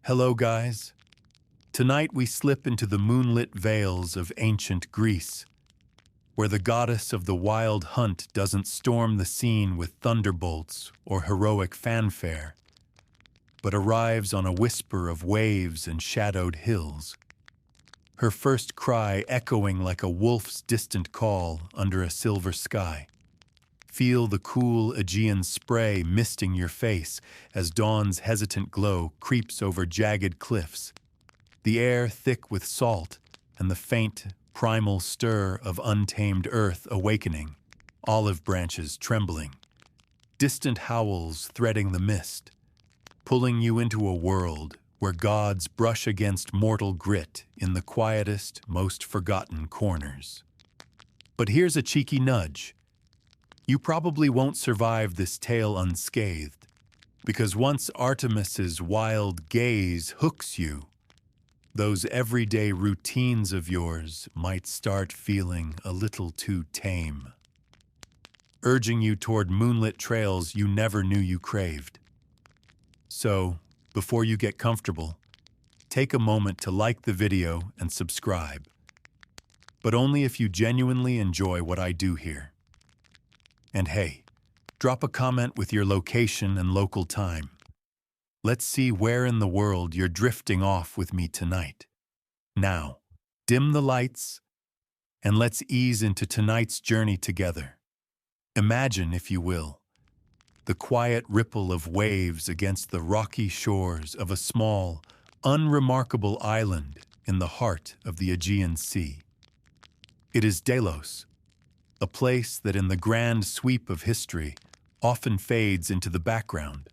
Hello, guys. Tonight we slip into the moonlit vales of ancient Greece, where the goddess of the wild hunt doesn't storm the scene with thunderbolts or heroic fanfare, but arrives on a whisper of waves and shadowed hills, her first cry echoing like a wolf's distant call under a silver sky. Feel the cool Aegean spray misting your face as dawn's hesitant glow creeps over jagged cliffs, the air thick with salt and the faint, primal stir of untamed earth awakening, olive branches trembling, distant howls threading the mist, pulling you into a world where gods brush against mortal grit in the quietest, most forgotten corners. But here's a cheeky nudge. You probably won't survive this tale unscathed, because once Artemis's wild gaze hooks you, those everyday routines of yours might start feeling a little too tame, urging you toward moonlit trails you never knew you craved. So, before you get comfortable, take a moment to like the video and subscribe, but only if you genuinely enjoy what I do here. And hey, drop a comment with your location and local time. Let's see where in the world you're drifting off with me tonight. Now, dim the lights, and let's ease into tonight's journey together. Imagine, if you will, the quiet ripple of waves against the rocky shores of a small, unremarkable island in the heart of the Aegean Sea. It is Delos, a place that in the grand sweep of history often fades into the background,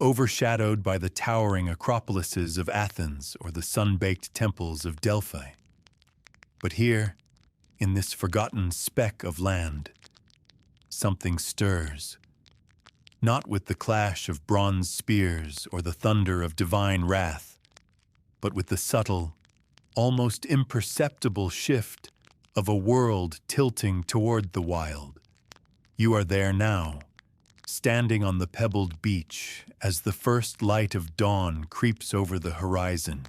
overshadowed by the towering acropolises of Athens or the sun-baked temples of Delphi. But here, in this forgotten speck of land, something stirs, not with the clash of bronze spears or the thunder of divine wrath, but with the subtle, almost imperceptible shift of a world tilting toward the wild. You are there now, standing on the pebbled beach as the first light of dawn creeps over the horizon,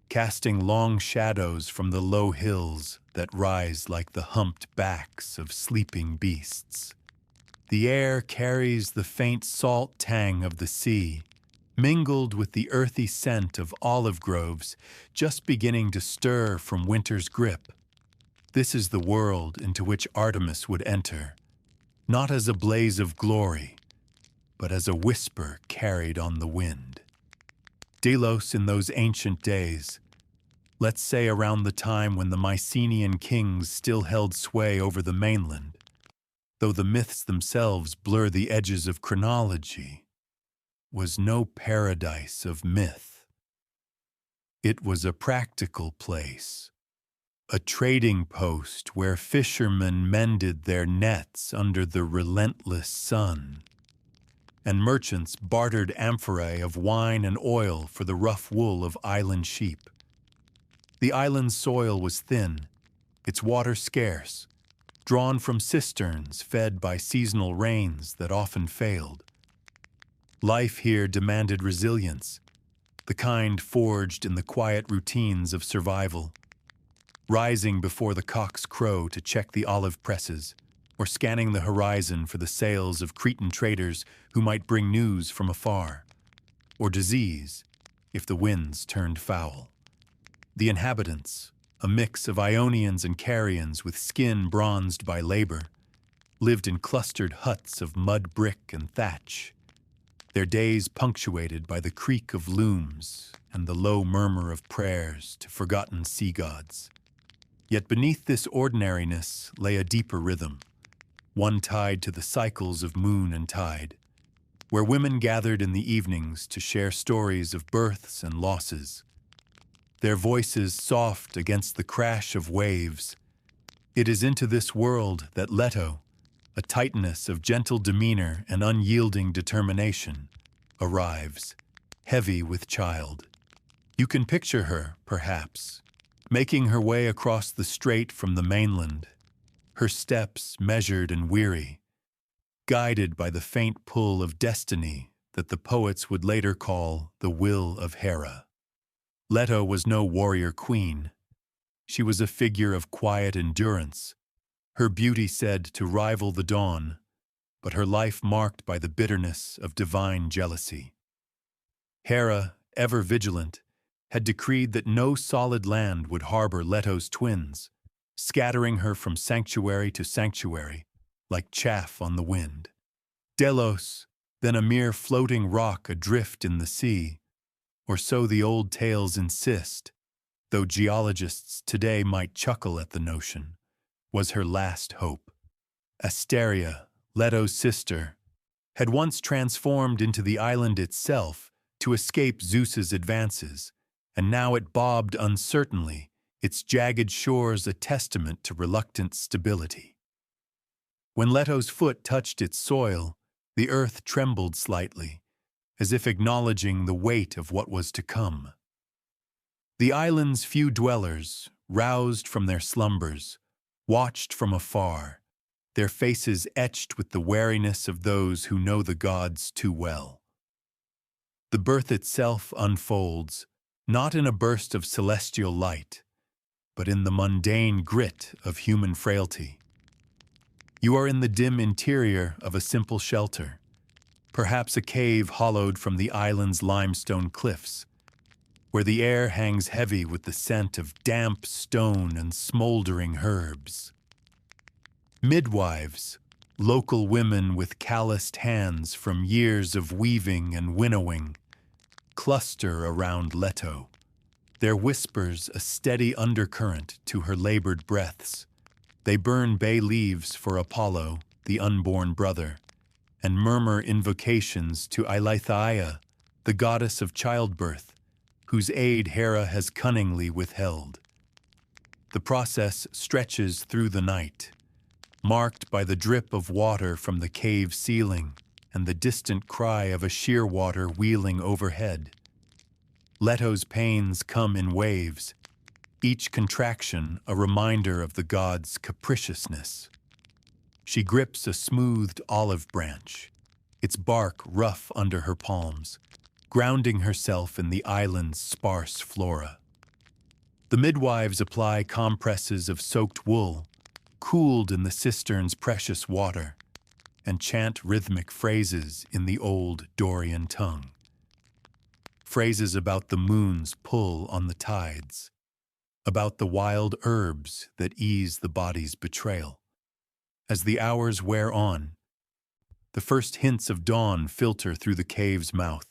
casting long shadows from the low hills that rise like the humped backs of sleeping beasts. The air carries the faint salt tang of the sea, mingled with the earthy scent of olive groves just beginning to stir from winter's grip. This is the world into which Artemis would enter, not as a blaze of glory, but as a whisper carried on the wind. Delos in those ancient days, let's say around the time when the Mycenaean kings still held sway over the mainland, though the myths themselves blur the edges of chronology, was no paradise of myth. It was a practical place, a trading post where fishermen mended their nets under the relentless sun, and merchants bartered amphorae of wine and oil for the rough wool of island sheep. The island's soil was thin, its water scarce, drawn from cisterns fed by seasonal rains that often failed. Life here demanded resilience, the kind forged in the quiet routines of survival, rising before the cocks crow to check the olive presses, or scanning the horizon for the sails of Cretan traders who might bring news from afar, or disease if the winds turned foul. The inhabitants, a mix of Ionians and Carians with skin bronzed by labor, lived in clustered huts of mud brick and thatch, their days punctuated by the creak of looms and the low murmur of prayers to forgotten sea gods. Yet beneath this ordinariness lay a deeper rhythm, one tied to the cycles of moon and tide, where women gathered in the evenings to share stories of births and losses, their voices soft against the crash of waves. It is into this world that Leto, a titaness of gentle demeanor and unyielding determination, arrives, heavy with child. You can picture her, perhaps, making her way across the strait from the mainland, her steps measured and weary, guided by the faint pull of destiny that the poets would later call the will of Hera. Leto was no warrior queen. She was a figure of quiet endurance, her beauty said to rival the dawn, but her life marked by the bitterness of divine jealousy. Hera, ever vigilant, had decreed that no solid land would harbor Leto's twins, scattering her from sanctuary to sanctuary, like chaff on the wind. Delos, then a mere floating rock adrift in the sea, or so the old tales insist, though geologists today might chuckle at the notion, was her last hope. Asteria, Leto's sister, had once transformed into the island itself to escape Zeus's advances, and now it bobbed uncertainly, its jagged shores a testament to reluctant stability. When Leto's foot touched its soil, the earth trembled slightly, as if acknowledging the weight of what was to come. The island's few dwellers, roused from their slumbers, watched from afar, their faces etched with the wariness of those who know the gods too well. The birth itself unfolds, not in a burst of celestial light, but in the mundane grit of human frailty. You are in the dim interior of a simple shelter, perhaps a cave hollowed from the island's limestone cliffs, where the air hangs heavy with the scent of damp stone and smoldering herbs. Midwives, local women with calloused hands from years of weaving and winnowing, cluster around Leto, their whispers a steady undercurrent to her labored breaths. They burn bay leaves for Apollo, the unborn brother, and murmur invocations to Eileithyia, the goddess of childbirth, whose aid Hera has cunningly withheld. The process stretches through the night, marked by the drip of water from the cave ceiling and the distant cry of a shearwater wheeling overhead. Leto's pains come in waves, each contraction a reminder of the god's capriciousness. She grips a smoothed olive branch, its bark rough under her palms, grounding herself in the island's sparse flora. The midwives apply compresses of soaked wool, cooled in the cistern's precious water, and chant rhythmic phrases in the old Dorian tongue. Phrases about the moon's pull on the tides, about the wild herbs that ease the body's betrayal. As the hours wear on, the first hints of dawn filter through the cave's mouth,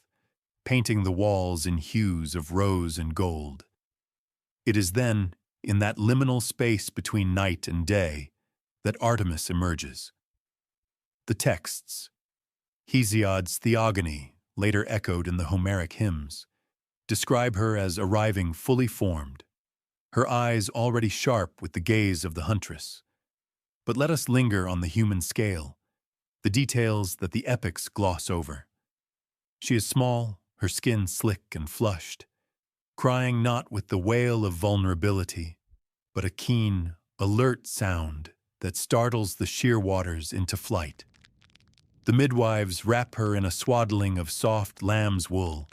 painting the walls in hues of rose and gold. It is then, in that liminal space between night and day, that Artemis emerges. The texts, Hesiod's Theogony, later echoed in the Homeric hymns, describe her as arriving fully formed, her eyes already sharp with the gaze of the huntress. But let us linger on the human scale, the details that the epics gloss over. She is small, her skin slick and flushed, crying not with the wail of vulnerability, but a keen, alert sound that startles the shearwaters into flight. The midwives wrap her in a swaddling of soft lamb's wool,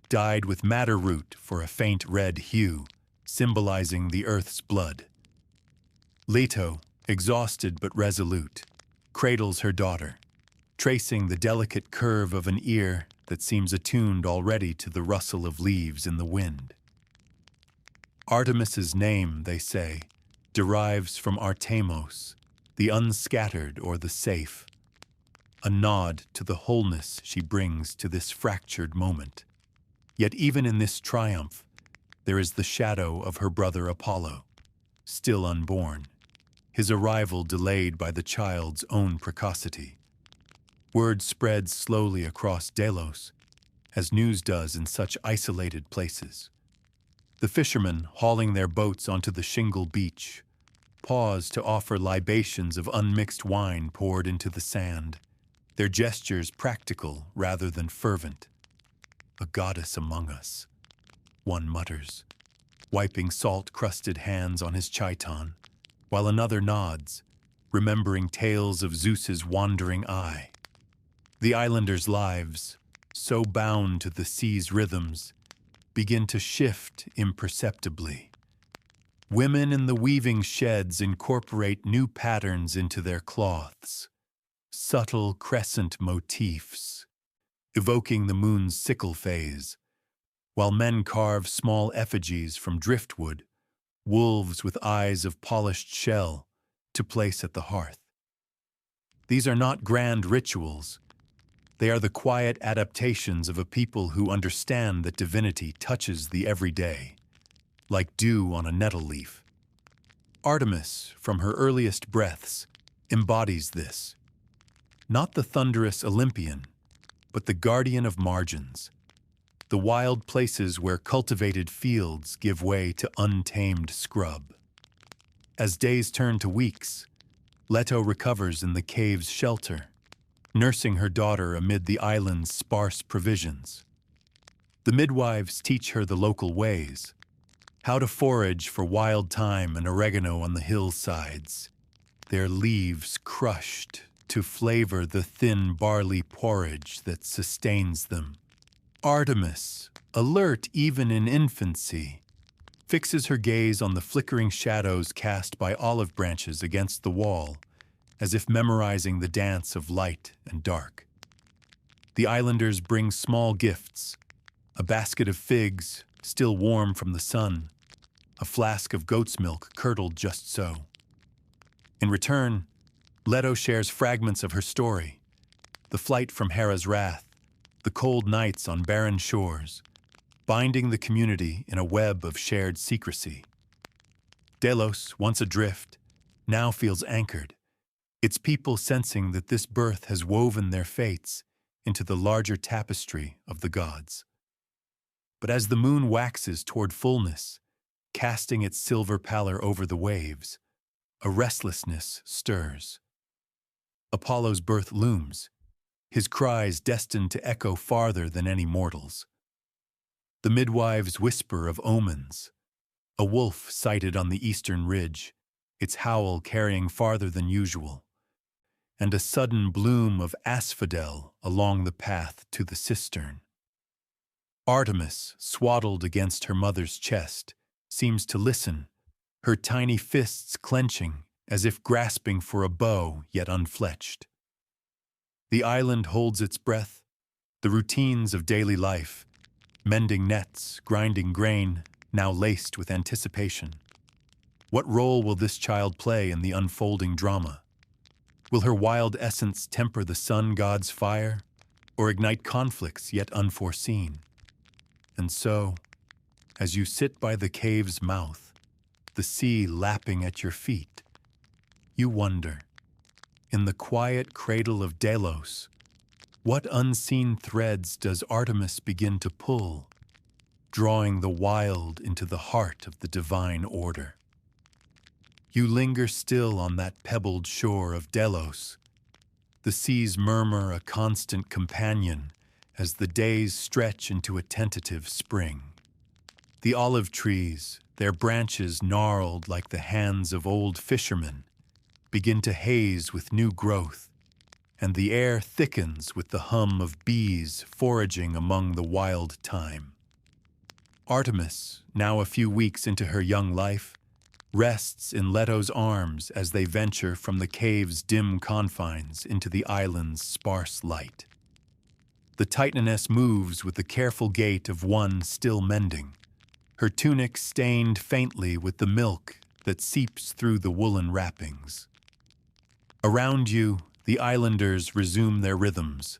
dyed with madder root for a faint red hue, symbolizing the earth's blood. Leto, exhausted but resolute, cradles her daughter, tracing the delicate curve of an ear that seems attuned already to the rustle of leaves in the wind. Artemis's name, they say, derives from Artemos, the unscattered or the safe, a nod to the wholeness she brings to this fractured moment. Yet even in this triumph, there is the shadow of her brother Apollo, still unborn, his arrival delayed by the child's own precocity. Word spreads slowly across Delos, as news does in such isolated places. The fishermen, hauling their boats onto the shingle beach, pause to offer libations of unmixed wine poured into the sand, their gestures practical rather than fervent. "A goddess among us," one mutters, wiping salt-crusted hands on his chiton, while another nods, remembering tales of Zeus's wandering eye. The islanders' lives, so bound to the sea's rhythms, begin to shift imperceptibly. Women in the weaving sheds incorporate new patterns into their cloths, subtle crescent motifs, evoking the moon's sickle phase, while men carve small effigies from driftwood, wolves with eyes of polished shell, to place at the hearth. These are not grand rituals. They are the quiet adaptations of a people who understand that divinity touches the everyday, like dew on a nettle leaf. Artemis, from her earliest breaths, embodies this. Not the thunderous Olympian, but the guardian of margins, the wild places where cultivated fields give way to untamed scrub. As days turn to weeks, Leto recovers in the cave's shelter, nursing her daughter amid the island's sparse provisions. The midwives teach her the local ways, how to forage for wild thyme and oregano on the hillsides, their leaves crushed to flavor the thin barley porridge that sustains them. Artemis, alert even in infancy, fixes her gaze on the flickering shadows cast by olive branches against the wall, as if memorizing the dance of light and dark. The islanders bring small gifts, a basket of figs, still warm from the sun, a flask of goat's milk curdled just so. In return, Leto shares fragments of her story, the flight from Hera's wrath, the cold nights on barren shores, binding the community in a web of shared secrecy. Delos, once adrift, now feels anchored, its people sensing that this birth has woven their fates into the larger tapestry of the gods. But as the moon waxes toward fullness, casting its silver pallor over the waves, a restlessness stirs. Apollo's birth looms, his cries destined to echo farther than any mortal's. The midwives whisper of omens, a wolf sighted on the eastern ridge, its howl carrying farther than usual, and a sudden bloom of asphodel along the path to the cistern. Artemis, swaddled against her mother's chest, seems to listen, her tiny fists clenching as if grasping for a bow yet unfletched. The island holds its breath, the routines of daily life, mending nets, grinding grain, now laced with anticipation. What role will this child play in the unfolding drama? Will her wild essence temper the sun god's fire, or ignite conflicts yet unforeseen? And so, as you sit by the cave's mouth, the sea lapping at your feet, you wonder, in the quiet cradle of Delos, what unseen threads does Artemis begin to pull, drawing the wild into the heart of the divine order? You linger still on that pebbled shore of Delos, the sea's murmur a constant companion as the days stretch into a tentative spring. The olive trees, their branches gnarled like the hands of old fishermen, begin to haze with new growth, and the air thickens with the hum of bees foraging among the wild thyme. Artemis, now a few weeks into her young life, rests in Leto's arms as they venture from the cave's dim confines into the island's sparse light. The Titaness moves with the careful gait of one still mending, her tunic stained faintly with the milk that seeps through the woolen wrappings. Around you, the islanders resume their rhythms,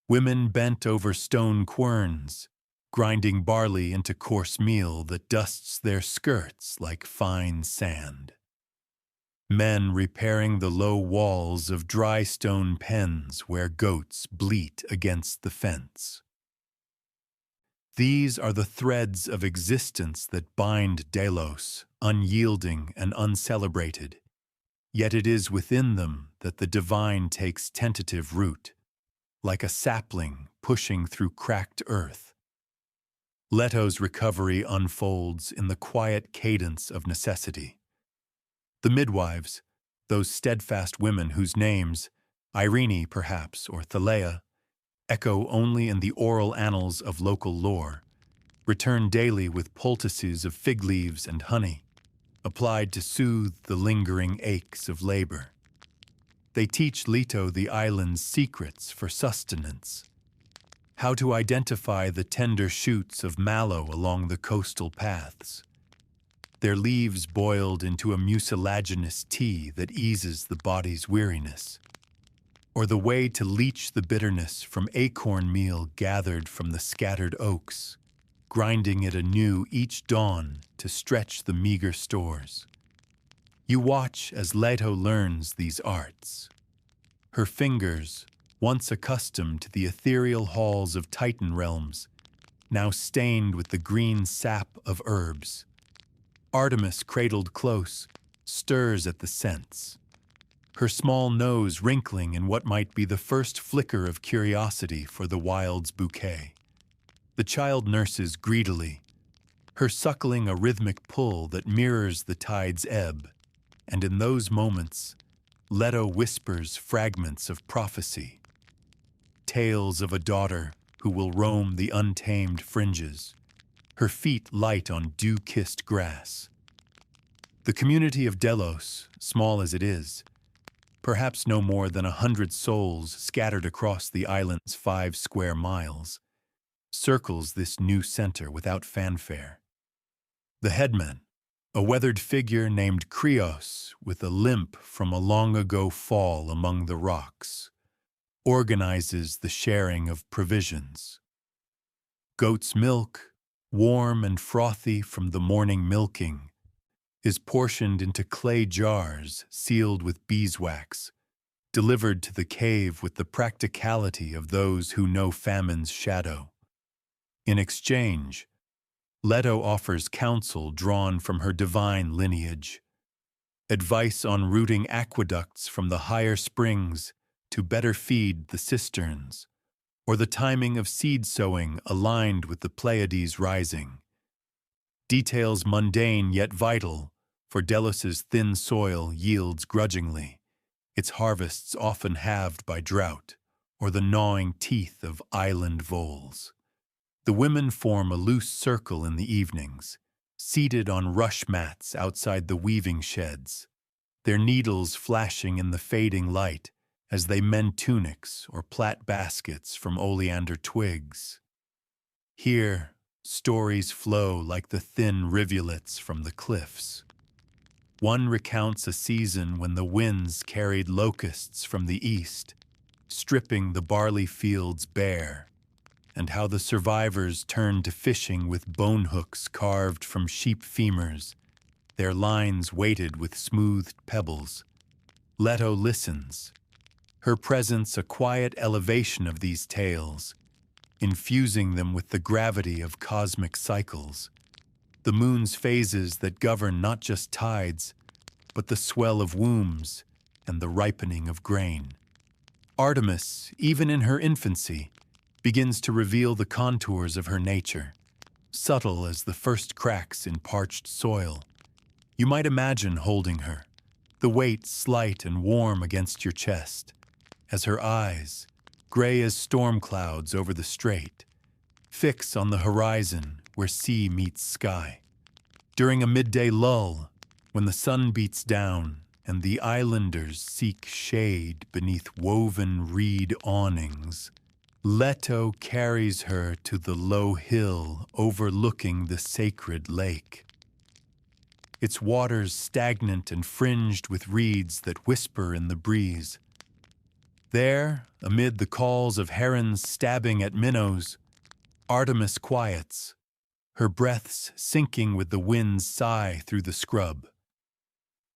women bent over stone querns, grinding barley into coarse meal that dusts their skirts like fine sand. Men repairing the low walls of dry stone pens where goats bleat against the fence. These are the threads of existence that bind Delos, unyielding and uncelebrated. Yet it is within them that the divine takes tentative root, like a sapling pushing through cracked earth. Leto's recovery unfolds in the quiet cadence of necessity. The midwives, those steadfast women whose names, Irene perhaps or Thalea, echo only in the oral annals of local lore, return daily with poultices of fig leaves and honey, applied to soothe the lingering aches of labor. They teach Leto the island's secrets for sustenance, how to identify the tender shoots of mallow along the coastal paths, their leaves boiled into a mucilaginous tea that eases the body's weariness, or the way to leach the bitterness from acorn meal gathered from the scattered oaks, grinding it anew each dawn to stretch the meager stores. You watch as Leto learns these arts. Her fingers, once accustomed to the ethereal halls of Titan realms, now stained with the green sap of herbs. Artemis, cradled close, stirs at the scents, her small nose wrinkling in what might be the first flicker of curiosity for the wild's bouquet. The child nurses greedily, her suckling a rhythmic pull that mirrors the tide's ebb, and in those moments, Leto whispers fragments of prophecy, tales of a daughter who will roam the untamed fringes, her feet light on dew-kissed grass. The community of Delos, small as it is, perhaps no more than 100 souls scattered across the island's 5 square miles, circles this new center without fanfare. The headman, a weathered figure named Krios with a limp from a long-ago fall among the rocks, organizes the sharing of provisions. Goat's milk, warm and frothy from the morning milking, is portioned into clay jars sealed with beeswax, delivered to the cave with the practicality of those who know famine's shadow. In exchange, Leto offers counsel drawn from her divine lineage, advice on routing aqueducts from the higher springs to better feed the cisterns, or the timing of seed sowing aligned with the Pleiades rising. Details mundane yet vital, for Delos's thin soil yields grudgingly, its harvests often halved by drought or the gnawing teeth of island voles. The women form a loose circle in the evenings, seated on rush mats outside the weaving sheds, their needles flashing in the fading light as they mend tunics or plait baskets from oleander twigs. Here, stories flow like the thin rivulets from the cliffs. One recounts a season when the winds carried locusts from the east, stripping the barley fields bare, and how the survivors turned to fishing with bone hooks carved from sheep femurs, their lines weighted with smoothed pebbles. Leto listens, her presence a quiet elevation of these tales, infusing them with the gravity of cosmic cycles, the moon's phases that govern not just tides, but the swell of wombs and the ripening of grain. Artemis, even in her infancy, begins to reveal the contours of her nature, subtle as the first cracks in parched soil. You might imagine holding her, the weight slight and warm against your chest, as her eyes, gray as storm clouds over the strait, fix on the horizon where sea meets sky. During a midday lull, when the sun beats down and the islanders seek shade beneath woven reed awnings, Leto carries her to the low hill overlooking the sacred lake. Its waters stagnant and fringed with reeds that whisper in the breeze. There, amid the calls of herons stabbing at minnows, Artemis quiets, her breaths sinking with the wind's sigh through the scrub.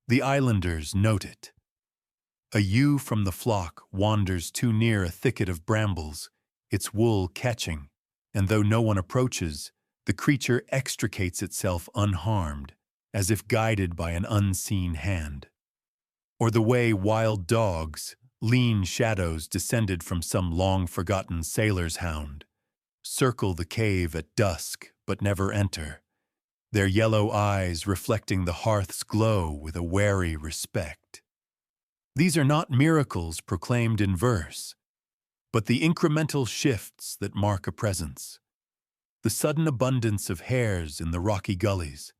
The islanders note it. A ewe from the flock wanders too near a thicket of brambles, its wool catching, and though no one approaches, the creature extricates itself unharmed, as if guided by an unseen hand. Or the way wild dogs, lean shadows descended from some long-forgotten sailor's hound, circle the cave at dusk but never enter, their yellow eyes reflecting the hearth's glow with a wary respect. These are not miracles proclaimed in verse, but the incremental shifts that mark a presence. The sudden abundance of hares in the rocky gullies,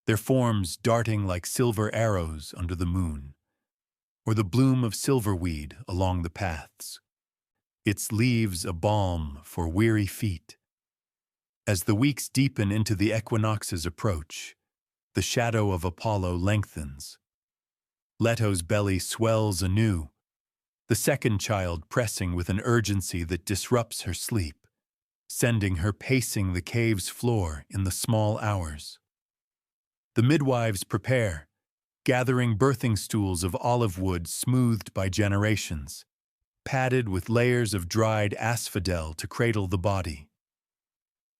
their forms darting like silver arrows under the moon, or the bloom of silverweed along the paths, its leaves a balm for weary feet. As the weeks deepen into the equinox's approach, the shadow of Apollo lengthens. Leto's belly swells anew, the second child pressing with an urgency that disrupts her sleep, sending her pacing the cave's floor in the small hours. The midwives prepare, gathering birthing stools of olive wood smoothed by generations, padded with layers of dried asphodel to cradle the body.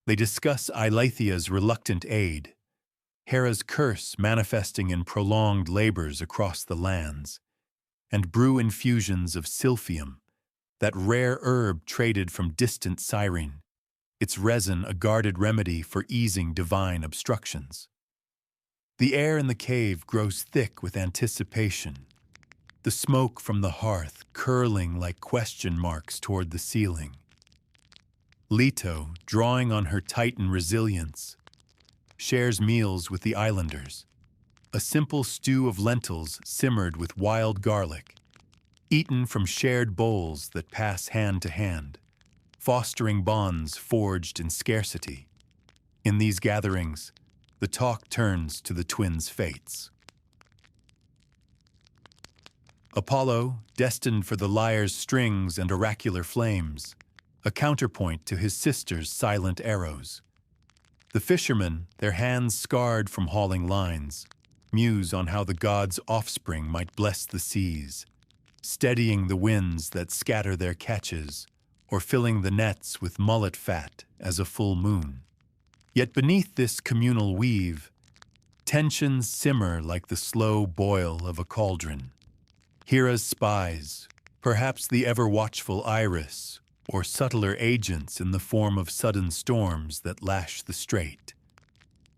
They discuss Eileithia's reluctant aid, Hera's curse manifesting in prolonged labors across the lands, and brew infusions of silphium, that rare herb traded from distant Cyrene, its resin a guarded remedy for easing divine obstructions. The air in the cave grows thick with anticipation, the smoke from the hearth curling like question marks toward the ceiling. Leto, drawing on her Titan resilience, shares meals with the islanders, a simple stew of lentils simmered with wild garlic, eaten from shared bowls that pass hand to hand, fostering bonds forged in scarcity. In these gatherings, the talk turns to the twins' fates. Apollo, destined for the lyre's strings and oracular flames, a counterpoint to his sister's silent arrows. The fishermen, their hands scarred from hauling lines, muse on how the gods' offspring might bless the seas, steadying the winds that scatter their catches, or filling the nets with mullet fat as a full moon. Yet beneath this communal weave, tensions simmer like the slow boil of a cauldron. Hera's spies, perhaps the ever-watchful Iris, or subtler agents in the form of sudden storms that lash the strait,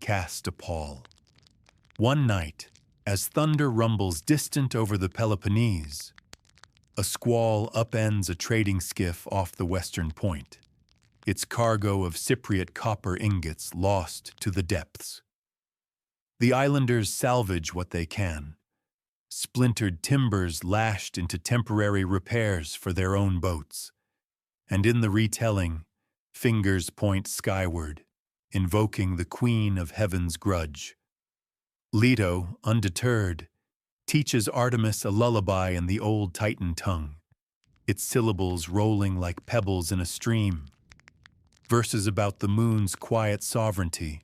cast a pall. One night, as thunder rumbles distant over the Peloponnese, a squall upends a trading skiff off the western point, its cargo of Cypriot copper ingots lost to the depths. The islanders salvage what they can, splintered timbers lashed into temporary repairs for their own boats, and in the retelling, fingers point skyward, invoking the Queen of Heaven's grudge. Leto, undeterred, teaches Artemis a lullaby in the old Titan tongue, its syllables rolling like pebbles in a stream. Verses about the moon's quiet sovereignty,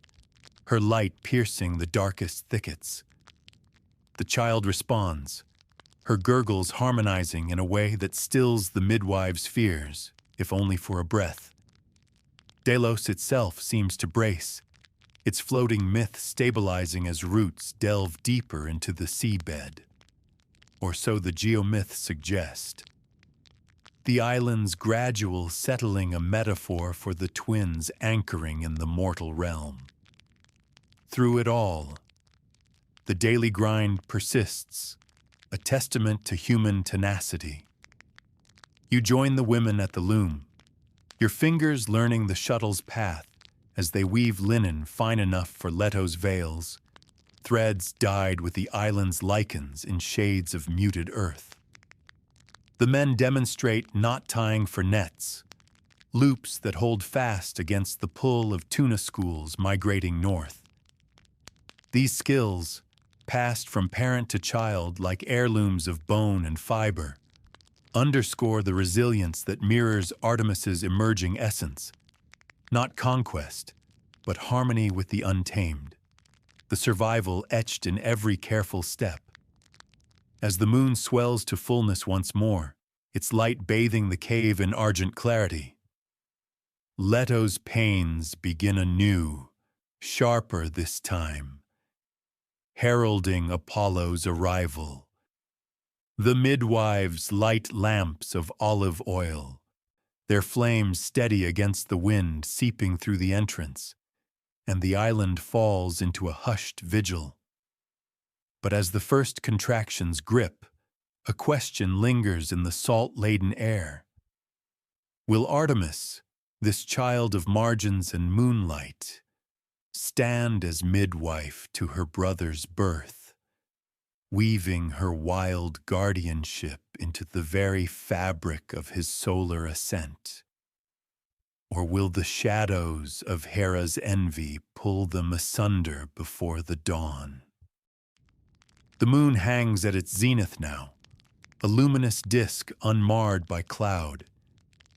her light piercing the darkest thickets. The child responds, her gurgles harmonizing in a way that stills the midwives' fears, if only for a breath. Delos itself seems to brace, its floating myth stabilizing as roots delve deeper into the seabed. Or so the geomyths suggest. The island's gradual settling a metaphor for the twins anchoring in the mortal realm. Through it all, the daily grind persists, a testament to human tenacity. You join the women at the loom, your fingers learning the shuttle's path as they weave linen fine enough for Leto's veils, threads dyed with the island's lichens in shades of muted earth. The men demonstrate knot tying for nets, loops that hold fast against the pull of tuna schools migrating north. These skills, passed from parent to child like heirlooms of bone and fiber, underscore the resilience that mirrors Artemis's emerging essence, not conquest, but harmony with the untamed, the survival etched in every careful step. As the moon swells to fullness once more, its light bathing the cave in argent clarity, Leto's pains begin anew, sharper this time, heralding Apollo's arrival. The midwives light lamps of olive oil, their flames steady against the wind seeping through the entrance, and the island falls into a hushed vigil. But as the first contractions grip, a question lingers in the salt-laden air. Will Artemis, this child of margins and moonlight, stand as midwife to her brother's birth, weaving her wild guardianship into the very fabric of his solar ascent? Or will the shadows of Hera's envy pull them asunder before the dawn? The moon hangs at its zenith now, a luminous disk unmarred by cloud,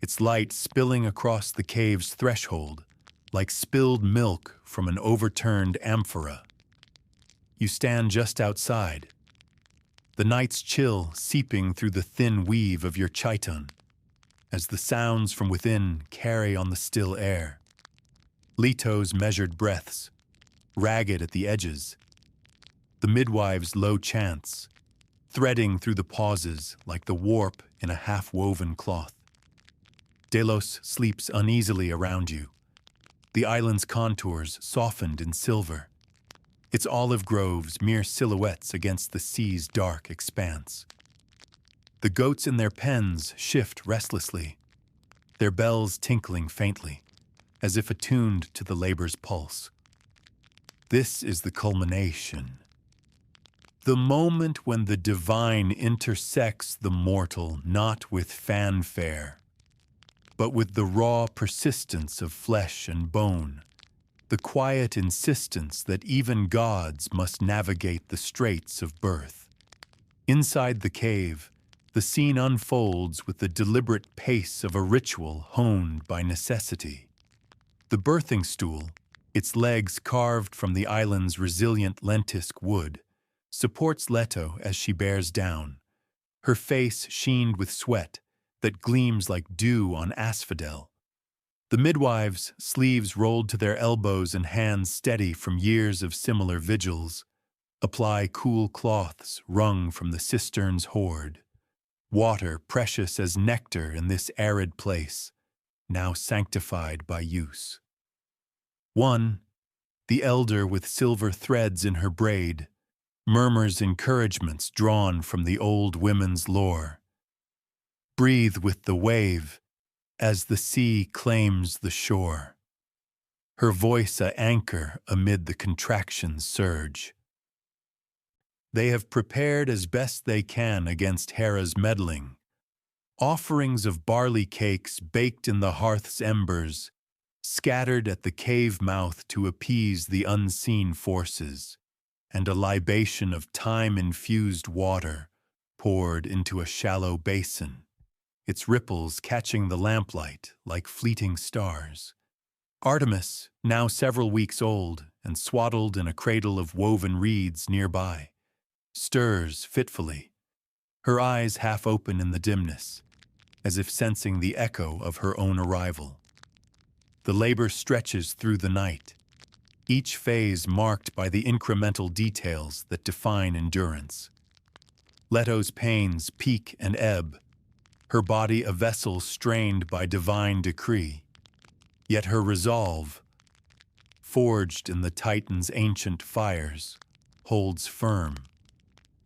its light spilling across the cave's threshold like spilled milk from an overturned amphora. You stand just outside, the night's chill seeping through the thin weave of your chiton, as the sounds from within carry on the still air. Leto's measured breaths, ragged at the edges, the midwife's low chants, threading through the pauses like the warp in a half-woven cloth. Delos sleeps uneasily around you, the island's contours softened in silver, its olive groves mere silhouettes against the sea's dark expanse. The goats in their pens shift restlessly, their bells tinkling faintly, as if attuned to the labor's pulse. This is the culmination. The moment when the divine intersects the mortal not with fanfare, but with the raw persistence of flesh and bone, the quiet insistence that even gods must navigate the straits of birth. Inside the cave, the scene unfolds with the deliberate pace of a ritual honed by necessity. The birthing stool, its legs carved from the island's resilient lentisk wood, supports Leto as she bears down, her face sheened with sweat that gleams like dew on asphodel. The midwives, sleeves rolled to their elbows and hands steady from years of similar vigils, apply cool cloths wrung from the cistern's hoard. Water precious as nectar in this arid place, now sanctified by use. One, the elder with silver threads in her braid, murmurs encouragements drawn from the old women's lore. Breathe with the wave as the sea claims the shore, her voice a anchor amid the contraction's surge. They have prepared as best they can against Hera's meddling, offerings of barley cakes baked in the hearth's embers, scattered at the cave mouth to appease the unseen forces, and a libation of time-infused water poured into a shallow basin, its ripples catching the lamplight like fleeting stars. Artemis, now several weeks old and swaddled in a cradle of woven reeds nearby, stirs fitfully, her eyes half open in the dimness, as if sensing the echo of her own arrival. The labor stretches through the night, each phase marked by the incremental details that define endurance. Leto's pains peak and ebb, her body a vessel strained by divine decree. Yet her resolve, forged in the Titan's ancient fires, holds firm.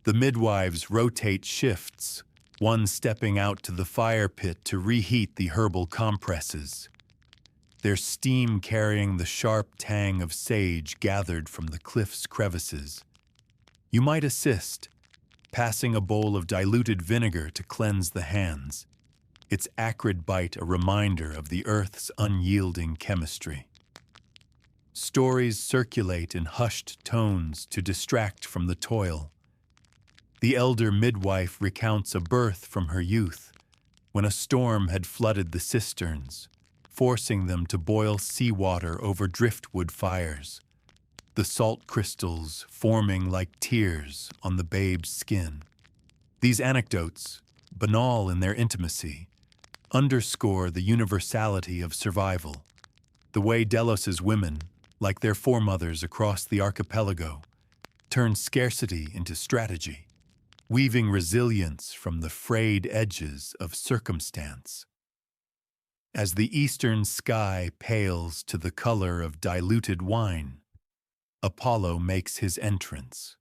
The midwives rotate shifts, one stepping out to the fire pit to reheat the herbal compresses, their steam carrying the sharp tang of sage gathered from the cliff's crevices. You might assist, passing a bowl of diluted vinegar to cleanse the hands, its acrid bite a reminder of the earth's unyielding chemistry. Stories circulate in hushed tones to distract from the toil. The elder midwife recounts a birth from her youth, when a storm had flooded the cisterns, forcing them to boil seawater over driftwood fires, the salt crystals forming like tears on the babe's skin. These anecdotes, banal in their intimacy, underscore the universality of survival, the way Delos's women, like their foremothers across the archipelago, turn scarcity into strategy, weaving resilience from the frayed edges of circumstance. As the eastern sky pales to the color of diluted wine, Apollo makes his entrance.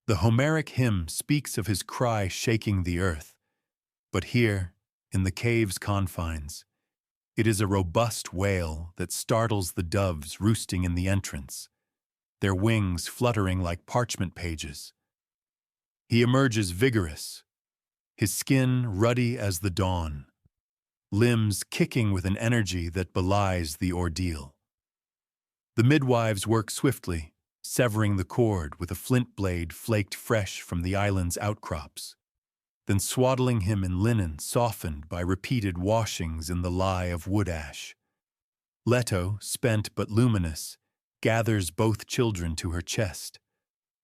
The Homeric hymn speaks of his cry shaking the earth, but here, in the cave's confines. It is a robust wail that startles the doves roosting in the entrance, their wings fluttering like parchment pages. He emerges vigorous, his skin ruddy as the dawn, limbs kicking with an energy that belies the ordeal. The midwives work swiftly, severing the cord with a flint blade flaked fresh from the island's outcrops, then swaddling him in linen softened by repeated washings in the lye of wood ash. Leto, spent but luminous, gathers both children to her chest,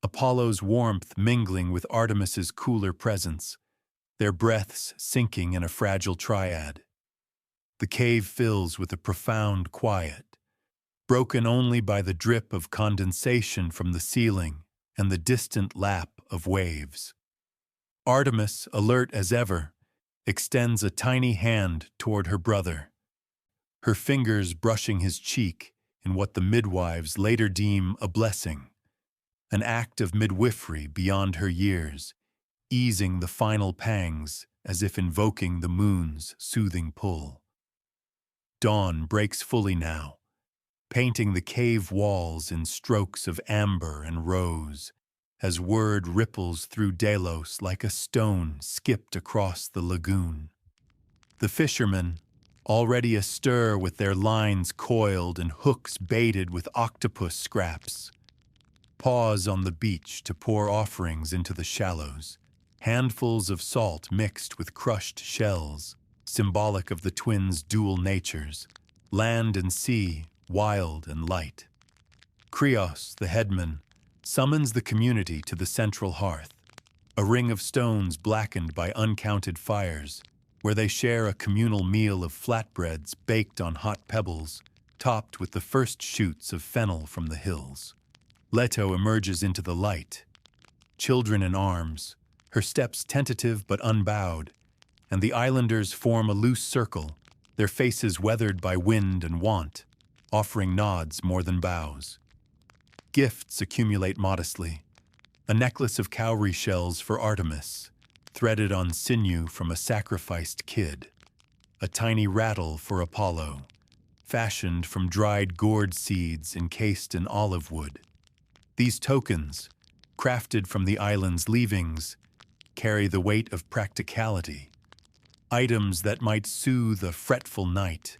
Apollo's warmth mingling with Artemis's cooler presence, their breaths sinking in a fragile triad. The cave fills with a profound quiet, broken only by the drip of condensation from the ceiling and the distant lap of waves. Artemis, alert as ever, extends a tiny hand toward her brother, her fingers brushing his cheek in what the midwives later deem a blessing, an act of midwifery beyond her years, easing the final pangs as if invoking the moon's soothing pull. Dawn breaks fully now, painting the cave walls in strokes of amber and rose, as word ripples through Delos like a stone skipped across the lagoon. The fishermen, already astir with their lines coiled and hooks baited with octopus scraps, pause on the beach to pour offerings into the shallows, handfuls of salt mixed with crushed shells, symbolic of the twins' dual natures, land and sea, wild and light. Krios, the headman, summons the community to the central hearth, a ring of stones blackened by uncounted fires, where they share a communal meal of flatbreads baked on hot pebbles, topped with the first shoots of fennel from the hills. Leto emerges into the light, children in arms, her steps tentative but unbowed, and the islanders form a loose circle, their faces weathered by wind and want, offering nods more than bows. Gifts accumulate modestly, a necklace of cowrie shells for Artemis, threaded on sinew from a sacrificed kid, a tiny rattle for Apollo, fashioned from dried gourd seeds encased in olive wood. These tokens, crafted from the island's leavings, carry the weight of practicality, items that might soothe a fretful night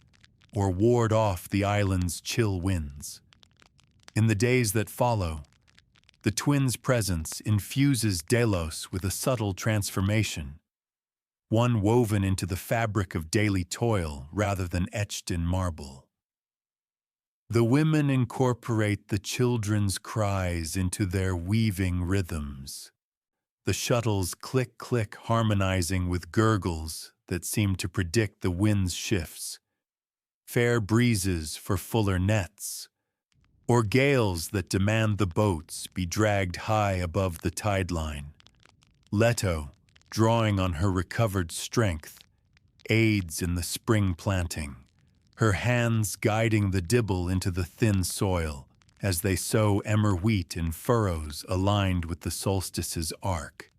or ward off the island's chill winds. In the days that follow, the twins' presence infuses Delos with a subtle transformation, one woven into the fabric of daily toil rather than etched in marble. The women incorporate the children's cries into their weaving rhythms, the shuttles click-click harmonizing with gurgles that seem to predict the wind's shifts, fair breezes for fuller nets, or gales that demand the boats be dragged high above the tide line. Leto, drawing on her recovered strength, aids in the spring planting, her hands guiding the dibble into the thin soil as they sow emmer wheat in furrows aligned with the solstice's arc.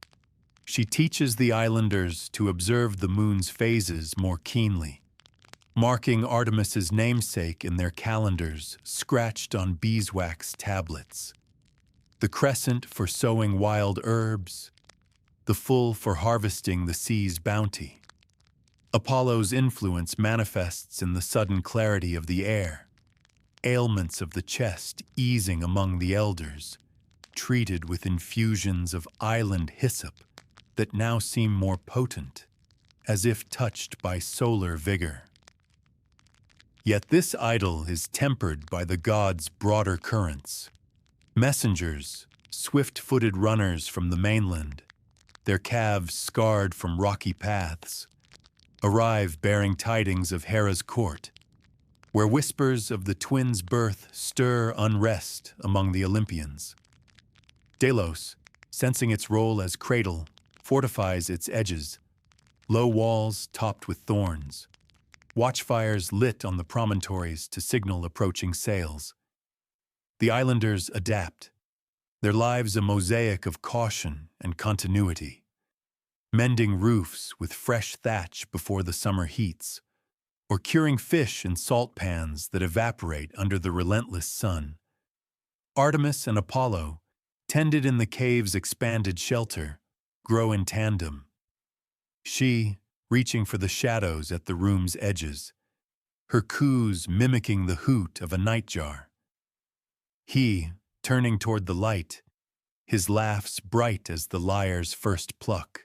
She teaches the islanders to observe the moon's phases more keenly, marking Artemis's namesake in their calendars scratched on beeswax tablets. The crescent for sowing wild herbs, the full for harvesting the sea's bounty. Apollo's influence manifests in the sudden clarity of the air, ailments of the chest easing among the elders, treated with infusions of island hyssop that now seem more potent, as if touched by solar vigor. Yet this idyll is tempered by the gods' broader currents. Messengers, swift-footed runners from the mainland, their calves scarred from rocky paths, arrive bearing tidings of Hera's court, where whispers of the twins' birth stir unrest among the Olympians. Delos, sensing its role as cradle, fortifies its edges, low walls topped with thorns, watchfires lit on the promontories to signal approaching sails. The islanders adapt, their lives a mosaic of caution and continuity. mending roofs with fresh thatch before the summer heats, or curing fish in salt pans that evaporate under the relentless sun. Artemis and Apollo, tended in the cave's expanded shelter, grow in tandem. She, reaching for the shadows at the room's edges, her coos mimicking the hoot of a nightjar. He, turning toward the light, his laughs bright as the lyre's first pluck.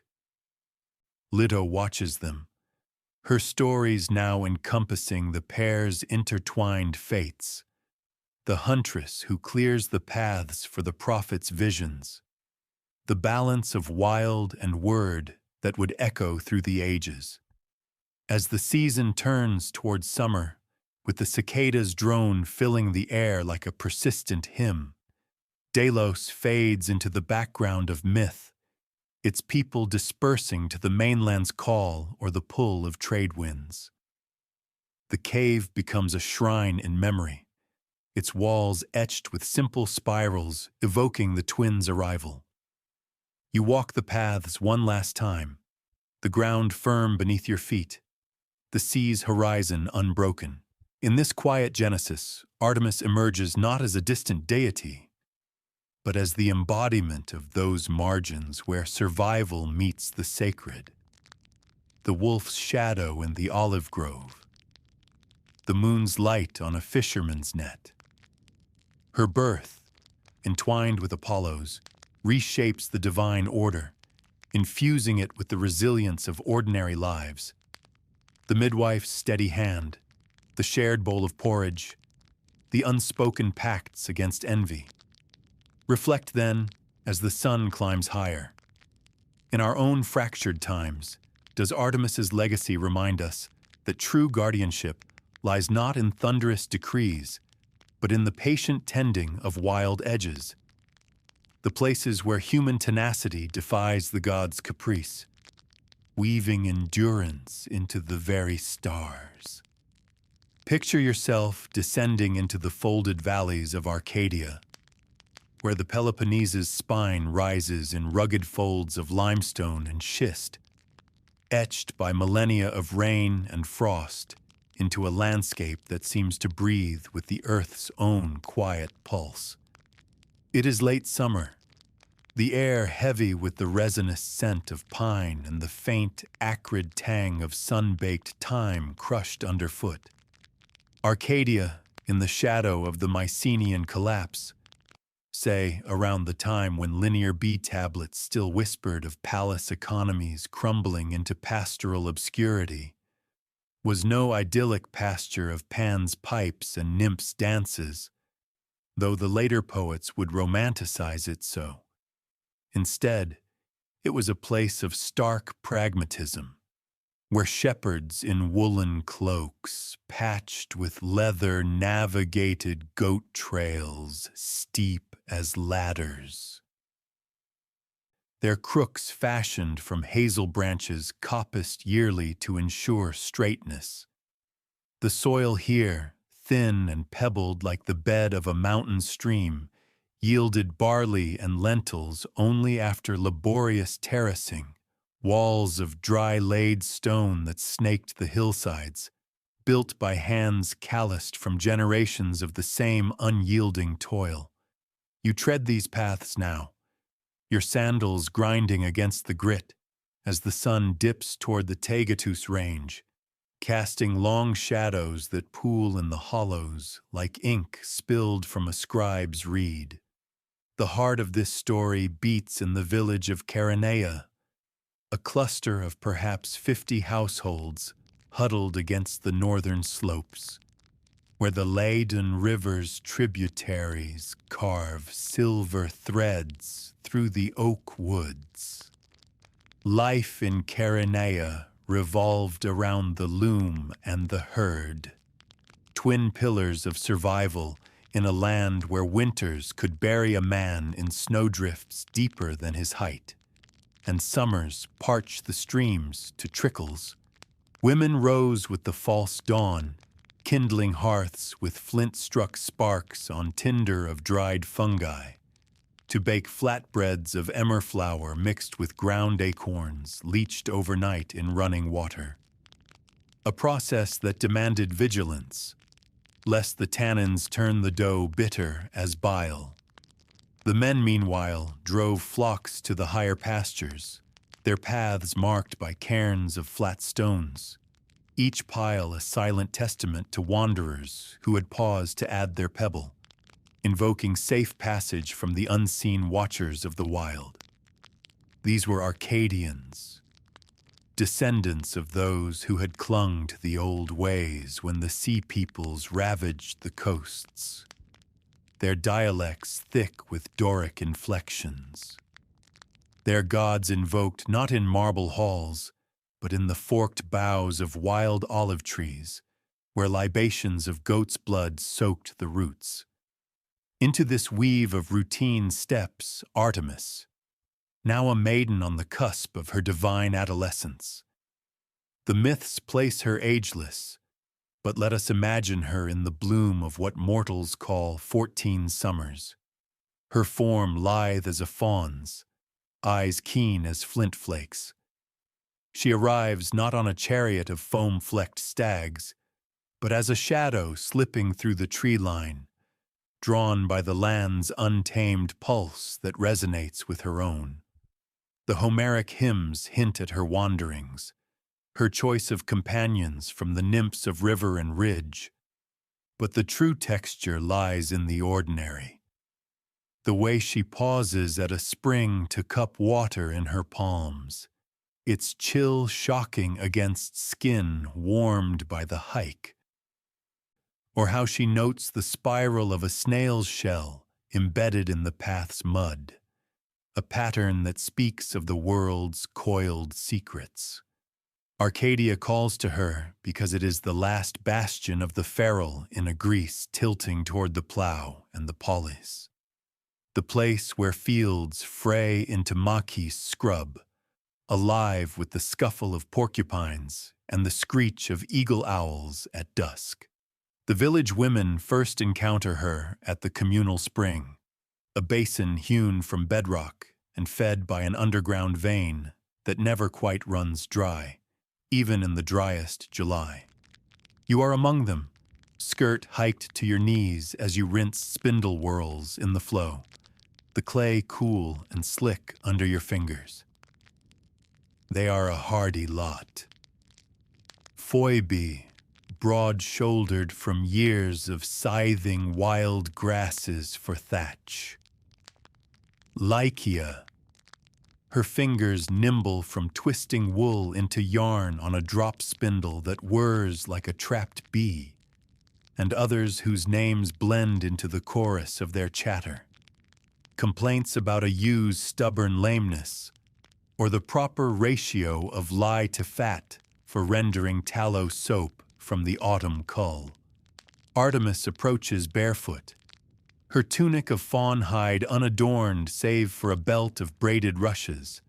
Leto watches them, her stories now encompassing the pair's intertwined fates, the huntress who clears the paths for the prophet's visions, the balance of wild and word that would echo through the ages. As the season turns toward summer, with the cicada's drone filling the air like a persistent hymn, Delos fades into the background of myth, its people dispersing to the mainland's call or the pull of trade winds. The cave becomes a shrine in memory, its walls etched with simple spirals evoking the twins' arrival. You walk the paths one last time, the ground firm beneath your feet, the sea's horizon unbroken. In this quiet genesis, Artemis emerges not as a distant deity, but as the embodiment of those margins where survival meets the sacred. The wolf's shadow in the olive grove, the moon's light on a fisherman's net. Her birth, entwined with Apollo's, reshapes the divine order, infusing it with the resilience of ordinary lives. The midwife's steady hand, the shared bowl of porridge, the unspoken pacts against envy. Reflect then as the sun climbs higher. In our own fractured times, does Artemis's legacy remind us that true guardianship lies not in thunderous decrees, but in the patient tending of wild edges, the places where human tenacity defies the gods' caprice, weaving endurance into the very stars. Picture yourself descending into the folded valleys of Arcadia, where the Peloponnese's spine rises in rugged folds of limestone and schist, etched by millennia of rain and frost into a landscape that seems to breathe with the earth's own quiet pulse. It is late summer, the air heavy with the resinous scent of pine and the faint, acrid tang of sun-baked thyme crushed underfoot. Arcadia, in the shadow of the Mycenaean collapse, say around the time when linear B-tablets still whispered of palace economies crumbling into pastoral obscurity, was no idyllic pasture of Pan's pipes and nymphs' dances, though the later poets would romanticize it so. Instead, it was a place of stark pragmatism, where shepherds in woolen cloaks, patched with leather, navigated goat trails steep as ladders. Their crooks fashioned from hazel branches coppiced yearly to ensure straightness. The soil here, thin and pebbled like the bed of a mountain stream, yielded barley and lentils only after laborious terracing, walls of dry-laid stone that snaked the hillsides, built by hands calloused from generations of the same unyielding toil. You tread these paths now, your sandals grinding against the grit as the sun dips toward the Tagetus range, casting long shadows that pool in the hollows like ink spilled from a scribe's reed. The heart of this story beats in the village of Chaeronea, a cluster of perhaps 50 households huddled against the northern slopes, where the Leiden River's tributaries carve silver threads through the oak woods. Life in Chaeronea revolved around the loom and the herd, twin pillars of survival in a land where winters could bury a man in snowdrifts deeper than his height, and summers parch the streams to trickles. Women rose with the false dawn, kindling hearths with flint-struck sparks on tinder of dried fungi. to bake flatbreads of emmer flour mixed with ground acorns leached overnight in running water. A process that demanded vigilance, lest the tannins turn the dough bitter as bile. The men, meanwhile, drove flocks to the higher pastures, their paths marked by cairns of flat stones, each pile a silent testament to wanderers who had paused to add their pebble, invoking safe passage from the unseen watchers of the wild. These were Arcadians, descendants of those who had clung to the old ways when the sea peoples ravaged the coasts, their dialects thick with Doric inflections. Their gods invoked not in marble halls, but in the forked boughs of wild olive trees, where libations of goat's blood soaked the roots. Into this weave of routine steps Artemis, now a maiden on the cusp of her divine adolescence. The myths place her ageless, but let us imagine her in the bloom of what mortals call 14 summers. Her form lithe as a fawn's, eyes keen as flint flakes. She arrives not on a chariot of foam-flecked stags, but as a shadow slipping through the tree line, drawn by the land's untamed pulse that resonates with her own. The Homeric hymns hint at her wanderings, her choice of companions from the nymphs of river and ridge, but the true texture lies in the ordinary. The way she pauses at a spring to cup water in her palms, its chill shocking against skin warmed by the hike. Or how she notes the spiral of a snail's shell embedded in the path's mud, a pattern that speaks of the world's coiled secrets. Arcadia calls to her because it is the last bastion of the feral in a Greece tilting toward the plow and the polis. The place where fields fray into maquis scrub, alive with the scuffle of porcupines and the screech of eagle owls at dusk. The village women first encounter her at the communal spring, a basin hewn from bedrock and fed by an underground vein that never quite runs dry, even in the driest July. You are among them, skirt hiked to your knees as you rinse spindle whorls in the flow, the clay cool and slick under your fingers. They are a hardy lot. Phoebe, broad-shouldered from years of scything wild grasses for thatch. Lycia, her fingers nimble from twisting wool into yarn on a drop spindle that whirs like a trapped bee, and others whose names blend into the chorus of their chatter. Complaints about a ew's stubborn lameness, or the proper ratio of lye to fat for rendering tallow soap from the autumn cull. Artemis approaches barefoot, her tunic of fawn hide unadorned save for a belt of braided rushes,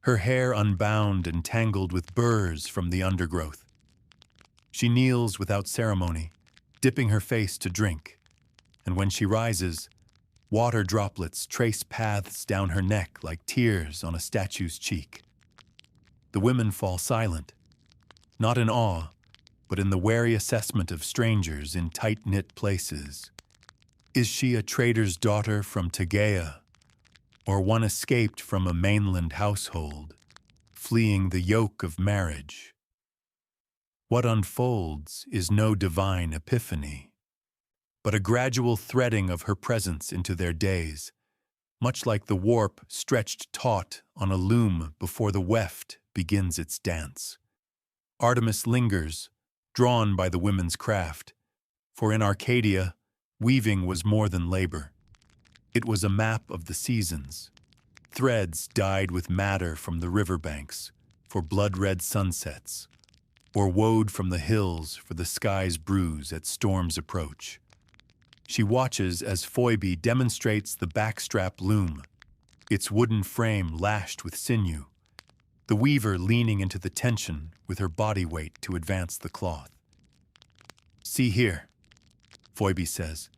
her hair unbound and tangled with burrs from the undergrowth. She kneels without ceremony, dipping her face to drink, and when she rises, water droplets trace paths down her neck like tears on a statue's cheek. The women fall silent, not in awe, but in the wary assessment of strangers in tight-knit places. Is she a trader's daughter from Tegea, or one escaped from a mainland household, fleeing the yoke of marriage? What unfolds is no divine epiphany, but a gradual threading of her presence into their days, much like the warp stretched taut on a loom before the weft begins its dance. Artemis lingers, drawn by the women's craft, for in Arcadia, weaving was more than labor. It was a map of the seasons, threads dyed with madder from the riverbanks for blood-red sunsets, or wove from the hills for the sky's bruise at storm's approach. She watches as Phoebe demonstrates the backstrap loom, its wooden frame lashed with sinew, the weaver leaning into the tension with her body weight to advance the cloth. "See here," Phoebe says,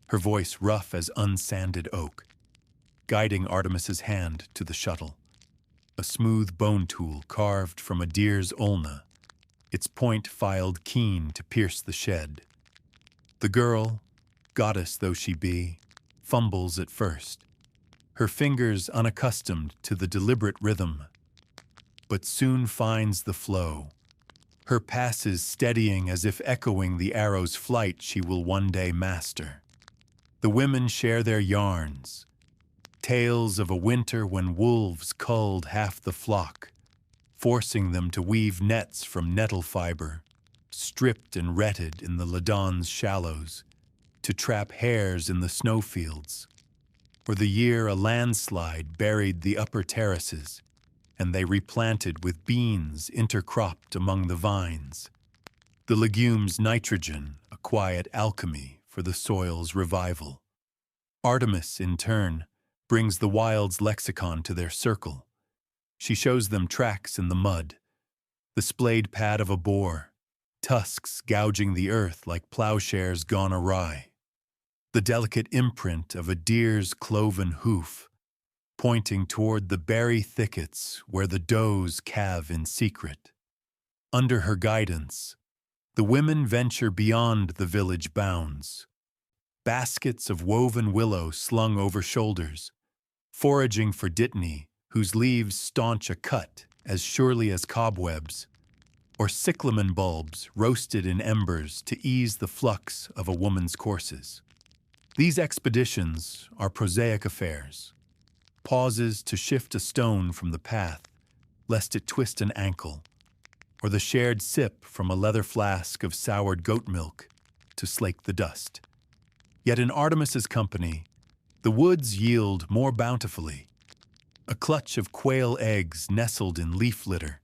her voice rough as unsanded oak. guiding Artemis's hand to the shuttle. A smooth bone tool carved from a deer's ulna, its point filed keen to pierce the shed. The girl, goddess though she be, fumbles at first, her fingers unaccustomed to the deliberate rhythm, but soon finds the flow, her passes steadying as if echoing the arrow's flight she will one day master. The women share their yarns, tales of a winter when wolves culled half the flock, forcing them to weave nets from nettle fiber, stripped and retted in the Ladon's shallows, to trap hares in the snowfields, or the year a landslide buried the upper terraces, and they replanted with beans intercropped among the vines. The legume's nitrogen, a quiet alchemy for the soil's revival. Artemis, in turn, brings the wild's lexicon to their circle. She shows them tracks in the mud, the splayed pad of a boar, tusks gouging the earth like plowshares gone awry, the delicate imprint of a deer's cloven hoof, pointing toward the berry thickets where the does calve in secret. Under her guidance, the women venture beyond the village bounds, baskets of woven willow slung over shoulders, foraging for dittany whose leaves staunch a cut as surely as cobwebs, or cyclamen bulbs roasted in embers to ease the flux of a woman's courses. These expeditions are prosaic affairs, pauses to shift a stone from the path, lest it twist an ankle, or the shared sip from a leather flask of soured goat milk to slake the dust. Yet in Artemis's company, the woods yield more bountifully. A clutch of quail eggs nestled in leaf litter,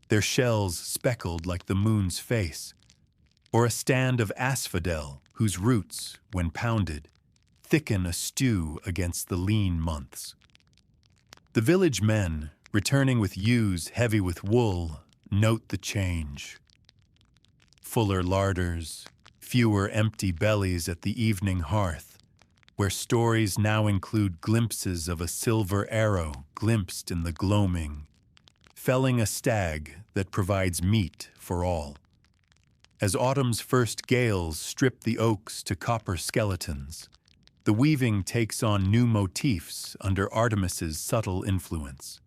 their shells speckled like the moon's face, or a stand of asphodel whose roots, when pounded, thicken a stew against the lean months. The village men, returning with ewes heavy with wool, note the change. Fuller larders, fewer empty bellies at the evening hearth, where stories now include glimpses of a silver arrow glimpsed in the gloaming, felling a stag that provides meat for all. As autumn's first gales strip the oaks to copper skeletons, the weaving takes on new motifs under Artemis's subtle influence.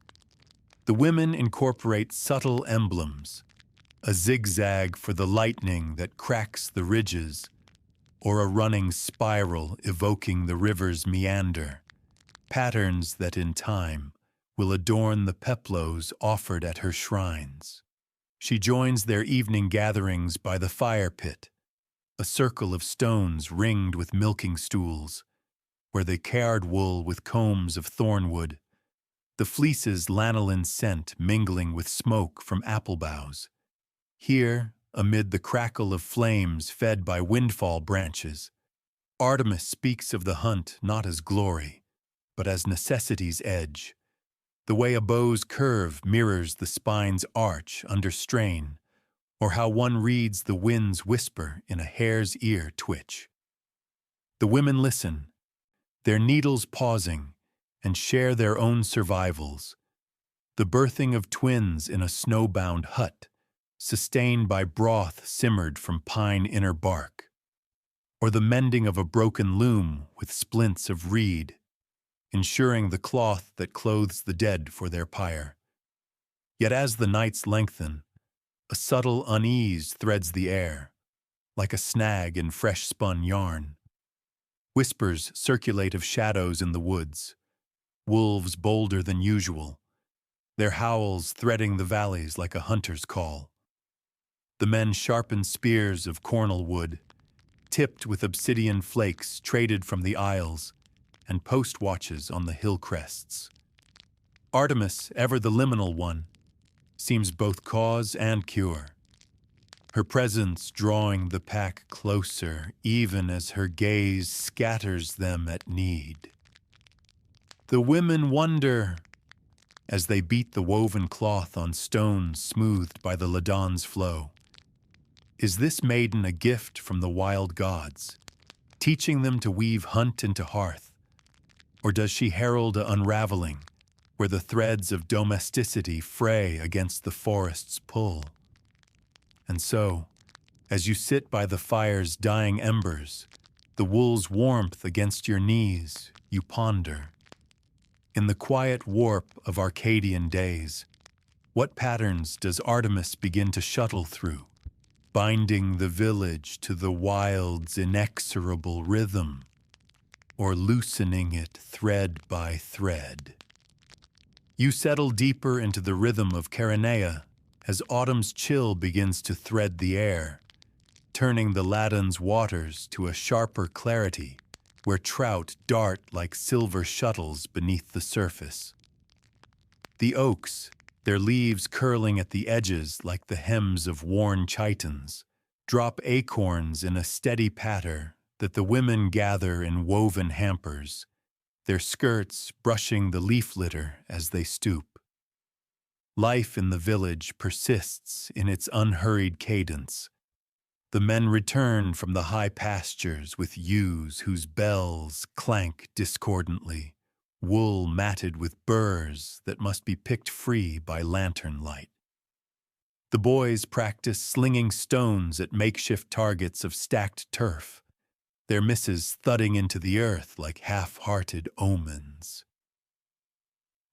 The women incorporate subtle emblems, a zigzag for the lightning that cracks the ridges, or a running spiral evoking the river's meander, patterns that in time will adorn the peplos offered at her shrines. She joins their evening gatherings by the fire pit, a circle of stones ringed with milking stools, where they card wool with combs of thornwood, the fleece's lanolin scent mingling with smoke from apple boughs. Here, amid the crackle of flames fed by windfall branches, Artemis speaks of the hunt not as glory, but as necessity's edge. The way a bow's curve mirrors the spine's arch under strain, or how one reads the wind's whisper in a hare's ear twitch. The women listen, their needles pausing, and share their own survivals. The birthing of twins in a snowbound hut, sustained by broth simmered from pine inner bark, or the mending of a broken loom with splints of reed, ensuring the cloth that clothes the dead for their pyre. Yet as the nights lengthen, a subtle unease threads the air, like a snag in fresh-spun yarn. Whispers circulate of shadows in the woods, wolves bolder than usual, their howls threading the valleys like a hunter's call. The men sharpen spears of cornel wood, tipped with obsidian flakes traded from the isles, and post watches on the hill crests. Artemis, ever the liminal one, seems both cause and cure, her presence drawing the pack closer even as her gaze scatters them at need. The women wonder, as they beat the woven cloth on stones smoothed by the Ladon's flow, is this maiden a gift from the wild gods, teaching them to weave hunt into hearth, Or does she herald a unraveling, where the threads of domesticity fray against the forest's pull? And so, as you sit by the fire's dying embers, the wool's warmth against your knees, you ponder. In the quiet warp of Arcadian days, what patterns does Artemis begin to shuttle through, binding the village to the wild's inexorable rhythm, or loosening it thread by thread? You settle deeper into the rhythm of Chaeronea as autumn's chill begins to thread the air, turning the Ladon's waters to a sharper clarity where trout dart like silver shuttles beneath the surface. The oaks, their leaves curling at the edges like the hems of worn chitons, drop acorns in a steady patter that the women gather in woven hampers, their skirts brushing the leaf litter as they stoop. Life in the village persists in its unhurried cadence. The men return from the high pastures with ewes whose bells clank discordantly, wool matted with burrs that must be picked free by lantern light. The boys practice slinging stones at makeshift targets of stacked turf, their misses thudding into the earth like half-hearted omens.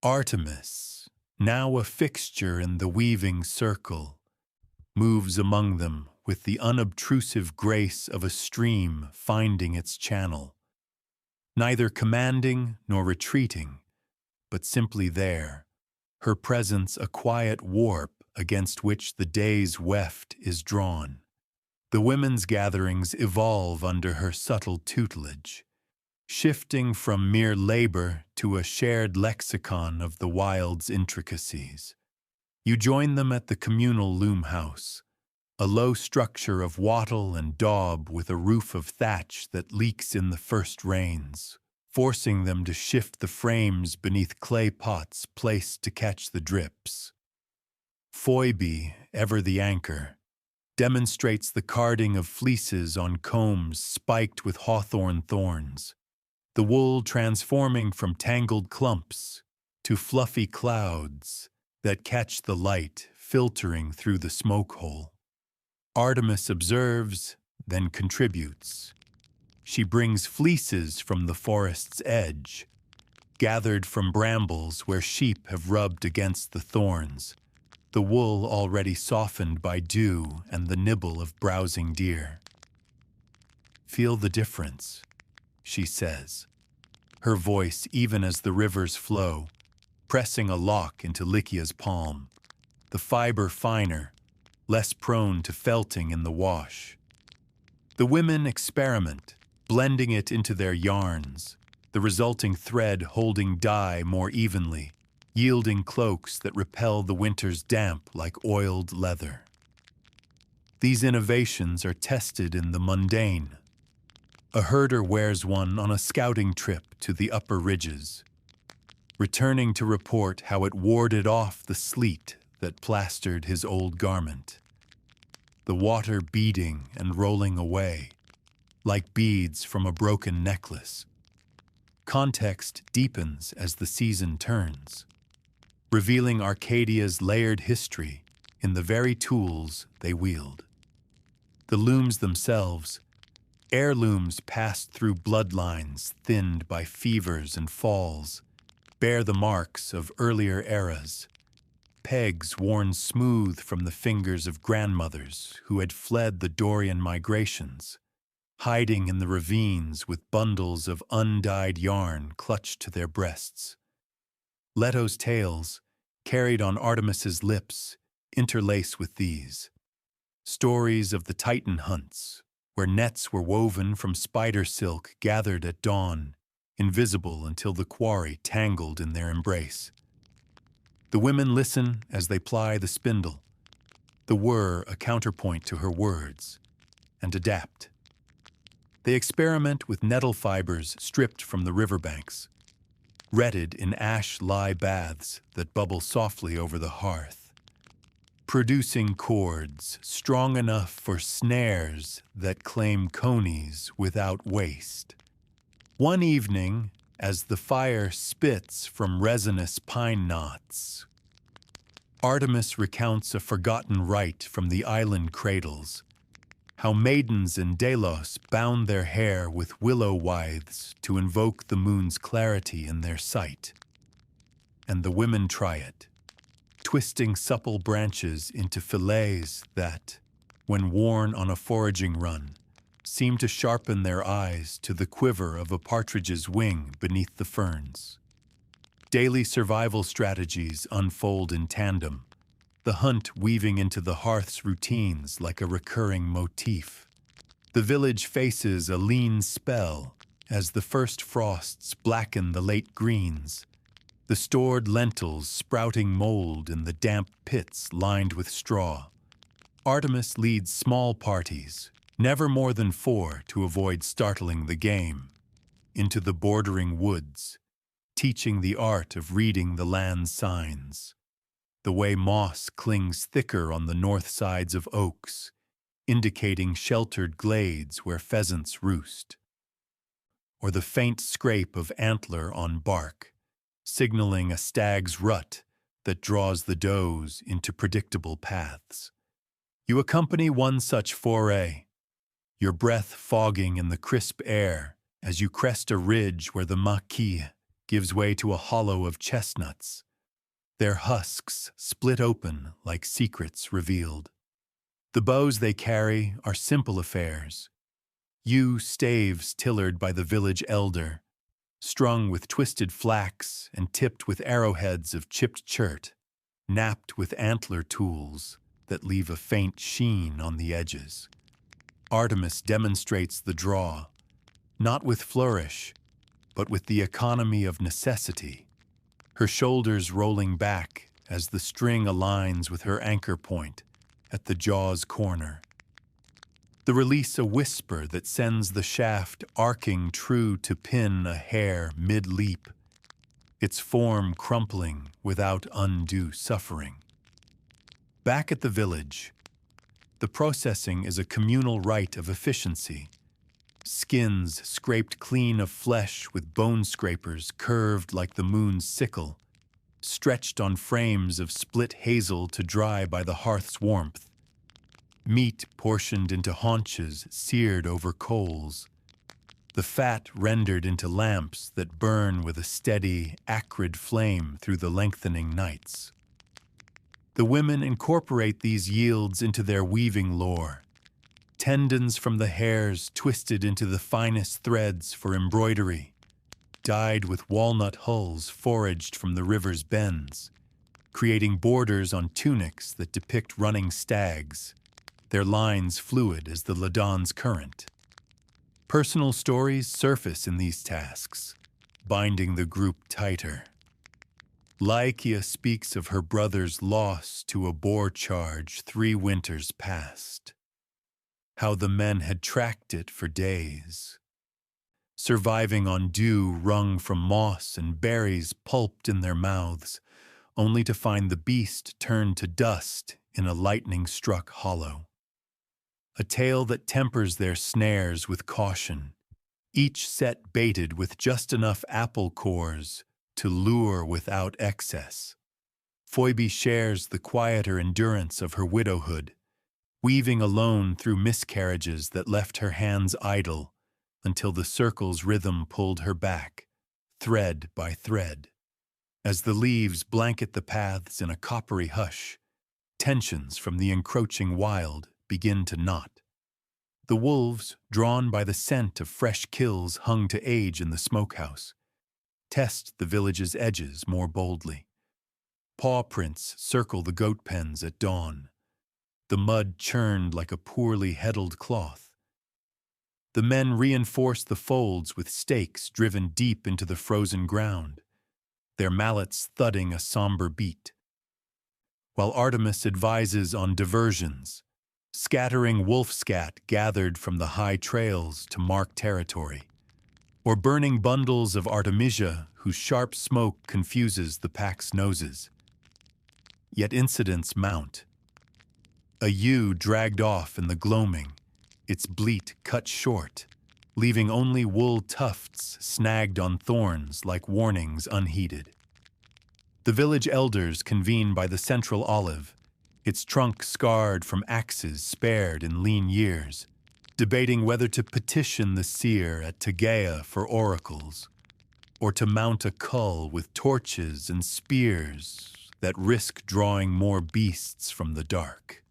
Artemis, now a fixture in the weaving circle, moves among them with the unobtrusive grace of a stream finding its channel, neither commanding nor retreating, but simply there, her presence a quiet warp against which the day's weft is drawn. The women's gatherings evolve under her subtle tutelage, shifting from mere labor to a shared lexicon of the wild's intricacies. You join them at the communal loom house, a low structure of wattle and daub with a roof of thatch that leaks in the first rains, forcing them to shift the frames beneath clay pots placed to catch the drips. Phoebe, ever the anchor, demonstrates the carding of fleeces on combs spiked with hawthorn thorns, the wool transforming from tangled clumps to fluffy clouds that catch the light filtering through the smoke hole. Artemis observes, then contributes. She brings fleeces from the forest's edge, gathered from brambles where sheep have rubbed against the thorns, the wool already softened by dew and the nibble of browsing deer. "Feel the difference," she says, her voice even as the rivers flow, pressing a lock into Lycia's palm, the fiber finer, less prone to felting in the wash. The women experiment, blending it into their yarns, the resulting thread holding dye more evenly, yielding cloaks that repel the winter's damp like oiled leather. These innovations are tested in the mundane. A herder wears one on a scouting trip to the upper ridges, returning to report how it warded off the sleet that plastered his old garment. The water beading and rolling away, like beads from a broken necklace. Context deepens as the season turns, revealing Arcadia's layered history in the very tools they wield. The looms themselves, heirlooms passed through bloodlines thinned by fevers and falls, bear the marks of earlier eras, pegs worn smooth from the fingers of grandmothers who had fled the Dorian migrations, hiding in the ravines with bundles of undyed yarn clutched to their breasts. Leto's tales, carried on Artemis's lips, interlace with these. Stories of the Titan hunts, where nets were woven from spider silk gathered at dawn, invisible until the quarry tangled in their embrace. The women listen as they ply the spindle, the whir a counterpoint to her words, and adapt. They experiment with nettle fibers stripped from the riverbanks, retted in ash lye baths that bubble softly over the hearth, producing chords strong enough for snares that claim conies without waste. One evening, as the fire spits from resinous pine knots. Artemis recounts a forgotten rite from the island cradles, how maidens in Delos bound their hair with willow withes to invoke the moon's clarity in their sight. And the women try it, twisting supple branches into fillets that, when worn on a foraging run, seem to sharpen their eyes to the quiver of a partridge's wing beneath the ferns. Daily survival strategies unfold in tandem, the hunt weaving into the hearth's routines like a recurring motif. The village faces a lean spell as the first frosts blacken the late greens, the stored lentils sprouting mold in the damp pits lined with straw. Artemis leads small parties, never more than 4 to avoid startling the game, into the bordering woods, teaching the art of reading the land's signs. The way moss clings thicker on the north sides of oaks, indicating sheltered glades where pheasants roost. Or the faint scrape of antler on bark, signaling a stag's rut that draws the does into predictable paths. You accompany one such foray, your breath fogging in the crisp air as you crest a ridge where the maquis gives way to a hollow of chestnuts, their husks split open like secrets revealed. The bows they carry are simple affairs, yew staves tillered by the village elder, strung with twisted flax and tipped with arrowheads of chipped chert, napped with antler tools that leave a faint sheen on the edges. Artemis demonstrates the draw, not with flourish, but with the economy of necessity, her shoulders rolling back as the string aligns with her anchor point at the jaw's corner. The release a whisper that sends the shaft arcing true to pin a hair mid-leap, its form crumpling without undue suffering. Back at the village, the processing is a communal rite of efficiency. Skins scraped clean of flesh with bone scrapers curved like the moon's sickle, stretched on frames of split hazel to dry by the hearth's warmth. Meat portioned into haunches seared over coals. The fat rendered into lamps that burn with a steady, acrid flame through the lengthening nights. The women incorporate these yields into their weaving lore. Tendons from the hairs twisted into the finest threads for embroidery, dyed with walnut hulls foraged from the river's bends, creating borders on tunics that depict running stags, their lines fluid as the Ladon's current. Personal stories surface in these tasks, binding the group tighter. Lycia speaks of her brother's loss to a boar charge 3 winters past, how the men had tracked it for days, surviving on dew wrung from moss and berries pulped in their mouths, only to find the beast turned to dust in a lightning-struck hollow. A tale that tempers their snares with caution, each set baited with just enough apple cores to lure without excess. Phoebe shares the quieter endurance of her widowhood, weaving alone through miscarriages that left her hands idle until the circle's rhythm pulled her back, thread by thread. As the leaves blanket the paths in a coppery hush, tensions from the encroaching wild begin to knot. The wolves, drawn by the scent of fresh kills hung to age in the smokehouse, test the village's edges more boldly. Paw prints circle the goat pens at dawn, the mud churned like a poorly heddled cloth. The men reinforce the folds with stakes driven deep into the frozen ground, their mallets thudding a somber beat. While Artemis advises on diversions, scattering wolf scat gathered from the high trails to mark territory, or burning bundles of artemisia whose sharp smoke confuses the pack's noses. Yet incidents mount. A ewe dragged off in the gloaming, its bleat cut short, leaving only wool tufts snagged on thorns like warnings unheeded. The village elders convene by the central olive, its trunk scarred from axes spared in lean years, debating whether to petition the seer at Tegea for oracles, or to mount a cull with torches and spears that risk drawing more beasts from the dark.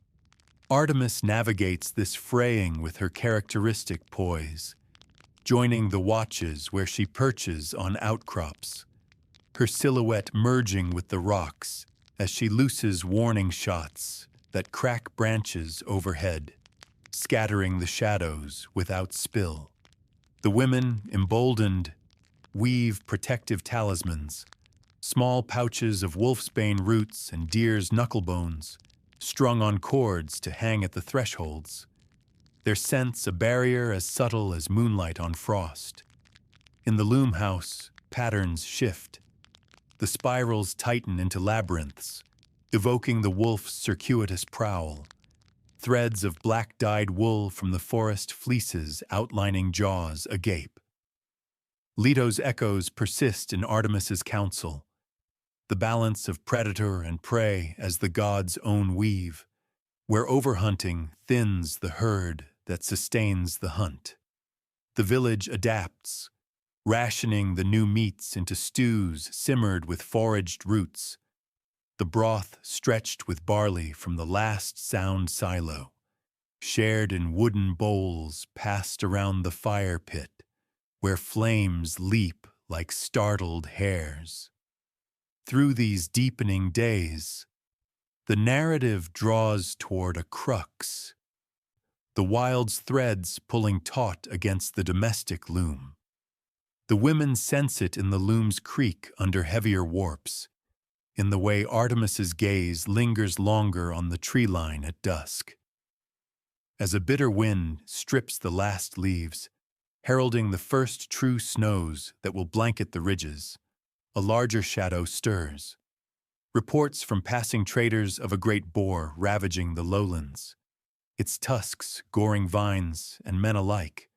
Artemis navigates this fraying with her characteristic poise, joining the watches where she perches on outcrops, her silhouette merging with the rocks as she looses warning shots that crack branches overhead, scattering the shadows without spill. The women, emboldened, weave protective talismans, small pouches of wolfsbane roots and deer's knucklebones, strung on cords to hang at the thresholds, their scents a barrier as subtle as moonlight on frost. In the loom house, patterns shift. The spirals tighten into labyrinths, evoking the wolf's circuitous prowl. Threads of black-dyed wool from the forest fleeces outlining jaws agape. Leto's echoes persist in Artemis's counsel, the balance of predator and prey as the gods' own weave, where overhunting thins the herd that sustains the hunt. The village adapts, rationing the new meats into stews simmered with foraged roots, the broth stretched with barley from the last sound silo, shared in wooden bowls passed around the fire pit, where flames leap like startled hares. Through these deepening days, the narrative draws toward a crux, the wild's threads pulling taut against the domestic loom. The women sense it in the loom's creak under heavier warps, in the way Artemis's gaze lingers longer on the tree line at dusk. As a bitter wind strips the last leaves, heralding the first true snows that will blanket the ridges, a larger shadow stirs. Reports from passing traders of a great boar ravaging the lowlands, its tusks goring vines and men alike,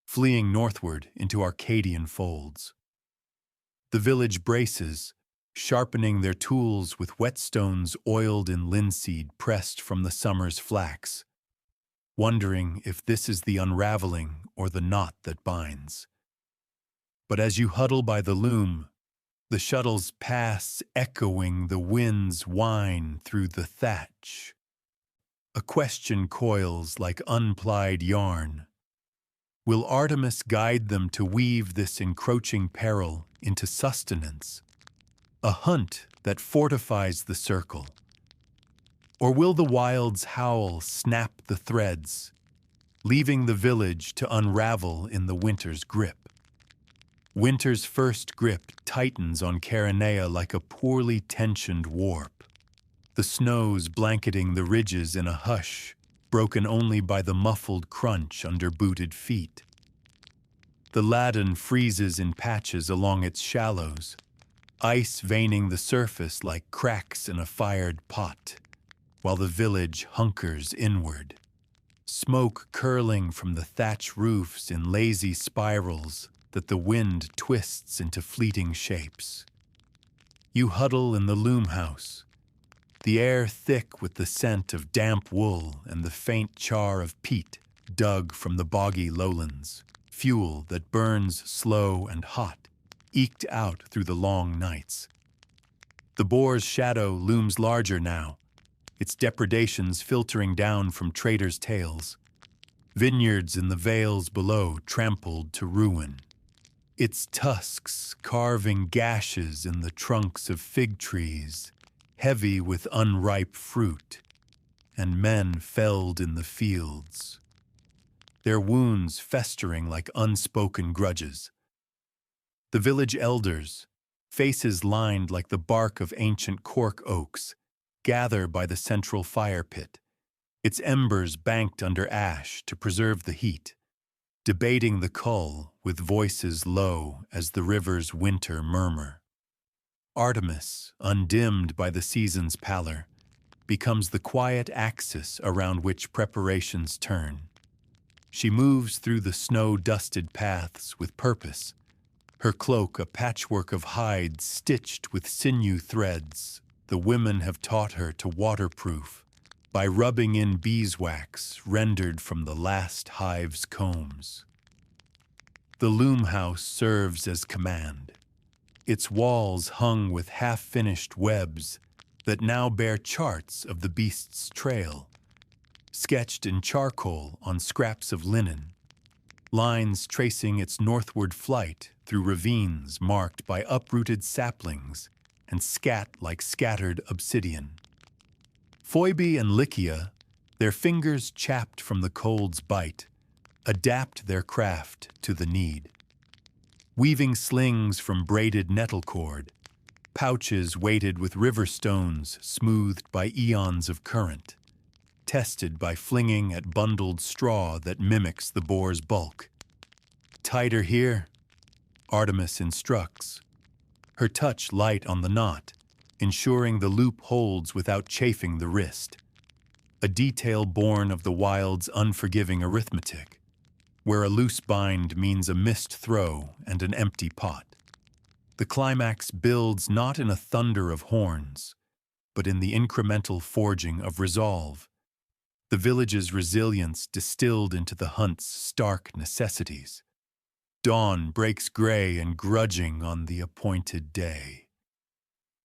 fleeing northward into Arcadian folds. The village braces, sharpening their tools with whetstones oiled in linseed pressed from the summer's flax, wondering if this is the unraveling or the knot that binds. But as you huddle by the loom, the shuttles pass echoing the wind's whine through the thatch. A question coils like unplied yarn. Will Artemis guide them to weave this encroaching peril into sustenance, a hunt that fortifies the circle? Or will the wild's howl snap the threads, leaving the village to unravel in the winter's grip? Winter's first grip tightens on Chaeronea like a poorly tensioned warp, the snows blanketing the ridges in a hush, broken only by the muffled crunch under booted feet. The Ladon freezes in patches along its shallows, ice veining the surface like cracks in a fired pot, while the village hunkers inward, smoke curling from the thatch roofs in lazy spirals that the wind twists into fleeting shapes. You huddle in the loom house, the air thick with the scent of damp wool and the faint char of peat dug from the boggy lowlands, fuel that burns slow and hot, eked out through the long nights. The boar's shadow looms larger now, its depredations filtering down from traders' tales, vineyards in the vales below trampled to ruin, its tusks carving gashes in the trunks of fig trees, heavy with unripe fruit, and men felled in the fields, their wounds festering like unspoken grudges. The village elders, faces lined like the bark of ancient cork oaks, gather by the central fire pit, its embers banked under ash to preserve the heat, debating the cull with voices low as the river's winter murmur. Artemis, undimmed by the season's pallor, becomes the quiet axis around which preparations turn. She moves through the snow-dusted paths with purpose, her cloak a patchwork of hides stitched with sinew threads the women have taught her to waterproof by rubbing in beeswax rendered from the last hive's combs. The loom house serves as command, its walls hung with half-finished webs that now bear charts of the beast's trail, sketched in charcoal on scraps of linen, lines tracing its northward flight through ravines marked by uprooted saplings and scat like scattered obsidian. Phoebe and Lycia, their fingers chapped from the cold's bite, adapt their craft to the need. Weaving slings from braided nettle cord, pouches weighted with river stones smoothed by eons of current, tested by flinging at bundled straw that mimics the boar's bulk. Tighter here, Artemis instructs, her touch light on the knot, ensuring the loop holds without chafing the wrist. A detail born of the wild's unforgiving arithmetic, where a loose bind means a missed throw and an empty pot. The climax builds not in a thunder of horns, but in the incremental forging of resolve, the village's resilience distilled into the hunt's stark necessities. Dawn breaks gray and grudging on the appointed day.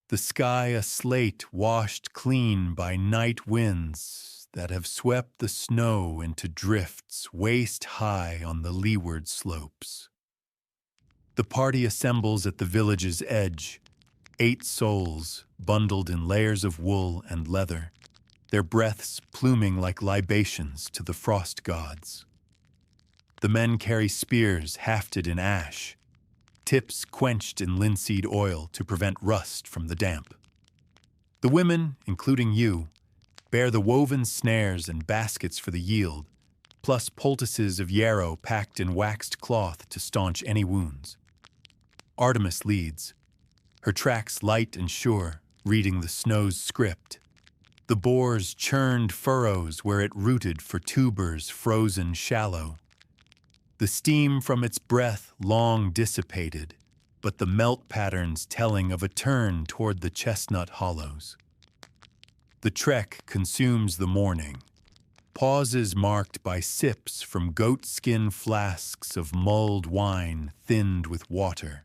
The sky a slate washed clean by night winds that have swept the snow into drifts waist-high on the leeward slopes. The party assembles at the village's edge, 8 souls bundled in layers of wool and leather, their breaths pluming like libations to the frost gods. The men carry spears hafted in ash, tips quenched in linseed oil to prevent rust from the damp. The women, including you, bear the woven snares and baskets for the yield, plus poultices of yarrow packed in waxed cloth to staunch any wounds. Artemis leads, her tracks light and sure, reading the snow's script. The boar's churned furrows where it rooted for tubers frozen shallow. The steam from its breath long dissipated, but the melt patterns telling of a turn toward the chestnut hollows. The trek consumes the morning, pauses marked by sips from goatskin flasks of mulled wine thinned with water,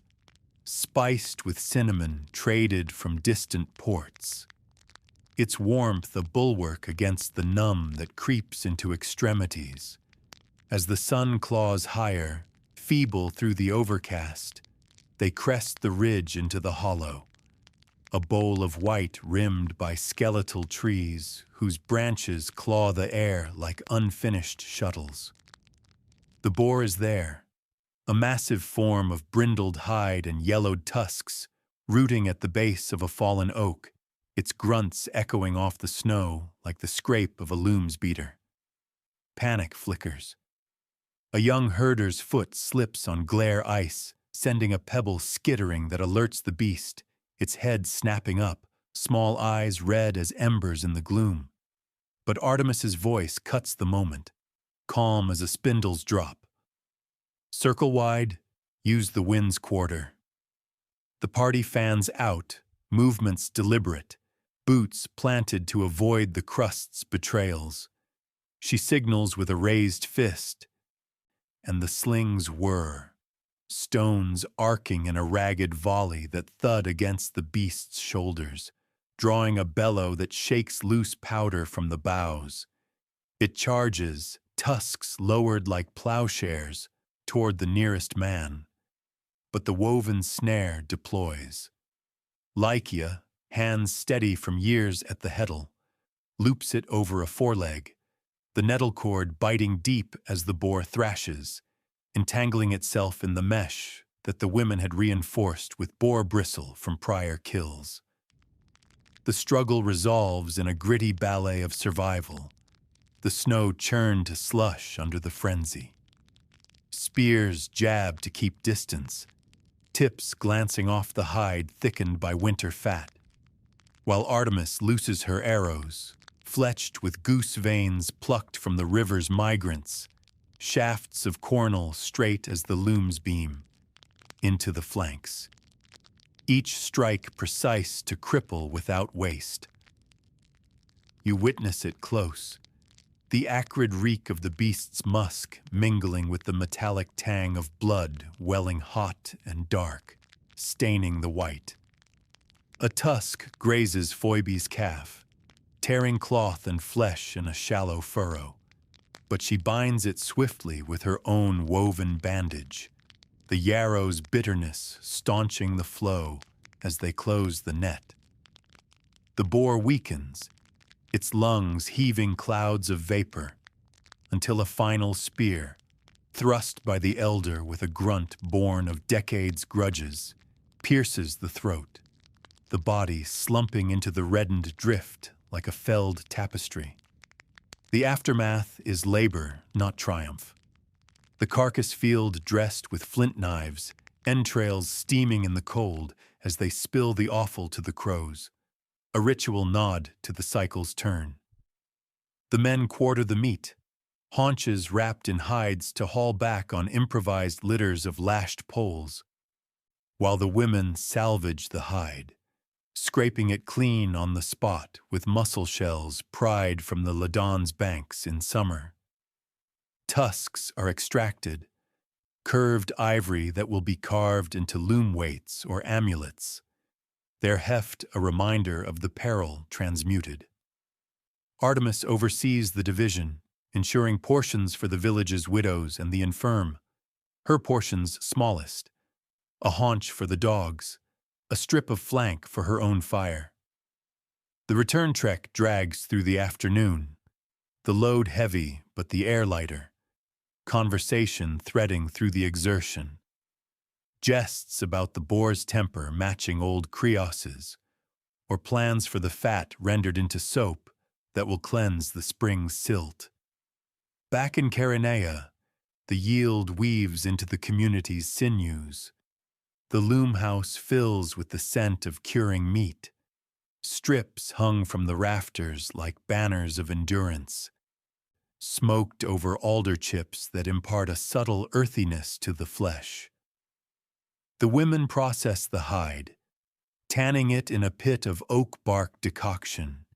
spiced with cinnamon traded from distant ports. Its warmth a bulwark against the numb that creeps into extremities. As the sun claws higher, feeble through the overcast, they crest the ridge into the hollow, a bowl of white rimmed by skeletal trees whose branches claw the air like unfinished shuttles. The boar is there, a massive form of brindled hide and yellowed tusks, rooting at the base of a fallen oak, its grunts echoing off the snow like the scrape of a loom's beater. Panic flickers. A young herder's foot slips on glare ice, sending a pebble skittering that alerts the beast, its head snapping up, small eyes red as embers in the gloom. But Artemis's voice cuts the moment, calm as a spindle's drop. Circle wide, use the wind's quarter. The party fans out, movements deliberate, boots planted to avoid the crust's betrayals. She signals with a raised fist, and the slings whir, stones arcing in a ragged volley that thud against the beast's shoulders, drawing a bellow that shakes loose powder from the boughs. It charges, tusks lowered like plowshares, toward the nearest man. But the woven snare deploys. Lycia, hands steady from years at the heddle, loops it over a foreleg, the nettle cord biting deep as the boar thrashes, entangling itself in the mesh that the women had reinforced with boar bristle from prior kills. The struggle resolves in a gritty ballet of survival, the snow churned to slush under the frenzy. Spears jab to keep distance, tips glancing off the hide thickened by winter fat, while Artemis looses her arrows, fletched with goose veins plucked from the river's migrants, shafts of cornel straight as the loom's beam, into the flanks. Each strike precise to cripple without waste. You witness it close, the acrid reek of the beast's musk mingling with the metallic tang of blood welling hot and dark, staining the white. A tusk grazes Phoebe's calf, tearing cloth and flesh in a shallow furrow, but she binds it swiftly with her own woven bandage, the yarrow's bitterness staunching the flow as they close the net. The boar weakens, its lungs heaving clouds of vapor, until a final spear, thrust by the elder with a grunt born of decades' grudges, pierces the throat, the body slumping into the reddened drift like a felled tapestry. The aftermath is labor, not triumph. The carcass field dressed with flint knives, entrails steaming in the cold as they spill the offal to the crows, a ritual nod to the cycle's turn. The men quarter the meat, haunches wrapped in hides to haul back on improvised litters of lashed poles, while the women salvage the hide, scraping it clean on the spot with mussel shells pried from the Ladon's banks in summer. Tusks are extracted, curved ivory that will be carved into loom weights or amulets, their heft a reminder of the peril transmuted. Artemis oversees the division, ensuring portions for the village's widows and the infirm, her portions smallest, a haunch for the dogs, a strip of flank for her own fire. The return trek drags through the afternoon, the load heavy but the air lighter, conversation threading through the exertion, jests about the boar's temper matching old Creos's, or plans for the fat rendered into soap that will cleanse the spring silt. Back in Chaeronea, the yield weaves into the community's sinews. The loom house fills with the scent of curing meat, strips hung from the rafters like banners of endurance, smoked over alder chips that impart a subtle earthiness to the flesh. The women process the hide, tanning it in a pit of oak bark decoction,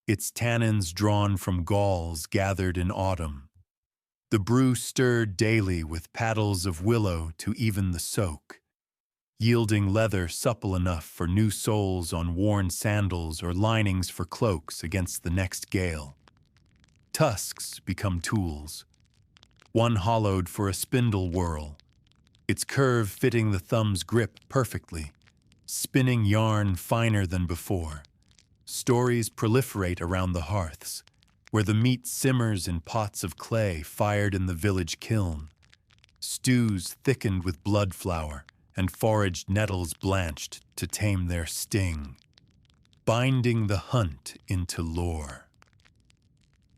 its tannins drawn from galls gathered in autumn, the brew stirred daily with paddles of willow to even the soak, yielding leather supple enough for new soles on worn sandals or linings for cloaks against the next gale. Tusks become tools, one hollowed for a spindle whirl, its curve fitting the thumb's grip perfectly, spinning yarn finer than before. Stories proliferate around the hearths, where the meat simmers in pots of clay fired in the village kiln, stews thickened with blood flour, and foraged nettles blanched to tame their sting, binding the hunt into lore.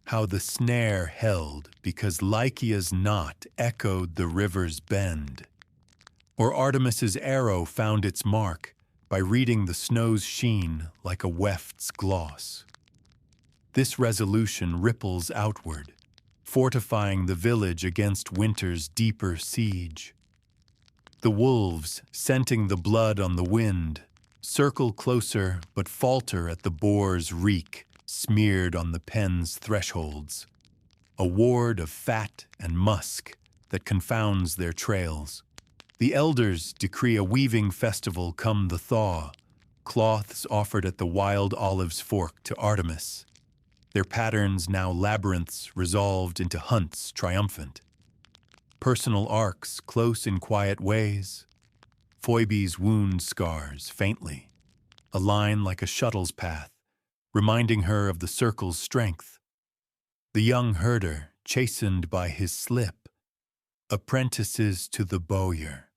How the snare held because Lycia's knot echoed the river's bend, or Artemis's arrow found its mark by reading the snow's sheen like a weft's gloss. This resolution ripples outward, fortifying the village against winter's deeper siege. The wolves, scenting the blood on the wind, circle closer but falter at the boar's reek smeared on the pen's thresholds, a ward of fat and musk that confounds their trails. The elders decree a weaving festival come the thaw, cloths offered at the wild olive's fork to Artemis, their patterns now labyrinths resolved into hunts triumphant. Personal arcs close in quiet ways, Phoebe's wound scars faintly, a line like a shuttle's path, reminding her of the circle's strength. The young herder, chastened by his slip, apprentices to the bowyer,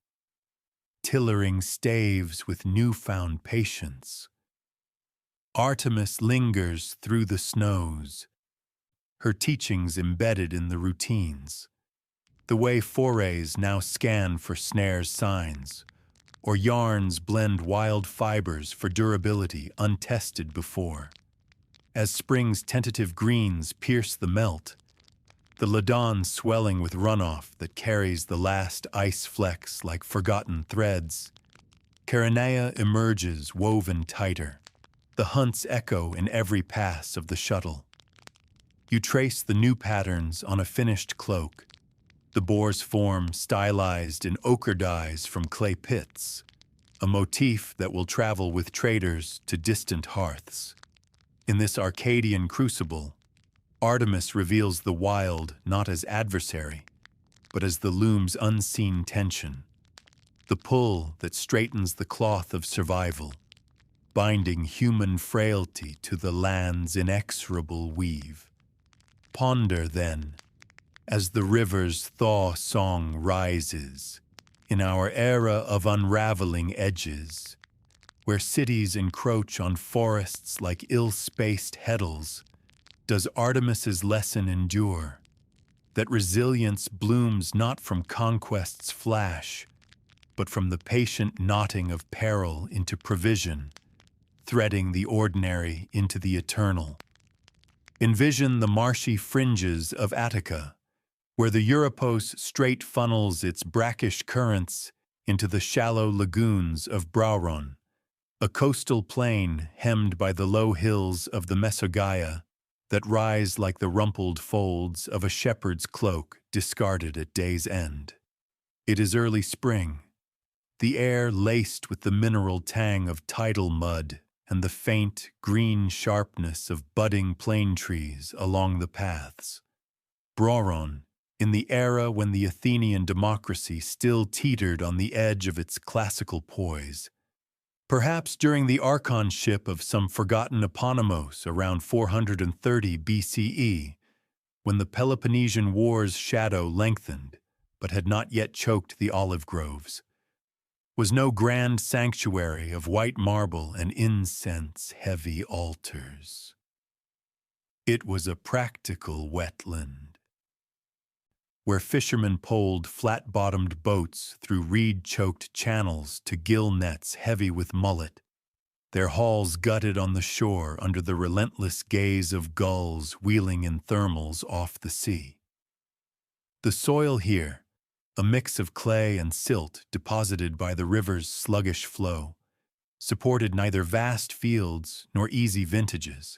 tillering staves with newfound patience. Artemis lingers through the snows, her teachings embedded in the routines. The way forays now scan for snares' signs, or yarns blend wild fibers for durability untested before. As spring's tentative greens pierce the melt, the ladon swelling with runoff that carries the last ice flecks like forgotten threads. Chaeronea emerges woven tighter, the hunt's echo in every pass of the shuttle. You trace the new patterns on a finished cloak, the boar's form stylized in ochre dyes from clay pits, a motif that will travel with traders to distant hearths. In this Arcadian crucible, Artemis reveals the wild not as adversary, but as the loom's unseen tension, the pull that straightens the cloth of survival, binding human frailty to the land's inexorable weave. Ponder, then, as the river's thaw song rises, in our era of unraveling edges, where cities encroach on forests like ill-spaced heddles, does Artemis's lesson endure, that resilience blooms not from conquest's flash, but from the patient knotting of peril into provision, threading the ordinary into the eternal. Envision the marshy fringes of Attica, where the Euripos straight funnels its brackish currents into the shallow lagoons of Brauron, a coastal plain hemmed by the low hills of the Mesogaia that rise like the rumpled folds of a shepherd's cloak discarded at day's end. It is early spring, the air laced with the mineral tang of tidal mud and the faint, green sharpness of budding plane trees along the paths. Brauron, in the era when the Athenian democracy still teetered on the edge of its classical poise, perhaps during the archonship of some forgotten eponymos around 430 BCE, when the Peloponnesian War's shadow lengthened but had not yet choked the olive groves, was no grand sanctuary of white marble and incense-heavy altars. It was a practical wetland, where fishermen poled flat-bottomed boats through reed-choked channels to gill nets heavy with mullet, their hulls gutted on the shore under the relentless gaze of gulls wheeling in thermals off the sea. The soil here, a mix of clay and silt deposited by the river's sluggish flow, supported neither vast fields nor easy vintages.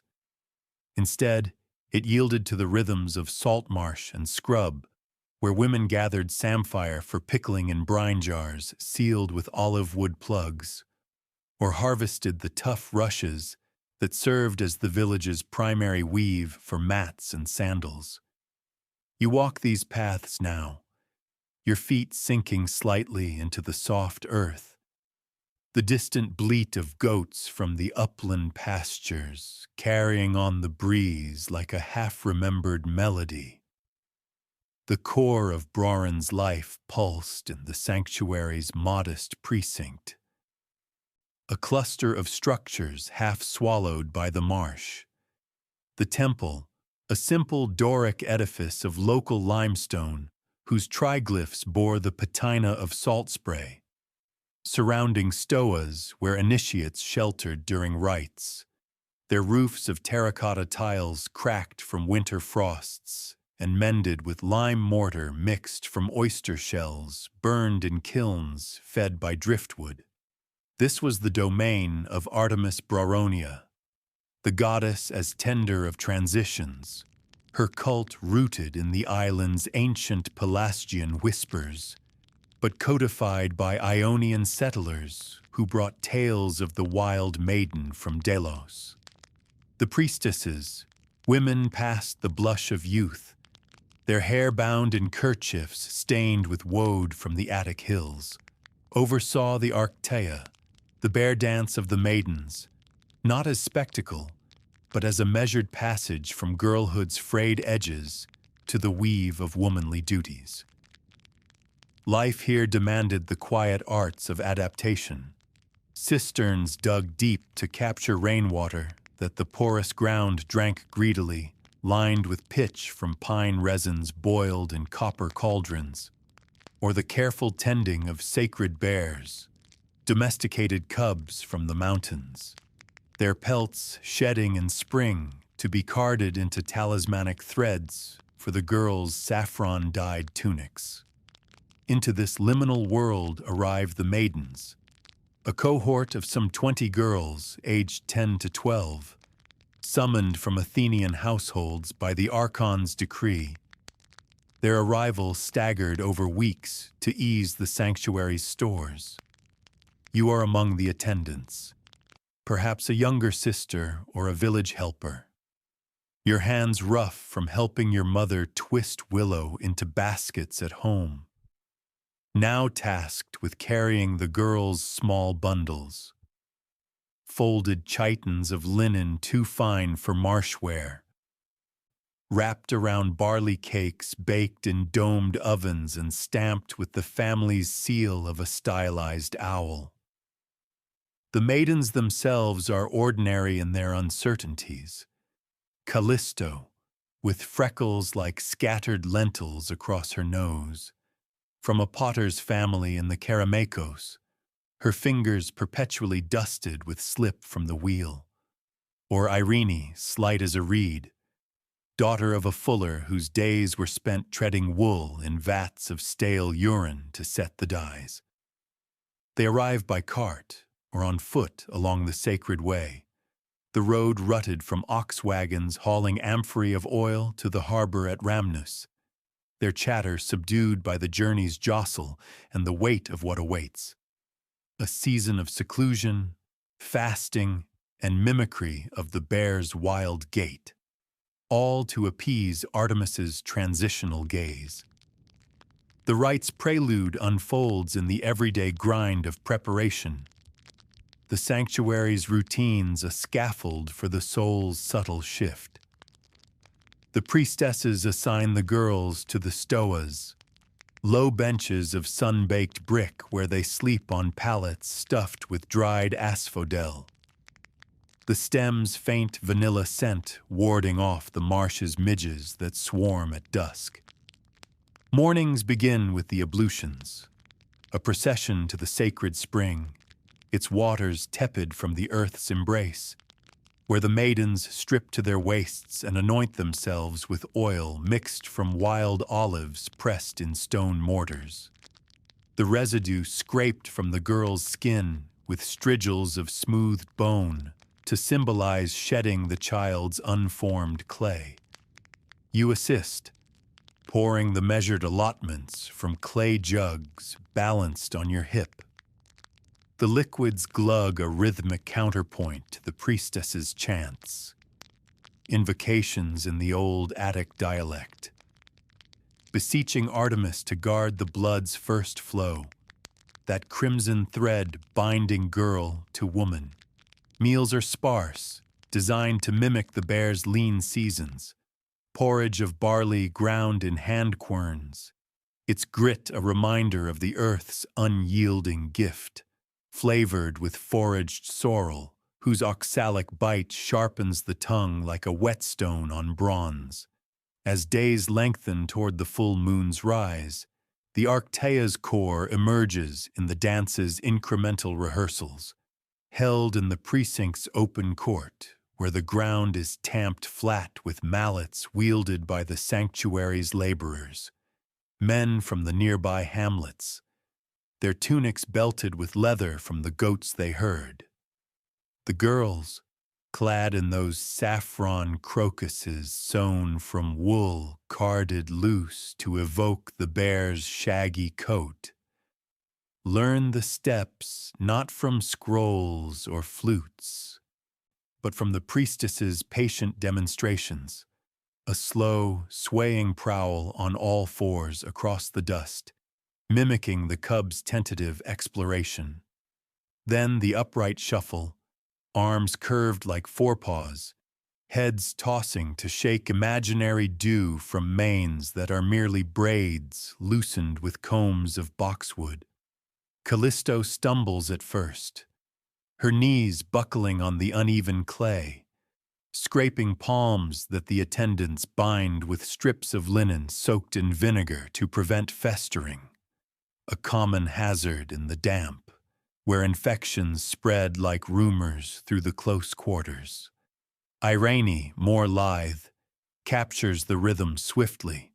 Instead, it yielded to the rhythms of salt marsh and scrub, where women gathered samphire for pickling in brine jars sealed with olive wood plugs, or harvested the tough rushes that served as the village's primary weave for mats and sandals. You walk these paths now, your feet sinking slightly into the soft earth, the distant bleat of goats from the upland pastures carrying on the breeze like a half-remembered melody. The core of Brauron's life pulsed in the sanctuary's modest precinct, a cluster of structures half swallowed by the marsh. The temple, a simple Doric edifice of local limestone whose triglyphs bore the patina of salt spray, surrounding stoas where initiates sheltered during rites, their roofs of terracotta tiles cracked from winter frosts and mended with lime mortar mixed from oyster shells burned in kilns fed by driftwood. This was the domain of Artemis Brauronia, the goddess as tender of transitions, her cult rooted in the island's ancient Pelasgian whispers, but codified by Ionian settlers who brought tales of the wild maiden from Delos. The priestesses, women past the blush of youth, their hair bound in kerchiefs stained with woad from the Attic hills, oversaw the Arcadia, the bear dance of the Maidens, not as spectacle, but as a measured passage from girlhood's frayed edges to the weave of womanly duties. Life here demanded the quiet arts of adaptation. Cisterns dug deep to capture rainwater that the porous ground drank greedily, lined with pitch from pine resins boiled in copper cauldrons, or the careful tending of sacred bears, domesticated cubs from the mountains, their pelts shedding in spring to be carded into talismanic threads for the girls' saffron-dyed tunics. Into this liminal world arrive the Maidens, a cohort of some 20 girls aged 10 to 12, summoned from Athenian households by the Archon's decree. Their arrival staggered over weeks to ease the sanctuary's stores. You are among the attendants, perhaps a younger sister or a village helper. Your hands rough from helping your mother twist willow into baskets at home. Now tasked with carrying the girls' small bundles. Folded chitons of linen too fine for marshware. Wrapped around barley cakes baked in domed ovens and stamped with the family's seal of a stylized owl. The maidens themselves are ordinary in their uncertainties. Callisto, with freckles like scattered lentils across her nose. From a potter's family in the Kerameikos, her fingers perpetually dusted with slip from the wheel. Or Irene, slight as a reed, daughter of a fuller whose days were spent treading wool in vats of stale urine to set the dyes. They arrive by cart or on foot along the sacred way, the road rutted from ox wagons hauling amphorae of oil to the harbor at Rhamnus, their chatter subdued by the journey's jostle and the weight of what awaits. A season of seclusion, fasting, and mimicry of the bear's wild gait, all to appease Artemis's transitional gaze. The Rite's prelude unfolds in the everyday grind of preparation, the sanctuary's routines a scaffold for the soul's subtle shift. The priestesses assign the girls to the stoas, low benches of sun-baked brick where they sleep on pallets stuffed with dried asphodel. The stem's faint vanilla scent warding off the marsh's midges that swarm at dusk. Mornings begin with the ablutions, a procession to the sacred spring, its waters tepid from the earth's embrace, where the maidens strip to their waists and anoint themselves with oil mixed from wild olives pressed in stone mortars. The residue scraped from the girl's skin with strigils of smoothed bone to symbolize shedding the child's unformed clay. You assist, pouring the measured allotments from clay jugs balanced on your hip. The liquids glug a rhythmic counterpoint to the priestess's chants, invocations in the old Attic dialect, beseeching Artemis to guard the blood's first flow, that crimson thread binding girl to woman. Meals are sparse, designed to mimic the bear's lean seasons, porridge of barley ground in hand querns, its grit a reminder of the earth's unyielding gift, flavored with foraged sorrel, whose oxalic bite sharpens the tongue like a whetstone on bronze. As days lengthen toward the full moon's rise, the Arctea's core emerges in the dance's incremental rehearsals, held in the precinct's open court, where the ground is tamped flat with mallets wielded by the sanctuary's laborers, men from the nearby hamlets, their tunics belted with leather from the goats they herd. The girls, clad in those saffron crocuses sewn from wool carded loose to evoke the bear's shaggy coat, learn the steps not from scrolls or flutes, but from the priestess's patient demonstrations, a slow, swaying prowl on all fours across the dust, mimicking the cub's tentative exploration. Then the upright shuffle, arms curved like forepaws, heads tossing to shake imaginary dew from manes that are merely braids loosened with combs of boxwood. Callisto stumbles at first, her knees buckling on the uneven clay, scraping palms that the attendants bind with strips of linen soaked in vinegar to prevent festering, a common hazard in the damp, where infections spread like rumors through the close quarters. Irene, more lithe, captures the rhythm swiftly,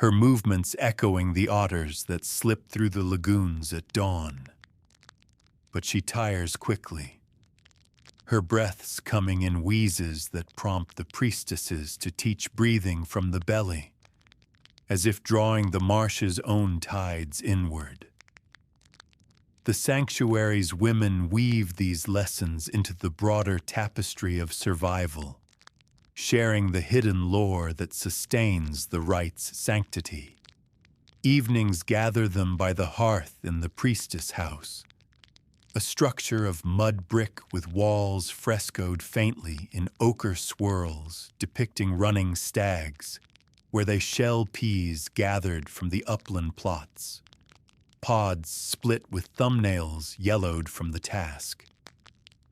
her movements echoing the otters that slip through the lagoons at dawn. But she tires quickly, her breaths coming in wheezes that prompt the priestesses to teach breathing from the belly, as if drawing the marsh's own tides inward. The sanctuary's women weave these lessons into the broader tapestry of survival, sharing the hidden lore that sustains the rite's sanctity. Evenings gather them by the hearth in the priestess house, a structure of mud brick with walls frescoed faintly in ochre swirls depicting running stags, where they shell peas gathered from the upland plots, pods split with thumbnails yellowed from the task,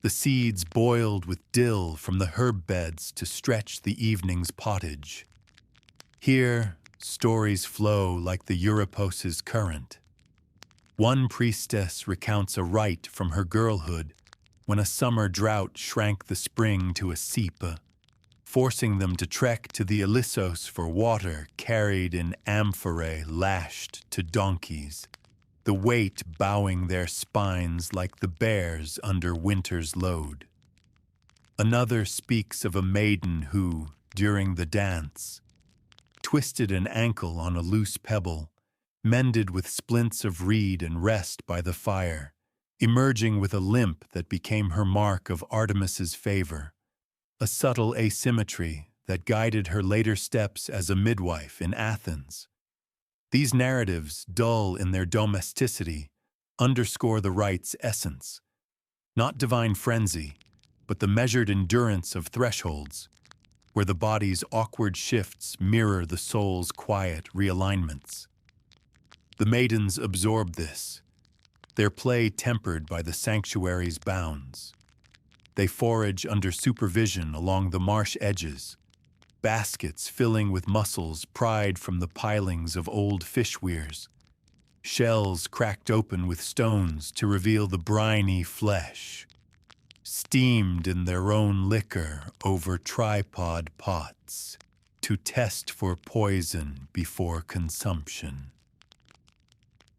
the seeds boiled with dill from the herb beds to stretch the evening's pottage. Here, stories flow like the Europos's current. One priestess recounts a rite from her girlhood when a summer drought shrank the spring to a seep, forcing them to trek to the Ilissos for water carried in amphorae lashed to donkeys, the weight bowing their spines like the bears under winter's load. Another speaks of a maiden who, during the dance, twisted an ankle on a loose pebble, mended with splints of reed and rest by the fire, emerging with a limp that became her mark of Artemis's favor, a subtle asymmetry that guided her later steps as a midwife in Athens. These narratives, dull in their domesticity, underscore the rite's essence, not divine frenzy, but the measured endurance of thresholds, where the body's awkward shifts mirror the soul's quiet realignments. The maidens absorb this, their play tempered by the sanctuary's bounds. They forage under supervision along the marsh edges, baskets filling with mussels pried from the pilings of old fish weirs, shells cracked open with stones to reveal the briny flesh, steamed in their own liquor over tripod pots to test for poison before consumption.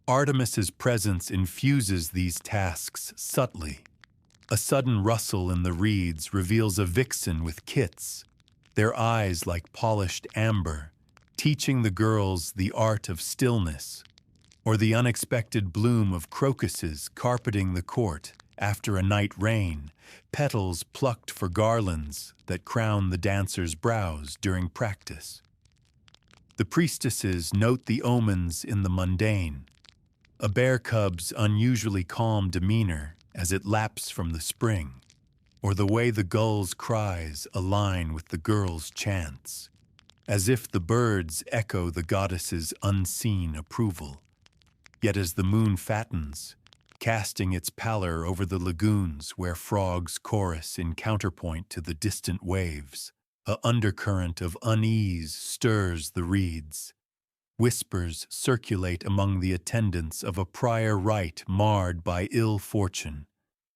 Artemis's presence infuses these tasks subtly. A sudden rustle in the reeds reveals a vixen with kits, their eyes like polished amber, teaching the girls the art of stillness, or the unexpected bloom of crocuses carpeting the court after a night rain, petals plucked for garlands that crown the dancers' brows during practice. The priestesses note the omens in the mundane, a bear cub's unusually calm demeanor as it laps from the spring, or the way the gull's cries align with the girl's chants, as if the birds echo the goddess's unseen approval. Yet as the moon fattens, casting its pallor over the lagoons where frogs chorus in counterpoint to the distant waves, a undercurrent of unease stirs the reeds. Whispers circulate among the attendants of a prior rite marred by ill fortune,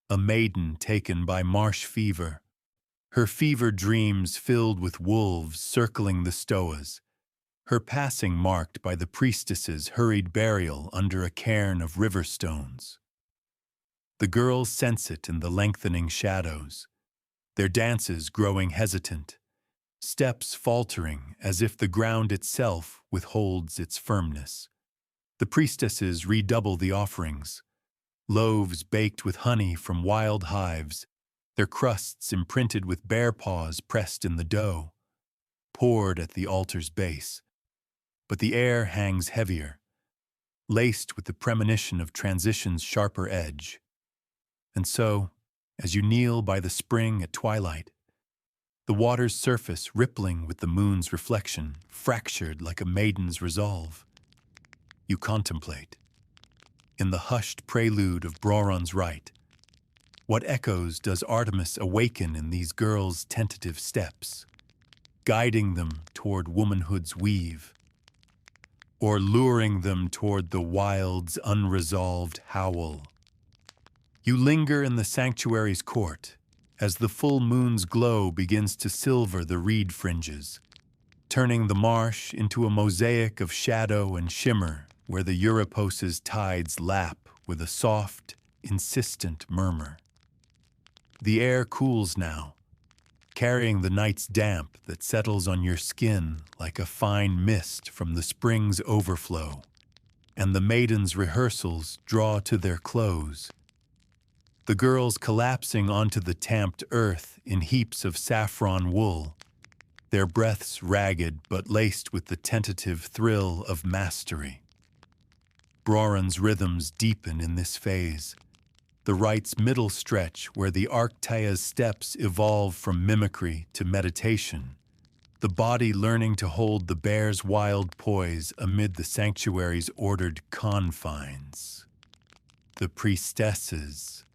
a maiden taken by marsh fever, her fever dreams filled with wolves circling the stoas, her passing marked by the priestess's hurried burial under a cairn of river stones. The girls sense it in the lengthening shadows, their dances growing hesitant, steps faltering as if the ground itself withholds its firmness. The priestesses redouble the offerings, loaves baked with honey from wild hives, their crusts imprinted with bear paws pressed in the dough, poured at the altar's base. But the air hangs heavier, laced with the premonition of transition's sharper edge. And so, as you kneel by the spring at twilight, the water's surface rippling with the moon's reflection, fractured like a maiden's resolve, you contemplate, in the hushed prelude of Brauron's Rite, what echoes does Artemis awaken in these girls' tentative steps, guiding them toward womanhood's weave, or luring them toward the wild's unresolved howl? You linger in the sanctuary's court, as the full moon's glow begins to silver the reed fringes, turning the marsh into a mosaic of shadow and shimmer where the Europos's tides lap with a soft, insistent murmur. The air cools now, carrying the night's damp that settles on your skin like a fine mist from the spring's overflow, and the maidens' rehearsals draw to their close. The girls collapsing onto the tamped earth in heaps of saffron wool, their breaths ragged but laced with the tentative thrill of mastery. Brauron's rhythms deepen in this phase, the Rite's middle stretch where the Arcadia's steps evolve from mimicry to meditation, the body learning to hold the bear's wild poise amid the sanctuary's ordered confines. The priestesses,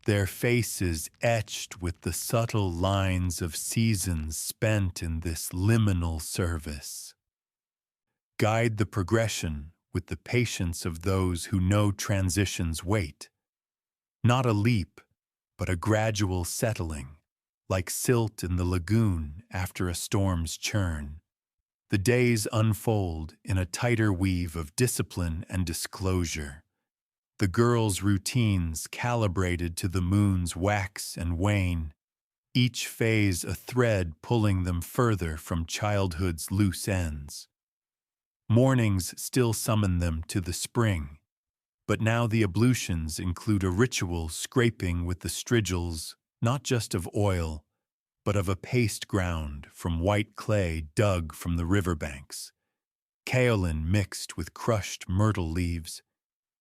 their faces etched with the subtle lines of seasons spent in this liminal service, guide the progression with the patience of those who know transitions wait. Not a leap, but a gradual settling, like silt in the lagoon after a storm's churn. The days unfold in a tighter weave of discipline and disclosure. The girls' routines calibrated to the moon's wax and wane, each phase a thread pulling them further from childhood's loose ends. Mornings still summon them to the spring, but now the ablutions include a ritual scraping with the strigils, not just of oil, but of a paste ground from white clay dug from the riverbanks, kaolin mixed with crushed myrtle leaves.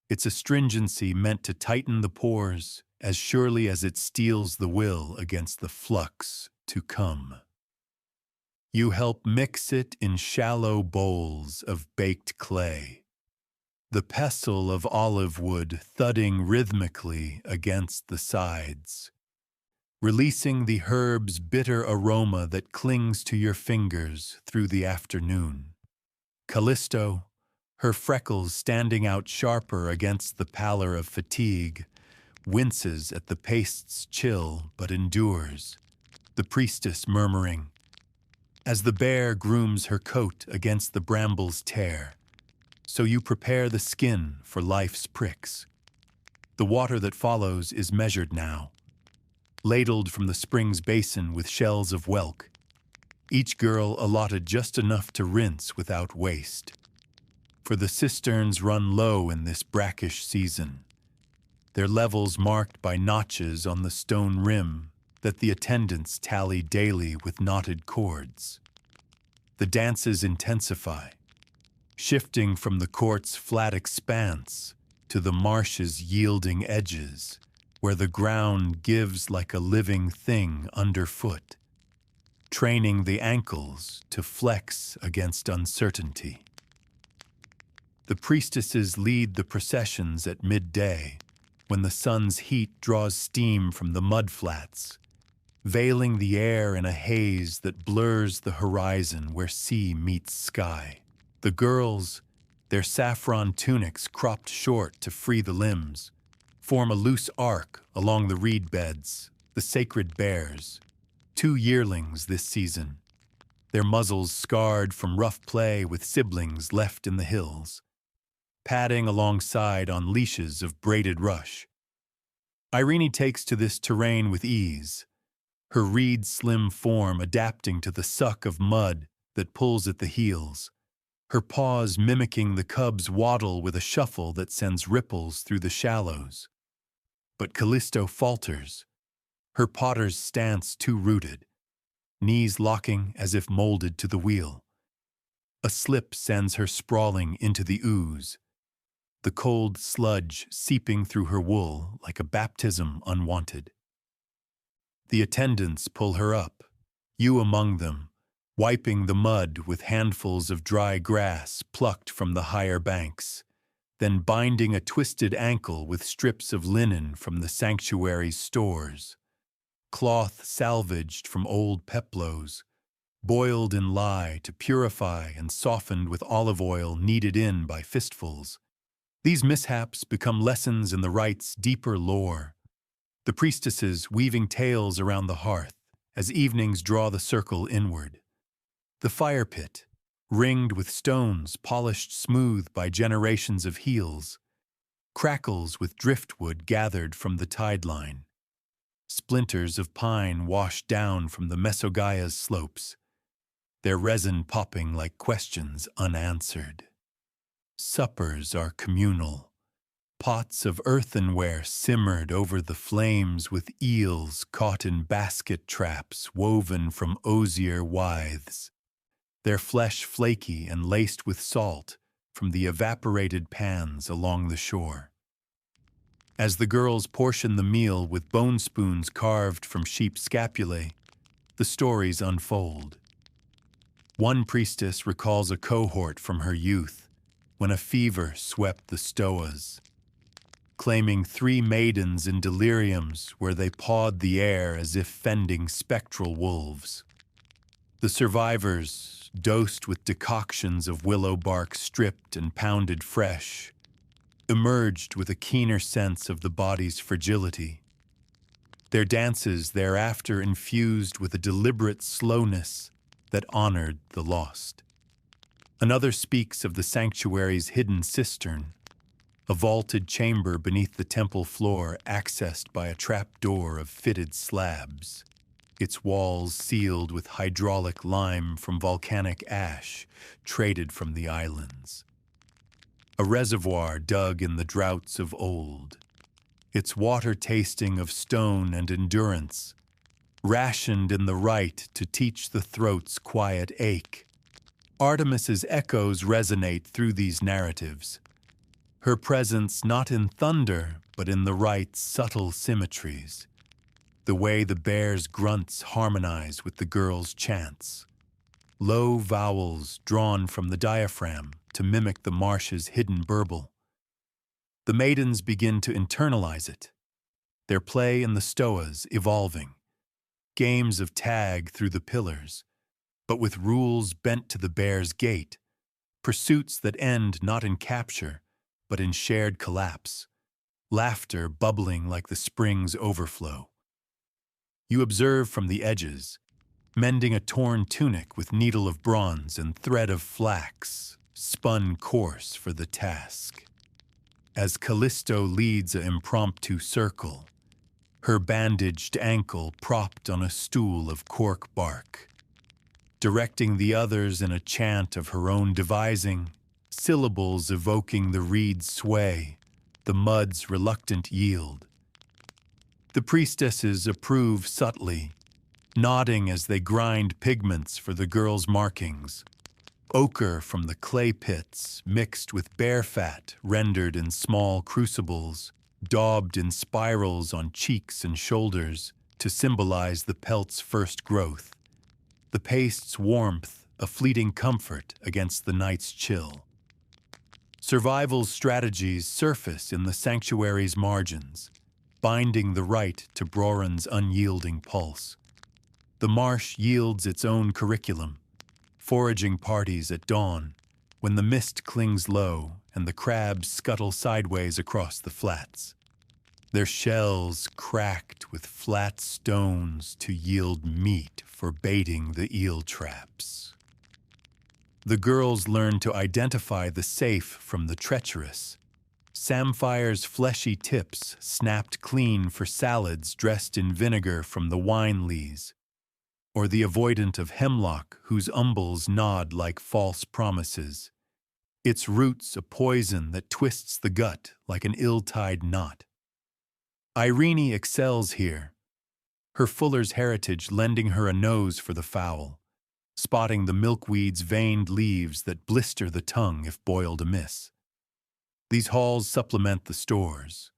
Its astringency meant to tighten the pores as surely as it steels the will against the flux to come. You help mix it in shallow bowls of baked clay, the pestle of olive wood thudding rhythmically against the sides, releasing the herb's bitter aroma that clings to your fingers through the afternoon. Callisto, her freckles standing out sharper against the pallor of fatigue, winces at the paste's chill but endures, the priestess murmuring, as the bear grooms her coat against the bramble's tear, so you prepare the skin for life's pricks. The water that follows is measured now, ladled from the spring's basin with shells of whelk, each girl allotted just enough to rinse without waste. For the cisterns run low in this brackish season, their levels marked by notches on the stone rim that the attendants tally daily with knotted cords. The dances intensify, shifting from the court's flat expanse to the marsh's yielding edges, where the ground gives like a living thing underfoot, training the ankles to flex against uncertainty. The priestesses lead the processions at midday, when the sun's heat draws steam from the mudflats, veiling the air in a haze that blurs the horizon where sea meets sky. The girls, their saffron tunics cropped short to free the limbs, form a loose arc along the reed beds, the sacred bears, 2 yearlings this season, their muzzles scarred from rough play with siblings left in the hills, padding alongside on leashes of braided rush. Irene takes to this terrain with ease, her reed-slim form adapting to the suck of mud that pulls at the heels, her paws mimicking the cub's waddle with a shuffle that sends ripples through the shallows. But Callisto falters, her potter's stance too rooted, knees locking as if molded to the wheel. A slip sends her sprawling into the ooze, the cold sludge seeping through her wool like a baptism unwanted. The attendants pull her up, you among them, wiping the mud with handfuls of dry grass plucked from the higher banks, then binding a twisted ankle with strips of linen from the sanctuary's stores, cloth salvaged from old peplos, boiled in lye to purify and softened with olive oil kneaded in by fistfuls. These mishaps become lessons in the rite's deeper lore, the priestesses weaving tales around the hearth as evenings draw the circle inward. The fire pit, ringed with stones polished smooth by generations of heels, crackles with driftwood gathered from the tide line. Splinters of pine washed down from the Mesogaia's slopes, their resin popping like questions unanswered. Suppers are communal. Pots of earthenware simmered over the flames with eels caught in basket traps woven from osier withes, their flesh flaky and laced with salt from the evaporated pans along the shore. As the girls portion the meal with bone spoons carved from sheep scapulae, the stories unfold. One priestess recalls a cohort from her youth when a fever swept the stoas, claiming 3 maidens in deliriums where they pawed the air as if fending spectral wolves. The survivors, dosed with decoctions of willow bark stripped and pounded fresh, emerged with a keener sense of the body's fragility. Their dances thereafter infused with a deliberate slowness that honored the lost. Another speaks of the sanctuary's hidden cistern, a vaulted chamber beneath the temple floor accessed by a trapdoor of fitted slabs, its walls sealed with hydraulic lime from volcanic ash traded from the islands. A reservoir dug in the droughts of old, its water tasting of stone and endurance, rationed in the rite to teach the throat's quiet ache. Artemis's echoes resonate through these narratives, her presence not in thunder, but in the rite's subtle symmetries, the way the bear's grunts harmonize with the girl's chants, low vowels drawn from the diaphragm to mimic the marsh's hidden burble. The maidens begin to internalize it, their play in the stoas evolving, games of tag through the pillars, but with rules bent to the bear's gait, pursuits that end not in capture, but in shared collapse, laughter bubbling like the spring's overflow. You observe from the edges, mending a torn tunic with needle of bronze and thread of flax, spun coarse for the task. As Callisto leads an impromptu circle, her bandaged ankle propped on a stool of cork bark, directing the others in a chant of her own devising, syllables evoking the reed's sway, the mud's reluctant yield. The priestesses approve subtly, nodding as they grind pigments for the girls' markings, ochre from the clay pits mixed with bear fat rendered in small crucibles, daubed in spirals on cheeks and shoulders to symbolize the pelt's first growth, the paste's warmth a fleeting comfort against the night's chill. Survival's strategies surface in the sanctuary's margins, binding the rite to Brauron's unyielding pulse. The marsh yields its own curriculum, foraging parties at dawn, when the mist clings low and the crabs scuttle sideways across the flats, their shells cracked with flat stones to yield meat for baiting the eel traps. The girls learn to identify the safe from the treacherous. Samfire's fleshy tips snapped clean for salads dressed in vinegar from the wine lees, or the avoidant of hemlock whose umbels nod like false promises, its roots a poison that twists the gut like an ill-tied knot. Irene excels here, her fuller's heritage lending her a nose for the foul, spotting the milkweed's veined leaves that blister the tongue if boiled amiss. These halls supplement the stores,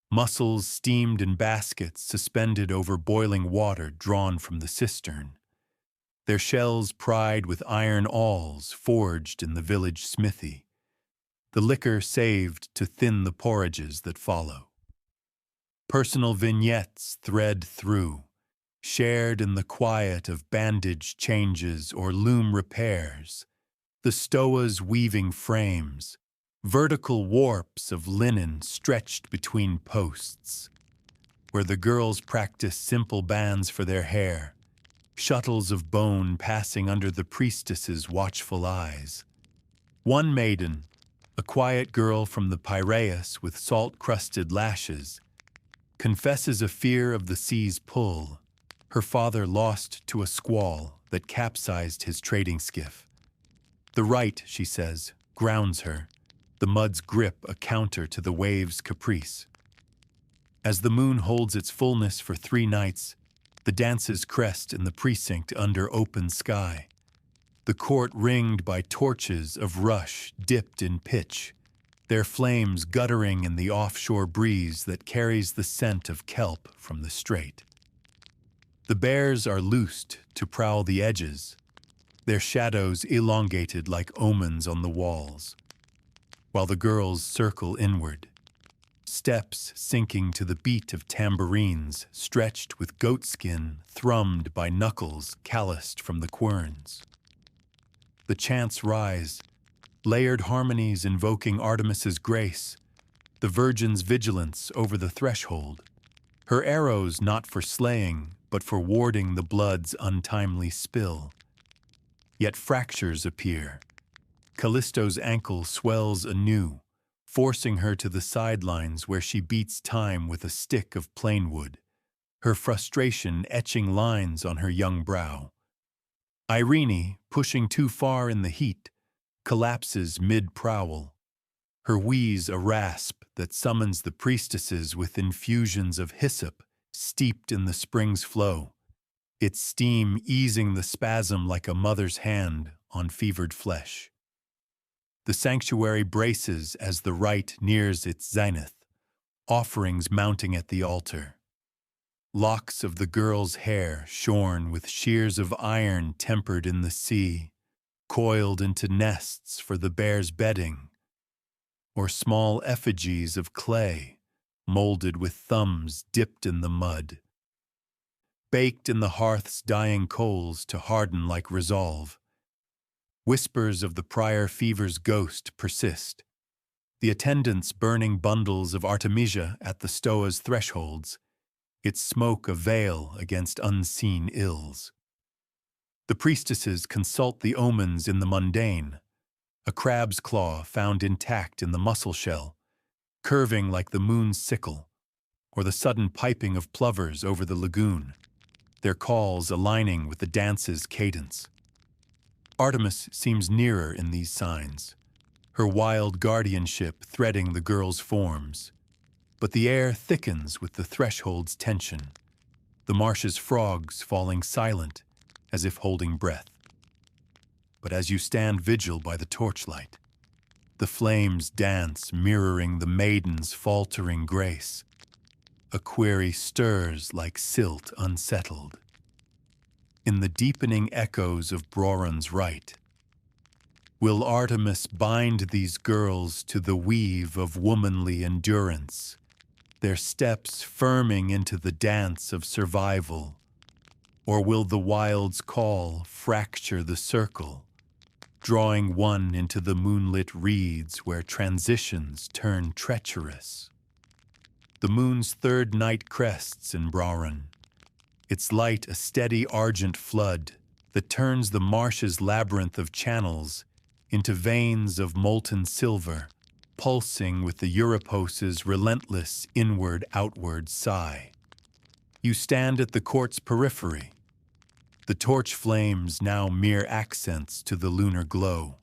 mussels steamed in baskets suspended over boiling water drawn from the cistern, their shells pried with iron awls forged in the village smithy, the liquor saved to thin the porridges that follow. Personal vignettes thread through, shared in the quiet of bandage changes or loom repairs, the stoa's weaving frames, vertical warps of linen stretched between posts, where the girls practice simple bands for their hair, shuttles of bone passing under the priestess's watchful eyes. One maiden, a quiet girl from the Piraeus with salt-crusted lashes, confesses a fear of the sea's pull, her father lost to a squall that capsized his trading skiff. The Rite, she says, grounds her, the mud's grip a counter to the wave's caprice. As the moon holds its fullness for 3 nights, the dances crest in the precinct under open sky. The court ringed by torches of rush dipped in pitch, their flames guttering in the offshore breeze that carries the scent of kelp from the strait. The bears are loosed to prowl the edges, their shadows elongated like omens on the walls, while the girls circle inward, steps sinking to the beat of tambourines stretched with goatskin thrummed by knuckles calloused from the querns. The chants rise, layered harmonies invoking Artemis's grace, the virgin's vigilance over the threshold, her arrows not for slaying, but for warding the blood's untimely spill. Yet fractures appear. Callisto's ankle swells anew, forcing her to the sidelines where she beats time with a stick of plane wood, her frustration etching lines on her young brow. Irene, pushing too far in the heat, collapses mid-prowl, her wheeze a rasp that summons the priestesses with infusions of hyssop steeped in the spring's flow, its steam easing the spasm like a mother's hand on fevered flesh. The sanctuary braces as the rite nears its zenith, offerings mounting at the altar. Locks of the girl's hair shorn with shears of iron tempered in the sea, coiled into nests for the bear's bedding, or small effigies of clay, molded with thumbs dipped in the mud, baked in the hearth's dying coals to harden like resolve. Whispers of the prior fever's ghost persist, the attendants burning bundles of artemisia at the stoa's thresholds, its smoke a veil against unseen ills. The priestesses consult the omens in the mundane, a crab's claw found intact in the mussel shell, curving like the moon's sickle, or the sudden piping of plovers over the lagoon, their calls aligning with the dance's cadence. Artemis seems nearer in these signs, her wild guardianship threading the girl's forms. But the air thickens with the threshold's tension, the marsh's frogs falling silent as if holding breath. But as you stand vigil by the torchlight, the flames dance mirroring the maiden's faltering grace. A query stirs like silt unsettled. In the deepening echoes of Brauron's Rite, will Artemis bind these girls to the weave of womanly endurance, their steps firming into the dance of survival? Or will the wild's call fracture the circle, drawing one into the moonlit reeds where transitions turn treacherous? The moon's 3rd night crests in Brauron, its light a steady argent flood that turns the marsh's labyrinth of channels into veins of molten silver, pulsing with the Europos's relentless inward-outward sigh. You stand at the court's periphery, the torch flames now mere accents to the lunar glow,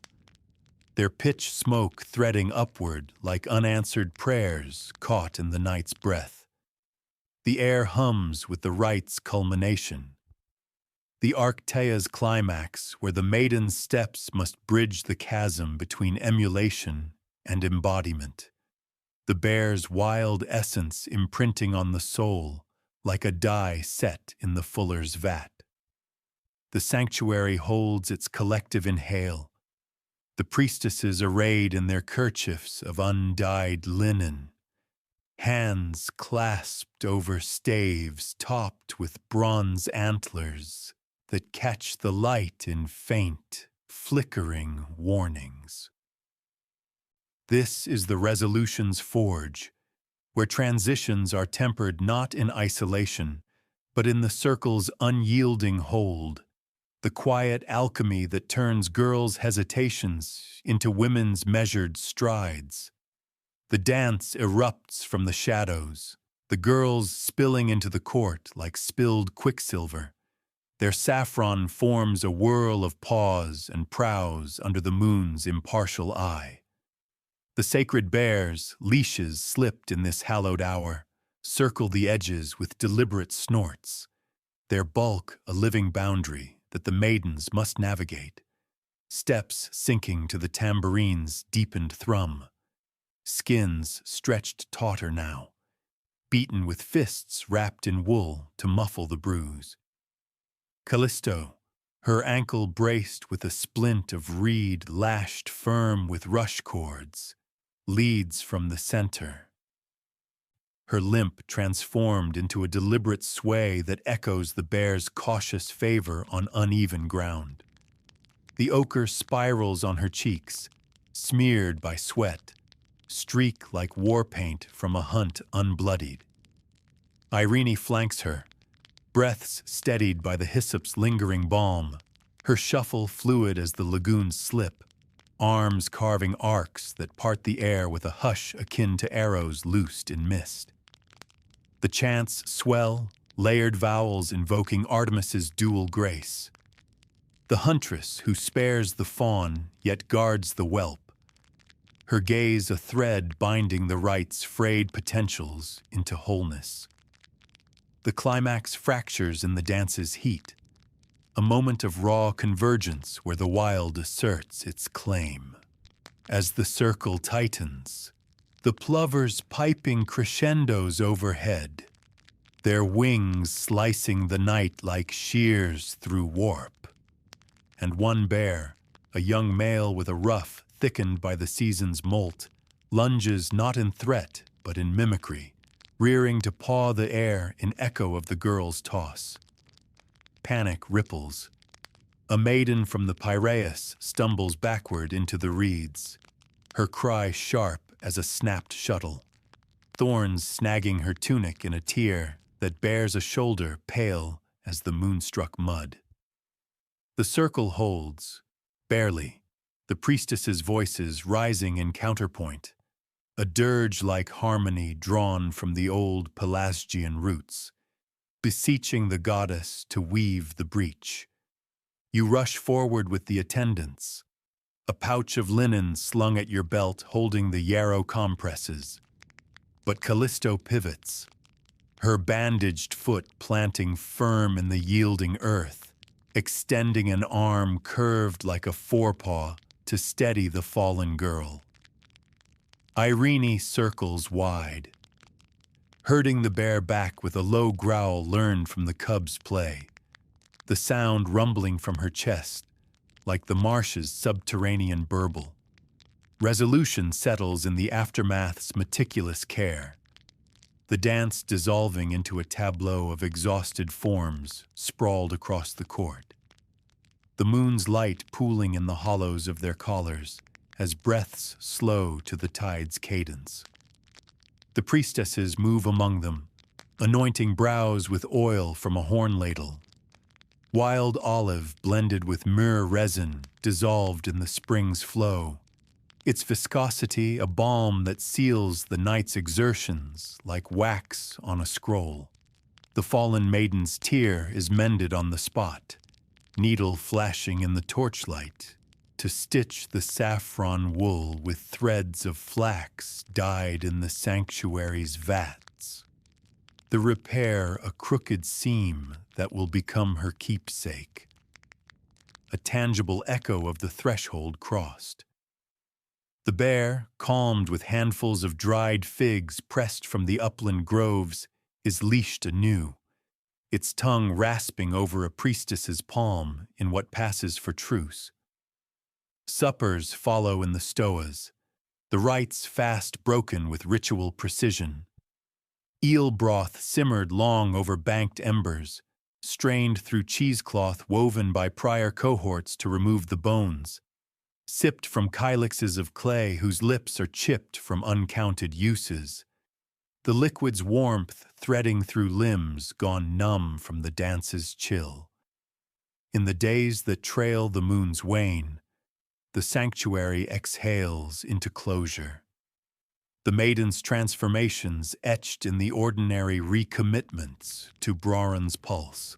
their pitch smoke threading upward like unanswered prayers caught in the night's breath. The air hums with the rite's culmination, the Arcadia's climax where the maiden's steps must bridge the chasm between emulation and embodiment, the bear's wild essence imprinting on the soul like a dye set in the fuller's vat. The sanctuary holds its collective inhale, the priestesses arrayed in their kerchiefs of undyed linen, hands clasped over staves topped with bronze antlers that catch the light in faint, flickering warnings. This is the resolution's forge, where transitions are tempered not in isolation, but in the circle's unyielding hold, the quiet alchemy that turns girls' hesitations into women's measured strides. The dance erupts from the shadows, the girls spilling into the court like spilled quicksilver. Their saffron forms a whirl of paws and prows under the moon's impartial eye. The sacred bears, leashes slipped in this hallowed hour, circle the edges with deliberate snorts, their bulk a living boundary that the maidens must navigate, steps sinking to the tambourine's deepened thrum, skins stretched tauter now, beaten with fists wrapped in wool to muffle the bruise. Callisto, her ankle braced with a splint of reed lashed firm with rush cords, leads from the center. Her limp transformed into a deliberate sway that echoes the bear's cautious favor on uneven ground. The ochre spirals on her cheeks, smeared by sweat, streak like war paint from a hunt unbloodied. Irene flanks her, breaths steadied by the hyssop's lingering balm, her shuffle fluid as the lagoons slip, arms carving arcs that part the air with a hush akin to arrows loosed in mist. The chants swell, layered vowels invoking Artemis's dual grace. The huntress who spares the fawn yet guards the whelp, her gaze a thread binding the Rite's frayed potentials into wholeness. The climax fractures in the dance's heat, a moment of raw convergence where the wild asserts its claim. As the circle tightens, the plovers piping crescendos overhead, their wings slicing the night like shears through warp. And one bear, a young male with a ruff thickened by the season's molt, lunges not in threat but in mimicry, rearing to paw the air in echo of the girl's toss. Panic ripples. A maiden from the Piraeus stumbles backward into the reeds, her cry sharp as a snapped shuttle, thorns snagging her tunic in a tear that bears a shoulder pale as the moonstruck mud. The circle holds, barely, the priestess's voices rising in counterpoint, a dirge-like harmony drawn from the old Pelasgian roots, beseeching the goddess to weave the breach. You rush forward with the attendants, a pouch of linen slung at your belt holding the yarrow compresses. But Callisto pivots, her bandaged foot planting firm in the yielding earth, extending an arm curved like a forepaw to steady the fallen girl. Irene circles wide, herding the bear back with a low growl learned from the cub's play, the sound rumbling from her chest like the marsh's subterranean burble. Resolution settles in the aftermath's meticulous care, the dance dissolving into a tableau of exhausted forms sprawled across the court. The moon's light pooling in the hollows of their collars as breaths slow to the tide's cadence. The priestesses move among them, anointing brows with oil from a horn ladle. Wild olive blended with myrrh resin dissolved in the spring's flow, its viscosity a balm that seals the night's exertions like wax on a scroll. The fallen maiden's tear is mended on the spot, needle flashing in the torchlight, to stitch the saffron wool with threads of flax dyed in the sanctuary's vats. The repair a crooked seam that will become her keepsake, a tangible echo of the threshold crossed. The bear, calmed with handfuls of dried figs pressed from the upland groves, is leashed anew, its tongue rasping over a priestess's palm in what passes for truce. Suppers follow in the stoas, the rites fast broken with ritual precision. Eel broth simmered long over banked embers, strained through cheesecloth woven by prior cohorts to remove the bones, sipped from kylixes of clay whose lips are chipped from uncounted uses. the liquid's warmth threading through limbs gone numb from the dance's chill. In the days that trail the moon's wane, the sanctuary exhales into closure. The maiden's transformations etched in the ordinary recommitments to Brauron's pulse.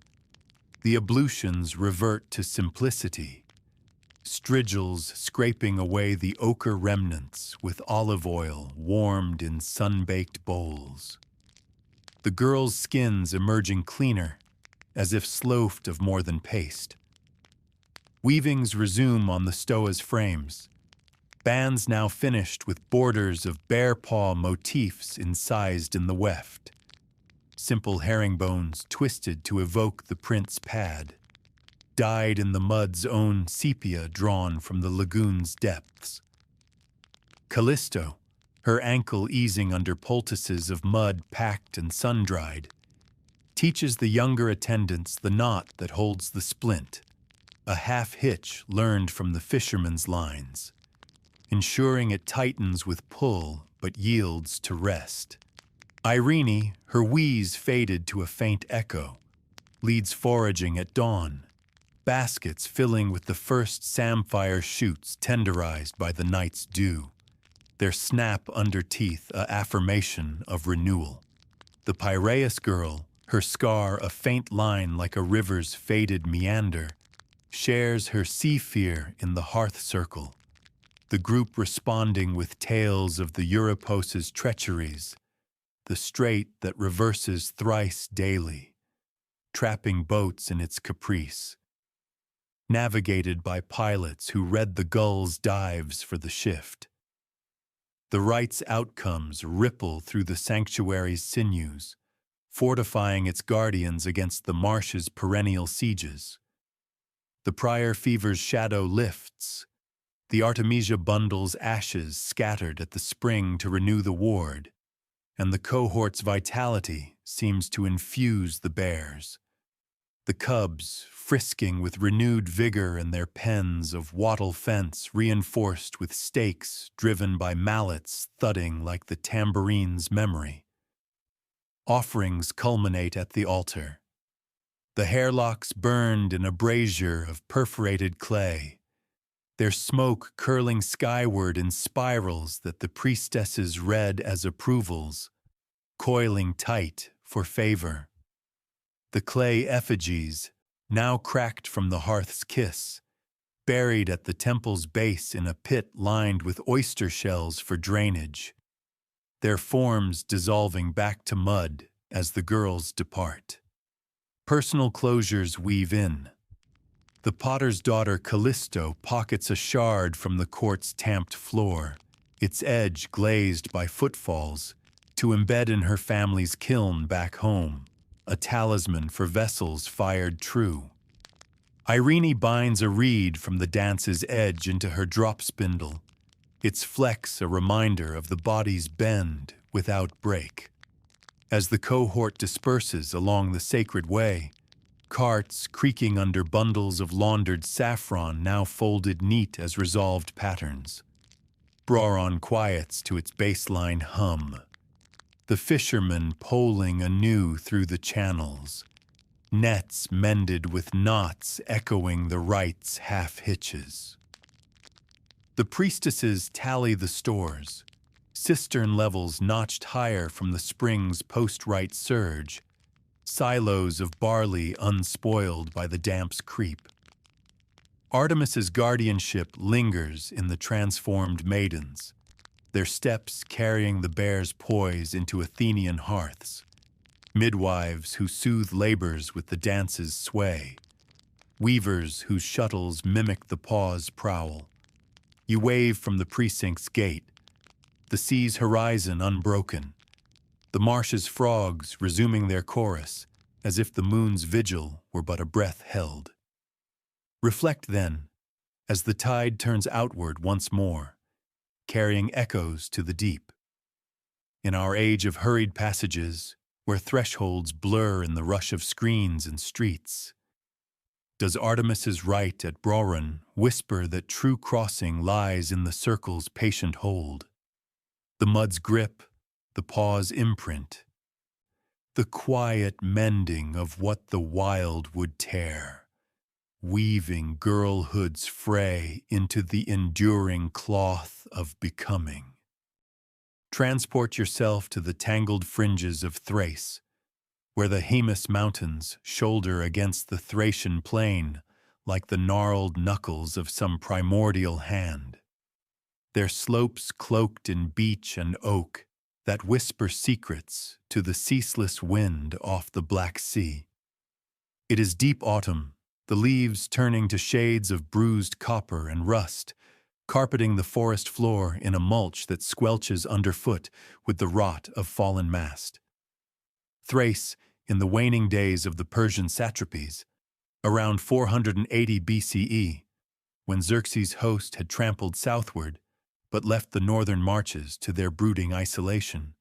The ablutions revert to simplicity, strigils scraping away the ochre remnants with olive oil warmed in sun-baked bowls. The girls' skins emerging cleaner, as if sloughed of more than paste. Weavings resume on the stoa's frames, bands now finished with borders of bear-paw motifs incised in the weft, simple herringbones twisted to evoke the print's pad, dyed in the mud's own sepia drawn from the lagoon's depths. Callisto, her ankle easing under poultices of mud packed and sun-dried, teaches the younger attendants the knot that holds the splint, a half-hitch learned from the fisherman's lines, ensuring it tightens with pull but yields to rest. Irene, her wheeze faded to a faint echo, leads foraging at dawn, baskets filling with the first samphire shoots tenderized by the night's dew, their snap under teeth a affirmation of renewal. The Piraeus girl, her scar a faint line like a river's faded meander, shares her sea fear in the hearth circle, the group responding with tales of the Euripos' treacheries, the strait that reverses thrice daily, trapping boats in its caprice, navigated by pilots who read the gull's dives for the shift. The Rite's outcomes ripple through the sanctuary's sinews, fortifying its guardians against the marsh's perennial sieges. The prior fever's shadow lifts, the Artemisia bundles ashes scattered at the spring to renew the ward, and the cohort's vitality seems to infuse the bears. The cubs, frisking with renewed vigor in their pens of wattle fence reinforced with stakes driven by mallets thudding like the tambourine's memory. Offerings culminate at the altar. The hairlocks burned in a brazier of perforated clay, their smoke curling skyward in spirals that the priestesses read as approvals, coiling tight for favor. The clay effigies, now cracked from the hearth's kiss, buried at the temple's base in a pit lined with oyster shells for drainage, their forms dissolving back to mud as the girls depart. Personal closures weave in. The potter's daughter Callisto pockets a shard from the court's tamped floor, its edge glazed by footfalls, to embed in her family's kiln back home, a talisman for vessels fired true. Irene binds a reed from the dance's edge into her drop spindle, its flex a reminder of the body's bend without break. As the cohort disperses along the sacred way, carts creaking under bundles of laundered saffron now folded neat as resolved patterns. Brauron quiets to its baseline hum, the fishermen poling anew through the channels, nets mended with knots echoing the Rite's half-hitches. The priestesses tally the stores, cistern levels notched higher from the spring's post-Rite surge, silos of barley unspoiled by the damp's creep. Artemis's guardianship lingers in the transformed maidens, their steps carrying the bear's poise into Athenian hearths, midwives who soothe labors with the dance's sway, weavers whose shuttles mimic the paw's prowl. You wave from the precinct's gate, the sea's horizon unbroken, the marsh's frogs resuming their chorus, as if the moon's vigil were but a breath held. Reflect then, as the tide turns outward once more, carrying echoes to the deep. In our age of hurried passages, where thresholds blur in the rush of screens and streets, does Artemis's rite at Brauron whisper that true crossing lies in the circle's patient hold? The mud's grip, the paw's imprint, the quiet mending of what the wild would tear, weaving girlhood's fray into the enduring cloth of becoming. Transport yourself to the tangled fringes of Thrace, where the Haemus mountains shoulder against the Thracian plain like the gnarled knuckles of some primordial hand. Their slopes cloaked in beech and oak that whisper secrets to the ceaseless wind off the Black Sea. It is deep autumn, the leaves turning to shades of bruised copper and rust, carpeting the forest floor in a mulch that squelches underfoot with the rot of fallen mast. Thrace, in the waning days of the Persian satrapies, around 480 BCE, when Xerxes' host had trampled southward but left the northern marches to their brooding isolation,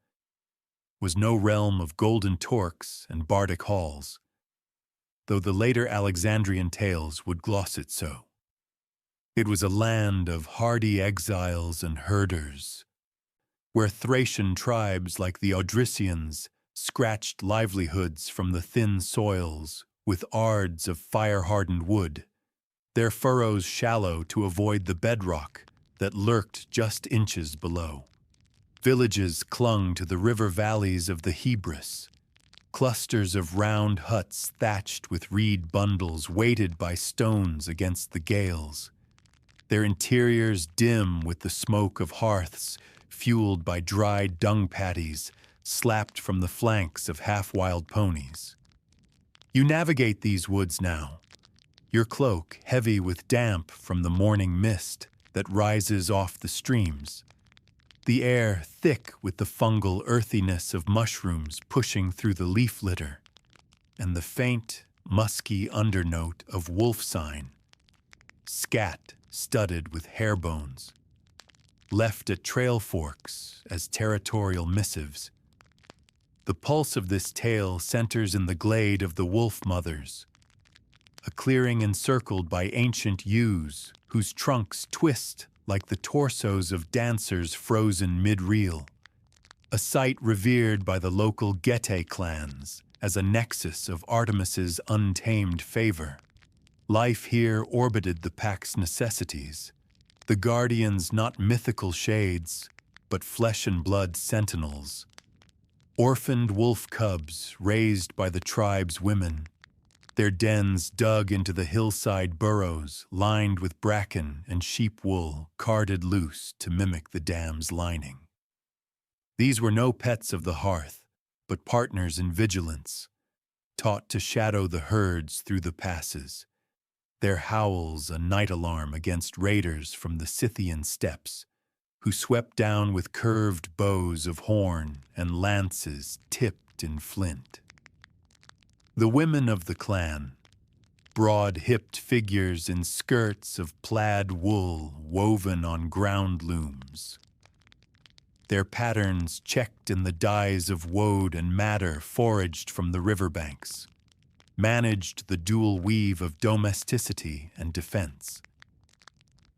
was no realm of golden torques and bardic halls, though the later Alexandrian tales would gloss it so. It was a land of hardy exiles and herders, where Thracian tribes like the Odrysians scratched livelihoods from the thin soils with ards of fire-hardened wood, their furrows shallow to avoid the bedrock that lurked just inches below. Villages clung to the river valleys of the Hebrus, clusters of round huts thatched with reed bundles weighted by stones against the gales, their interiors dim with the smoke of hearths fueled by dried dung patties slapped from the flanks of half-wild ponies. You navigate these woods now, your cloak heavy with damp from the morning mist that rises off the streams, the air thick with the fungal earthiness of mushrooms pushing through the leaf litter, and the faint, musky undernote of wolf sign, scat studded with hair bones, left at trail forks as territorial missives. The pulse of this tale centers in the glade of the wolf mothers, a clearing encircled by ancient yews whose trunks twist like the torsos of dancers frozen mid-reel, a site revered by the local Getae clans as a nexus of Artemis's untamed favor. Life here orbited the pack's necessities, the guardians not mythical shades, but flesh and blood sentinels, orphaned wolf cubs raised by the tribe's women, their dens dug into the hillside burrows lined with bracken and sheep wool carded loose to mimic the dam's lining. These were no pets of the hearth, but partners in vigilance, taught to shadow the herds through the passes, their howls a night alarm against raiders from the Scythian steppes, who swept down with curved bows of horn and lances tipped in flint. The women of the clan, broad-hipped figures in skirts of plaid wool woven on ground looms, their patterns checked in the dyes of woad and madder foraged from the riverbanks, managed the dual weave of domesticity and defense.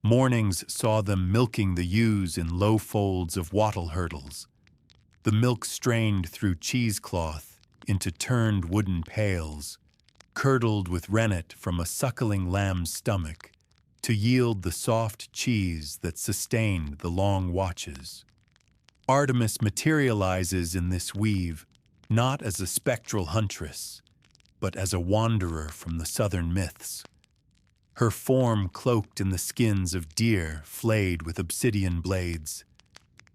Mornings saw them milking the ewes in low folds of wattle hurdles, the milk strained through cheesecloth into turned wooden pails, curdled with rennet from a suckling lamb's stomach, to yield the soft cheese that sustained the long watches. Artemis materializes in this weave not as a spectral huntress, but as a wanderer from the southern myths, her form cloaked in the skins of deer flayed with obsidian blades,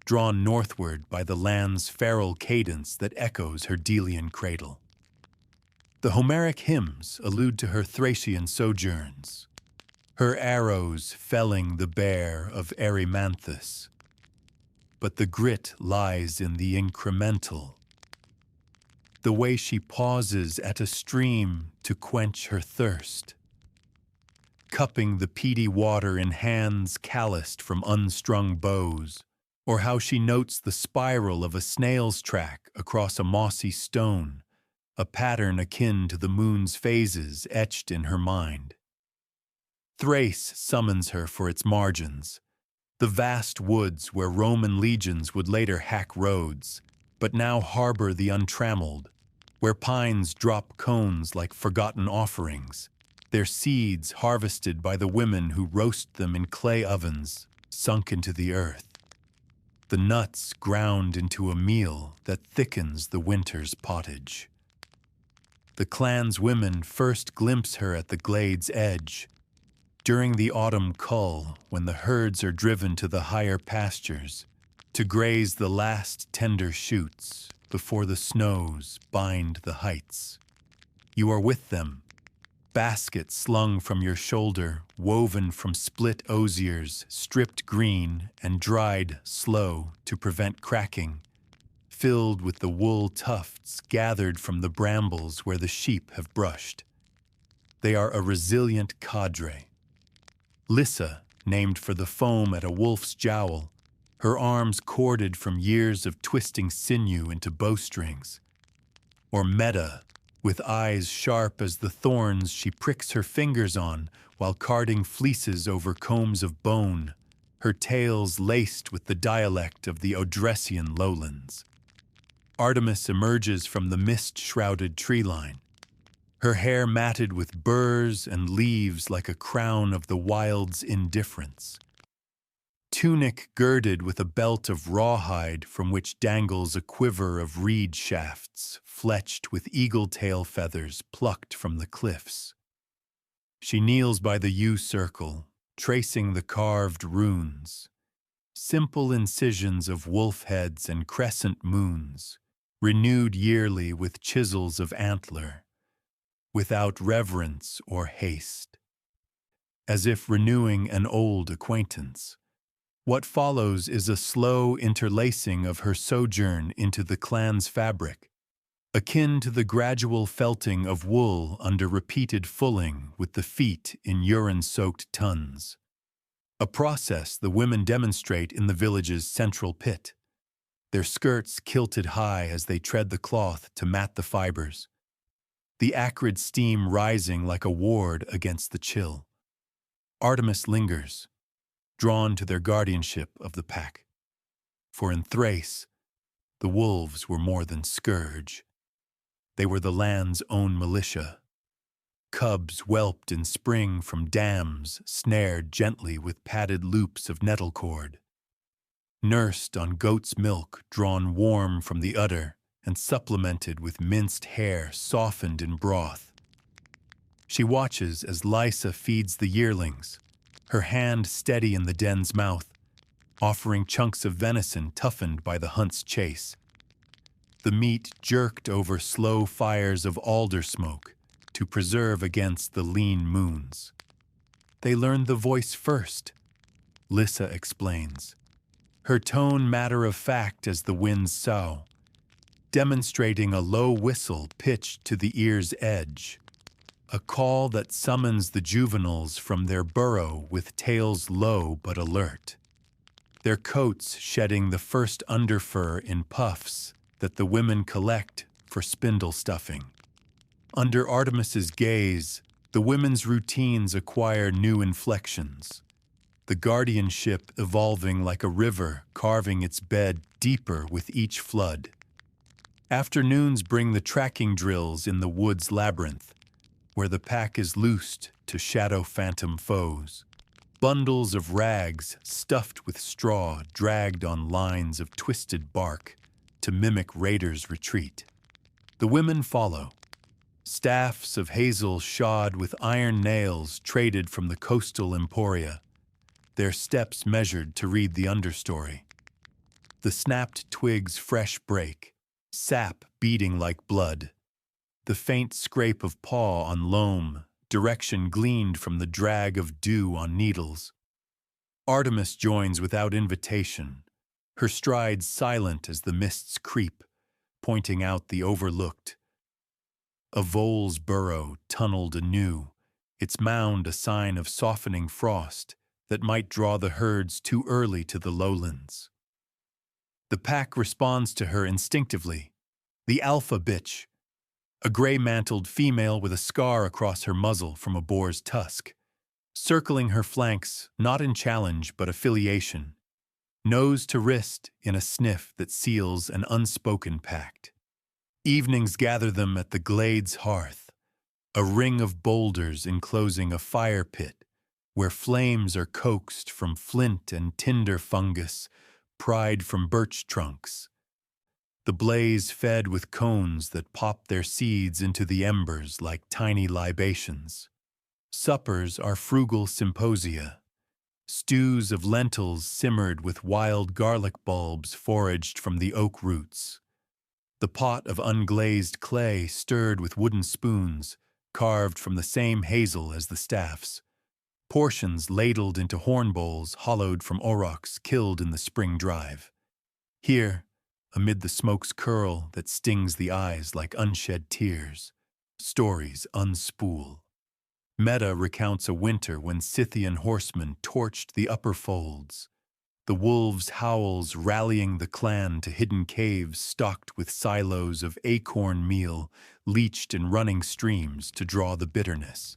drawn northward by the land's feral cadence that echoes her Delian cradle. The Homeric hymns allude to her Thracian sojourns, her arrows felling the bear of Erymanthus. But the grit lies in the incremental, the way she pauses at a stream to quench her thirst, cupping the peaty water in hands calloused from unstrung bows, or how she notes the spiral of a snail's track across a mossy stone, a pattern akin to the moon's phases etched in her mind. Thrace summons her for its margins, the vast woods where Roman legions would later hack roads, but now harbor the untrammeled, where pines drop cones like forgotten offerings, their seeds harvested by the women who roast them in clay ovens sunk into the earth, the nuts ground into a meal that thickens the winter's pottage. The clan's women first glimpse her at the glade's edge, during the autumn cull when the herds are driven to the higher pastures to graze the last tender shoots before the snows bind the heights. You are with them, basket slung from your shoulder, woven from split osiers, stripped green and dried slow to prevent cracking, filled with the wool tufts gathered from the brambles where the sheep have brushed. They are a resilient cadre. Lissa, named for the foam at a wolf's jowl, her arms corded from years of twisting sinew into bowstrings. Or Meta, with eyes sharp as the thorns she pricks her fingers on while carding fleeces over combs of bone, her tales laced with the dialect of the Odressian lowlands. Artemis emerges from the mist-shrouded tree line, her hair matted with burrs and leaves like a crown of the wild's indifference. Tunic girded with a belt of rawhide from which dangles a quiver of reed shafts fletched with eagle-tail feathers plucked from the cliffs. She kneels by the U-circle, tracing the carved runes, simple incisions of wolf heads and crescent moons, renewed yearly with chisels of antler, without reverence or haste, as if renewing an old acquaintance. What follows is a slow interlacing of her sojourn into the clan's fabric, akin to the gradual felting of wool under repeated fulling with the feet in urine-soaked tons, a process the women demonstrate in the village's central pit, their skirts kilted high as they tread the cloth to mat the fibers, the acrid steam rising like a ward against the chill. Artemis lingers, drawn to their guardianship of the pack. For in Thrace, the wolves were more than scourge. They were the land's own militia. Cubs whelped in spring from dams snared gently with padded loops of nettle cord. Nursed on goat's milk drawn warm from the udder and supplemented with minced hare softened in broth. She watches as Lysa feeds the yearlings, her hand steady in the den's mouth, offering chunks of venison toughened by the hunt's chase. The meat jerked over slow fires of alder smoke to preserve against the lean moons. They learned the voice first, Lyssa explains, her tone matter-of-fact as the winds sough, demonstrating a low whistle pitched to the ear's edge, a call that summons the juveniles from their burrow with tails low but alert, their coats shedding the first underfur in puffs that the women collect for spindle stuffing. Under Artemis's gaze, the women's routines acquire new inflections, the guardianship evolving like a river carving its bed deeper with each flood. Afternoons bring the tracking drills in the wood's labyrinth, where the pack is loosed to shadow phantom foes. Bundles of rags stuffed with straw dragged on lines of twisted bark to mimic raiders' retreat. The women follow, staffs of hazel shod with iron nails traded from the coastal emporia, their steps measured to read the understory. The snapped twigs fresh break, sap beating like blood, the faint scrape of paw on loam, direction gleaned from the drag of dew on needles. Artemis joins without invitation, her strides silent as the mists creep, pointing out the overlooked. A vole's burrow tunneled anew, its mound a sign of softening frost that might draw the herds too early to the lowlands. The pack responds to her instinctively, the alpha bitch, a gray-mantled female with a scar across her muzzle from a boar's tusk, circling her flanks not in challenge but affiliation. nose to wrist in a sniff that seals an unspoken pact. Evenings gather them at the glade's hearth, a ring of boulders enclosing a fire pit, where flames are coaxed from flint and tinder fungus, pried from birch trunks. The blaze fed with cones that pop their seeds into the embers like tiny libations. Suppers are frugal symposia, stews of lentils simmered with wild garlic bulbs foraged from the oak roots. The pot of unglazed clay stirred with wooden spoons, carved from the same hazel as the staffs. Portions ladled into horn bowls hollowed from aurochs killed in the spring drive. Here, amid the smoke's curl that stings the eyes like unshed tears, stories unspool. Meta recounts a winter when Scythian horsemen torched the upper folds, the wolves' howls rallying the clan to hidden caves stocked with silos of acorn meal leached in running streams to draw the bitterness.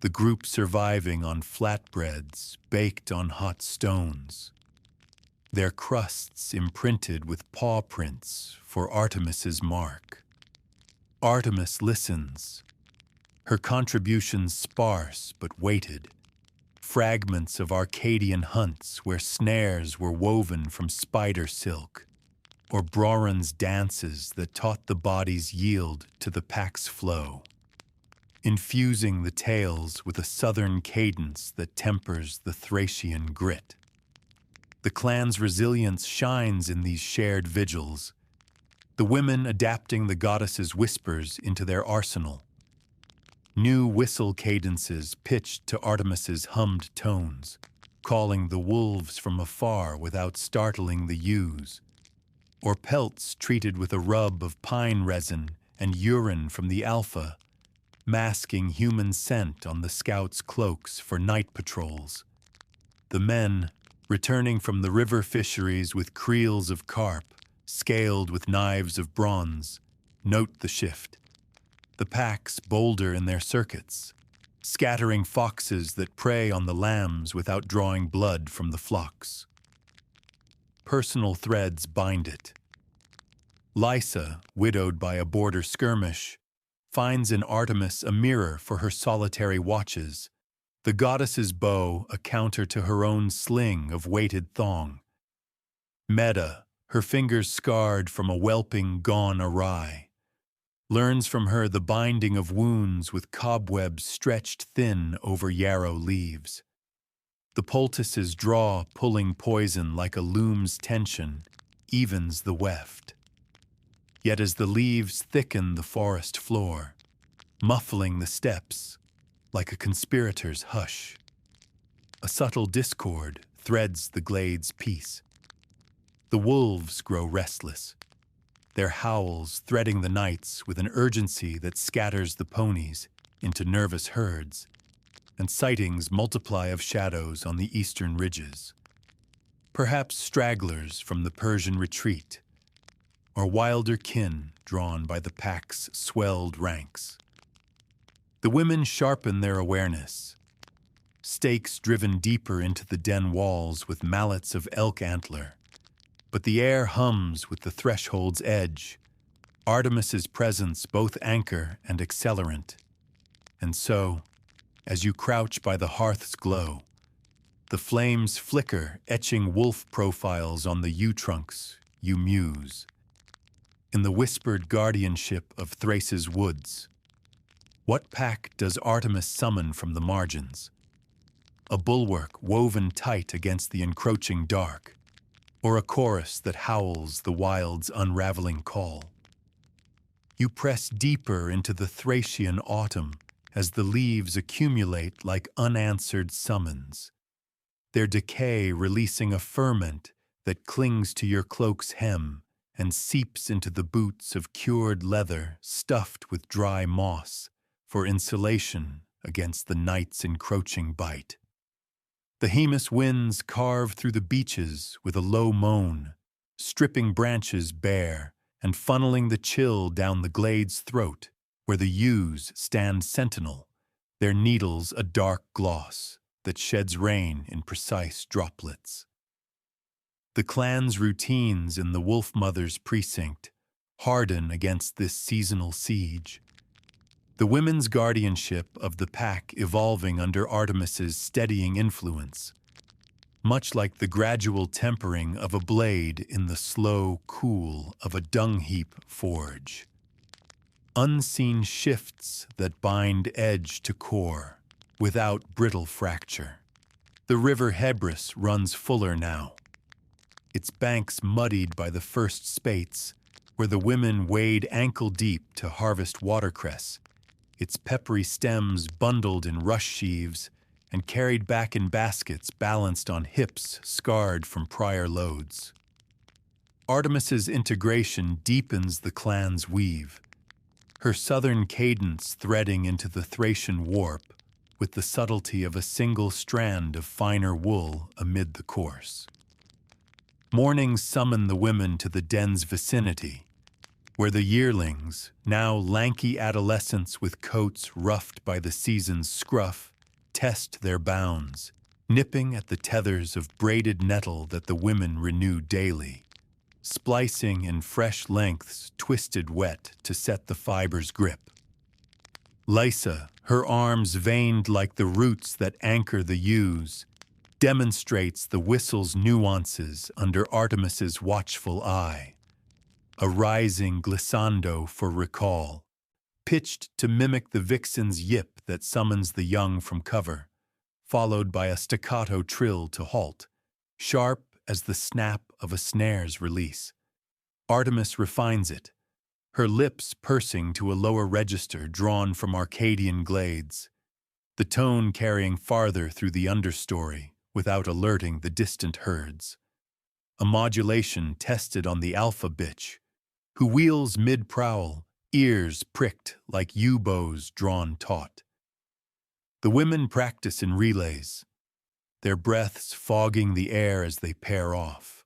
The group surviving on flatbreads baked on hot stones, their crusts imprinted with paw prints for Artemis's mark. Artemis listens, her contributions sparse but weighted, fragments of Arcadian hunts where snares were woven from spider silk, or Brauron's dances that taught the body's yield to the pack's flow, infusing the tales with a southern cadence that tempers the Thracian grit. The clan's resilience shines in these shared vigils, the women adapting the goddess's whispers into their arsenal. New whistle cadences pitched to Artemis's hummed tones, calling the wolves from afar without startling the ewes, or pelts treated with a rub of pine resin and urine from the alpha, masking human scent on the scouts' cloaks for night patrols. The men, returning from the river fisheries with creels of carp, scaled with knives of bronze, note the shift. The packs bolder in their circuits, scattering foxes that prey on the lambs without drawing blood from the flocks. Personal threads bind it. Lysa, widowed by a border skirmish, finds in Artemis a mirror for her solitary watches, the goddess's bow a counter to her own sling of weighted thong. Meta, her fingers scarred from a whelping gone awry, learns from her the binding of wounds with cobwebs stretched thin over yarrow leaves. The poultice's draw pulling poison like a loom's tension evens the weft. Yet as the leaves thicken the forest floor, muffling the steps like a conspirator's hush, a subtle discord threads the glade's peace. The wolves grow restless, their howls threading the nights with an urgency that scatters the ponies into nervous herds, and sightings multiply of shadows on the eastern ridges. Perhaps stragglers from the Persian retreat, or wilder kin drawn by the pack's swelled ranks. The women sharpen their awareness, stakes driven deeper into the den walls with mallets of elk antler, but the air hums with the threshold's edge, Artemis's presence both anchor and accelerant. And so, as you crouch by the hearth's glow, the flames flicker, etching wolf profiles on the yew trunks, you muse. In the whispered guardianship of Thrace's woods, what pack does Artemis summon from the margins? A bulwark woven tight against the encroaching dark, or a chorus that howls the wild's unraveling call? You press deeper into the Thracian autumn as the leaves accumulate like unanswered summons, their decay releasing a ferment that clings to your cloak's hem and seeps into the boots of cured leather stuffed with dry moss for insulation against the night's encroaching bite. The Hemus winds carve through the beeches with a low moan, stripping branches bare and funneling the chill down the glade's throat, where the yews stand sentinel, their needles a dark gloss that sheds rain in precise droplets. The clan's routines in the Wolf Mother's precinct harden against this seasonal siege. The women's guardianship of the pack evolving under Artemis's steadying influence, much like the gradual tempering of a blade in the slow cool of a dung-heap forge. Unseen shifts that bind edge to core, without brittle fracture. The river Hebrus runs fuller now, its banks muddied by the first spates, where the women wade ankle-deep to harvest watercress, its peppery stems bundled in rush sheaves and carried back in baskets balanced on hips scarred from prior loads. Artemis's integration deepens the clan's weave, her southern cadence threading into the Thracian warp with the subtlety of a single strand of finer wool amid the course. Mornings summon the women to the den's vicinity, where the yearlings, now lanky adolescents with coats roughed by the season's scruff, test their bounds, nipping at the tethers of braided nettle that the women renew daily, splicing in fresh lengths twisted wet to set the fibers grip. Lysa, her arms veined like the roots that anchor the ewes, demonstrates the whistle's nuances under Artemis's watchful eye. A rising glissando for recall, pitched to mimic the vixen's yip that summons the young from cover, followed by a staccato trill to halt, sharp as the snap of a snare's release. Artemis refines it, her lips pursing to a lower register drawn from Arcadian glades, the tone carrying farther through the understory without alerting the distant herds. A modulation tested on the alpha bitch, who wheels mid-prowl, ears pricked like yew-bows drawn taut. The women practice in relays, their breaths fogging the air as they pair off,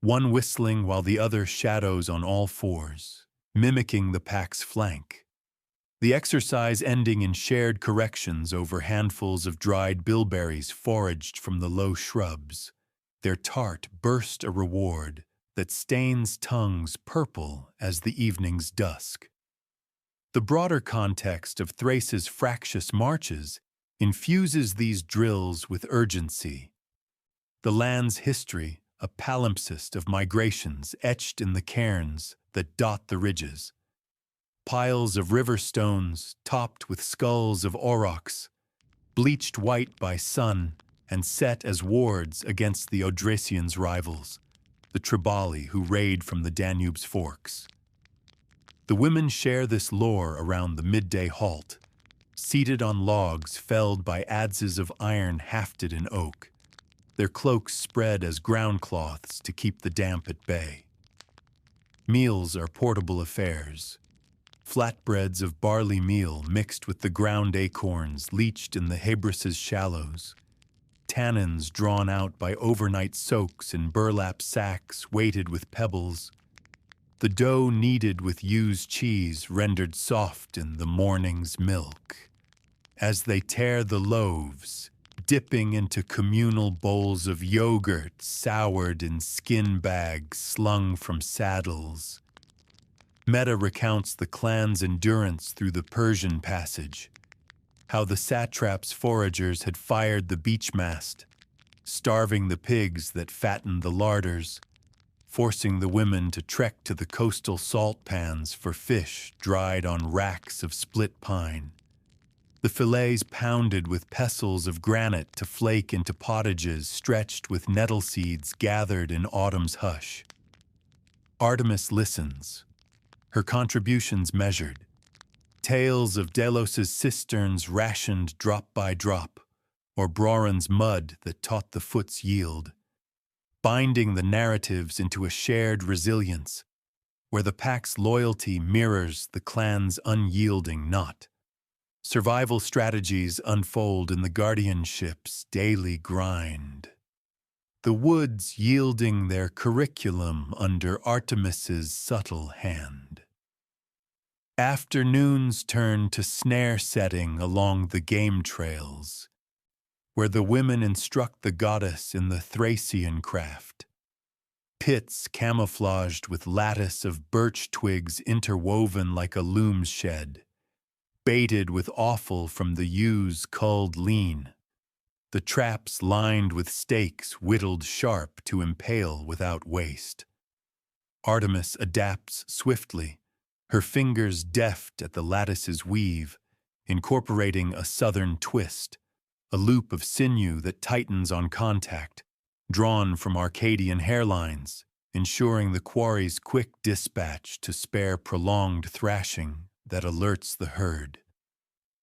one whistling while the other shadows on all fours, mimicking the pack's flank. The exercise ending in shared corrections over handfuls of dried bilberries foraged from the low shrubs, their tart burst a reward that stains tongues purple as the evening's dusk. The broader context of Thrace's fractious marches infuses these drills with urgency. The land's history, a palimpsest of migrations etched in the cairns that dot the ridges. Piles of river stones topped with skulls of aurochs, bleached white by sun and set as wards against the Odrysians' rivals, the Tribali who raid from the Danube's forks. The women share this lore around the midday halt, seated on logs felled by adzes of iron hafted in oak, their cloaks spread as ground cloths to keep the damp at bay. Meals are portable affairs, flatbreads of barley meal mixed with the ground acorns leached in the Hebrus's shallows, tannins drawn out by overnight soaks in burlap sacks weighted with pebbles, the dough kneaded with ewe's cheese rendered soft in the morning's milk. As they tear the loaves, dipping into communal bowls of yogurt soured in skin bags slung from saddles, Meta recounts the clan's endurance through the Persian passage, how the satrap's foragers had fired the beachmast, starving the pigs that fattened the larders, forcing the women to trek to the coastal salt pans for fish dried on racks of split pine, the fillets pounded with pestles of granite to flake into pottages stretched with nettle seeds gathered in autumn's hush. Artemis listens, her contributions measured, tales of Delos's cisterns rationed drop by drop, or Brauron's mud that taught the foot's yield, binding the narratives into a shared resilience, where the pack's loyalty mirrors the clan's unyielding knot. Survival strategies unfold in the guardianship's daily grind, the woods yielding their curriculum under Artemis's subtle hand. Afternoons turn to snare setting along the game trails, where the women instruct the goddess in the Thracian craft, pits camouflaged with lattice of birch twigs interwoven like a loom's shed, baited with offal from the ewes culled lean, the traps lined with stakes whittled sharp to impale without waste. Artemis adapts swiftly, her fingers deft at the lattice's weave, incorporating a southern twist, a loop of sinew that tightens on contact, drawn from Arcadian hairlines, ensuring the quarry's quick dispatch to spare prolonged thrashing that alerts the herd.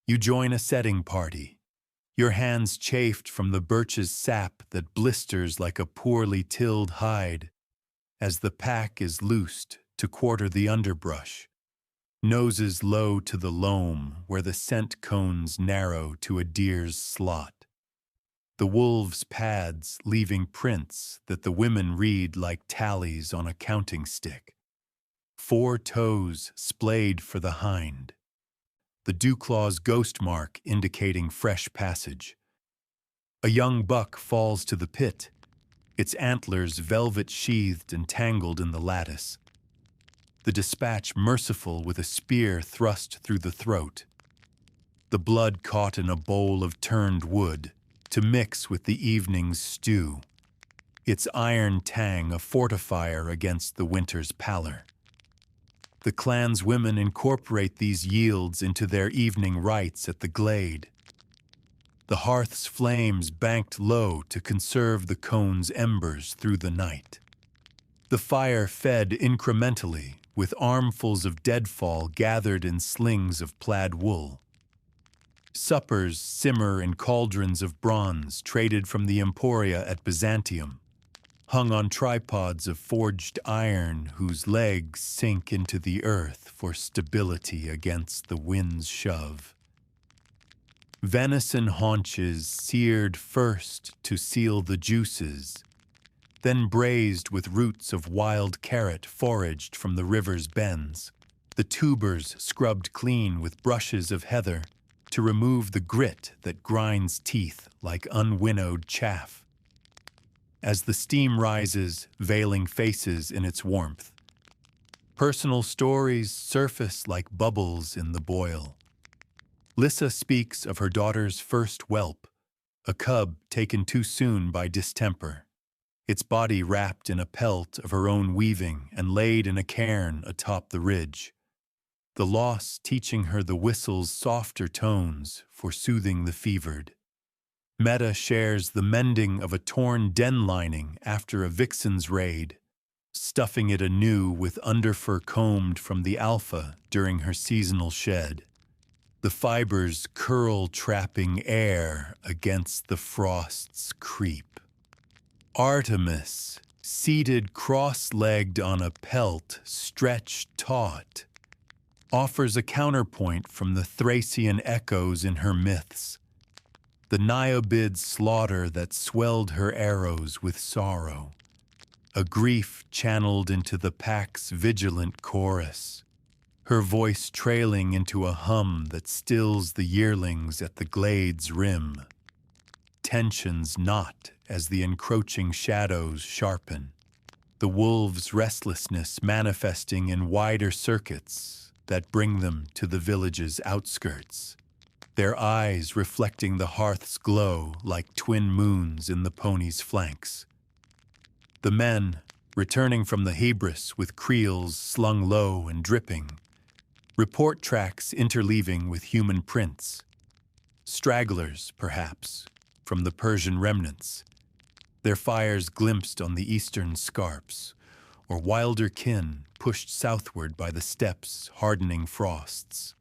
You join a setting party, your hands chafed from the birch's sap that blisters like a poorly tilled hide, as the pack is loosed to quarter the underbrush, noses low to the loam where the scent cones narrow to a deer's slot. The wolves' pads leaving prints that the women read like tallies on a counting stick. 4 toes splayed for the hind, the dewclaw's ghost mark indicating fresh passage. A young buck falls to the pit, its antlers velvet-sheathed and tangled in the lattice. The dispatch merciful with a spear thrust through the throat. The blood caught in a bowl of turned wood to mix with the evening's stew, its iron tang a fortifier against the winter's pallor. The clan's women incorporate these yields into their evening rites at the glade. The hearth's flames banked low to conserve the cone's embers through the night. The fire fed incrementally with armfuls of deadfall gathered in slings of plaid wool. Suppers simmer in cauldrons of bronze traded from the emporia at Byzantium, hung on tripods of forged iron whose legs sink into the earth for stability against the wind's shove. Venison haunches seared first to seal the juices, then braised with roots of wild carrot foraged from the river's bends, the tubers scrubbed clean with brushes of heather to remove the grit that grinds teeth like unwinnowed chaff. As the steam rises, veiling faces in its warmth, personal stories surface like bubbles in the boil. Lissa speaks of her daughter's first whelp, a cub taken too soon by distemper, its body wrapped in a pelt of her own weaving and laid in a cairn atop the ridge, the loss teaching her the whistle's softer tones for soothing the fevered. Meta shares the mending of a torn den lining after a vixen's raid, stuffing it anew with underfur combed from the alpha during her seasonal shed. The fibers curl trapping air against the frost's creep. Artemis, seated cross-legged on a pelt stretched taut, offers a counterpoint from the Thracian echoes in her myths, the Niobids' slaughter that swelled her arrows with sorrow, a grief channeled into the pack's vigilant chorus, her voice trailing into a hum that stills the yearlings at the glade's rim. Tensions knot as the encroaching shadows sharpen, the wolves' restlessness manifesting in wider circuits that bring them to the village's outskirts, their eyes reflecting the hearth's glow like twin moons in the pony's flanks. The men, returning from the Hebris with creels slung low and dripping, report tracks interleaving with human prints, stragglers, perhaps, from the Persian remnants, their fires glimpsed on the eastern scarps, or wilder kin pushed southward by the steppes' hardening frosts.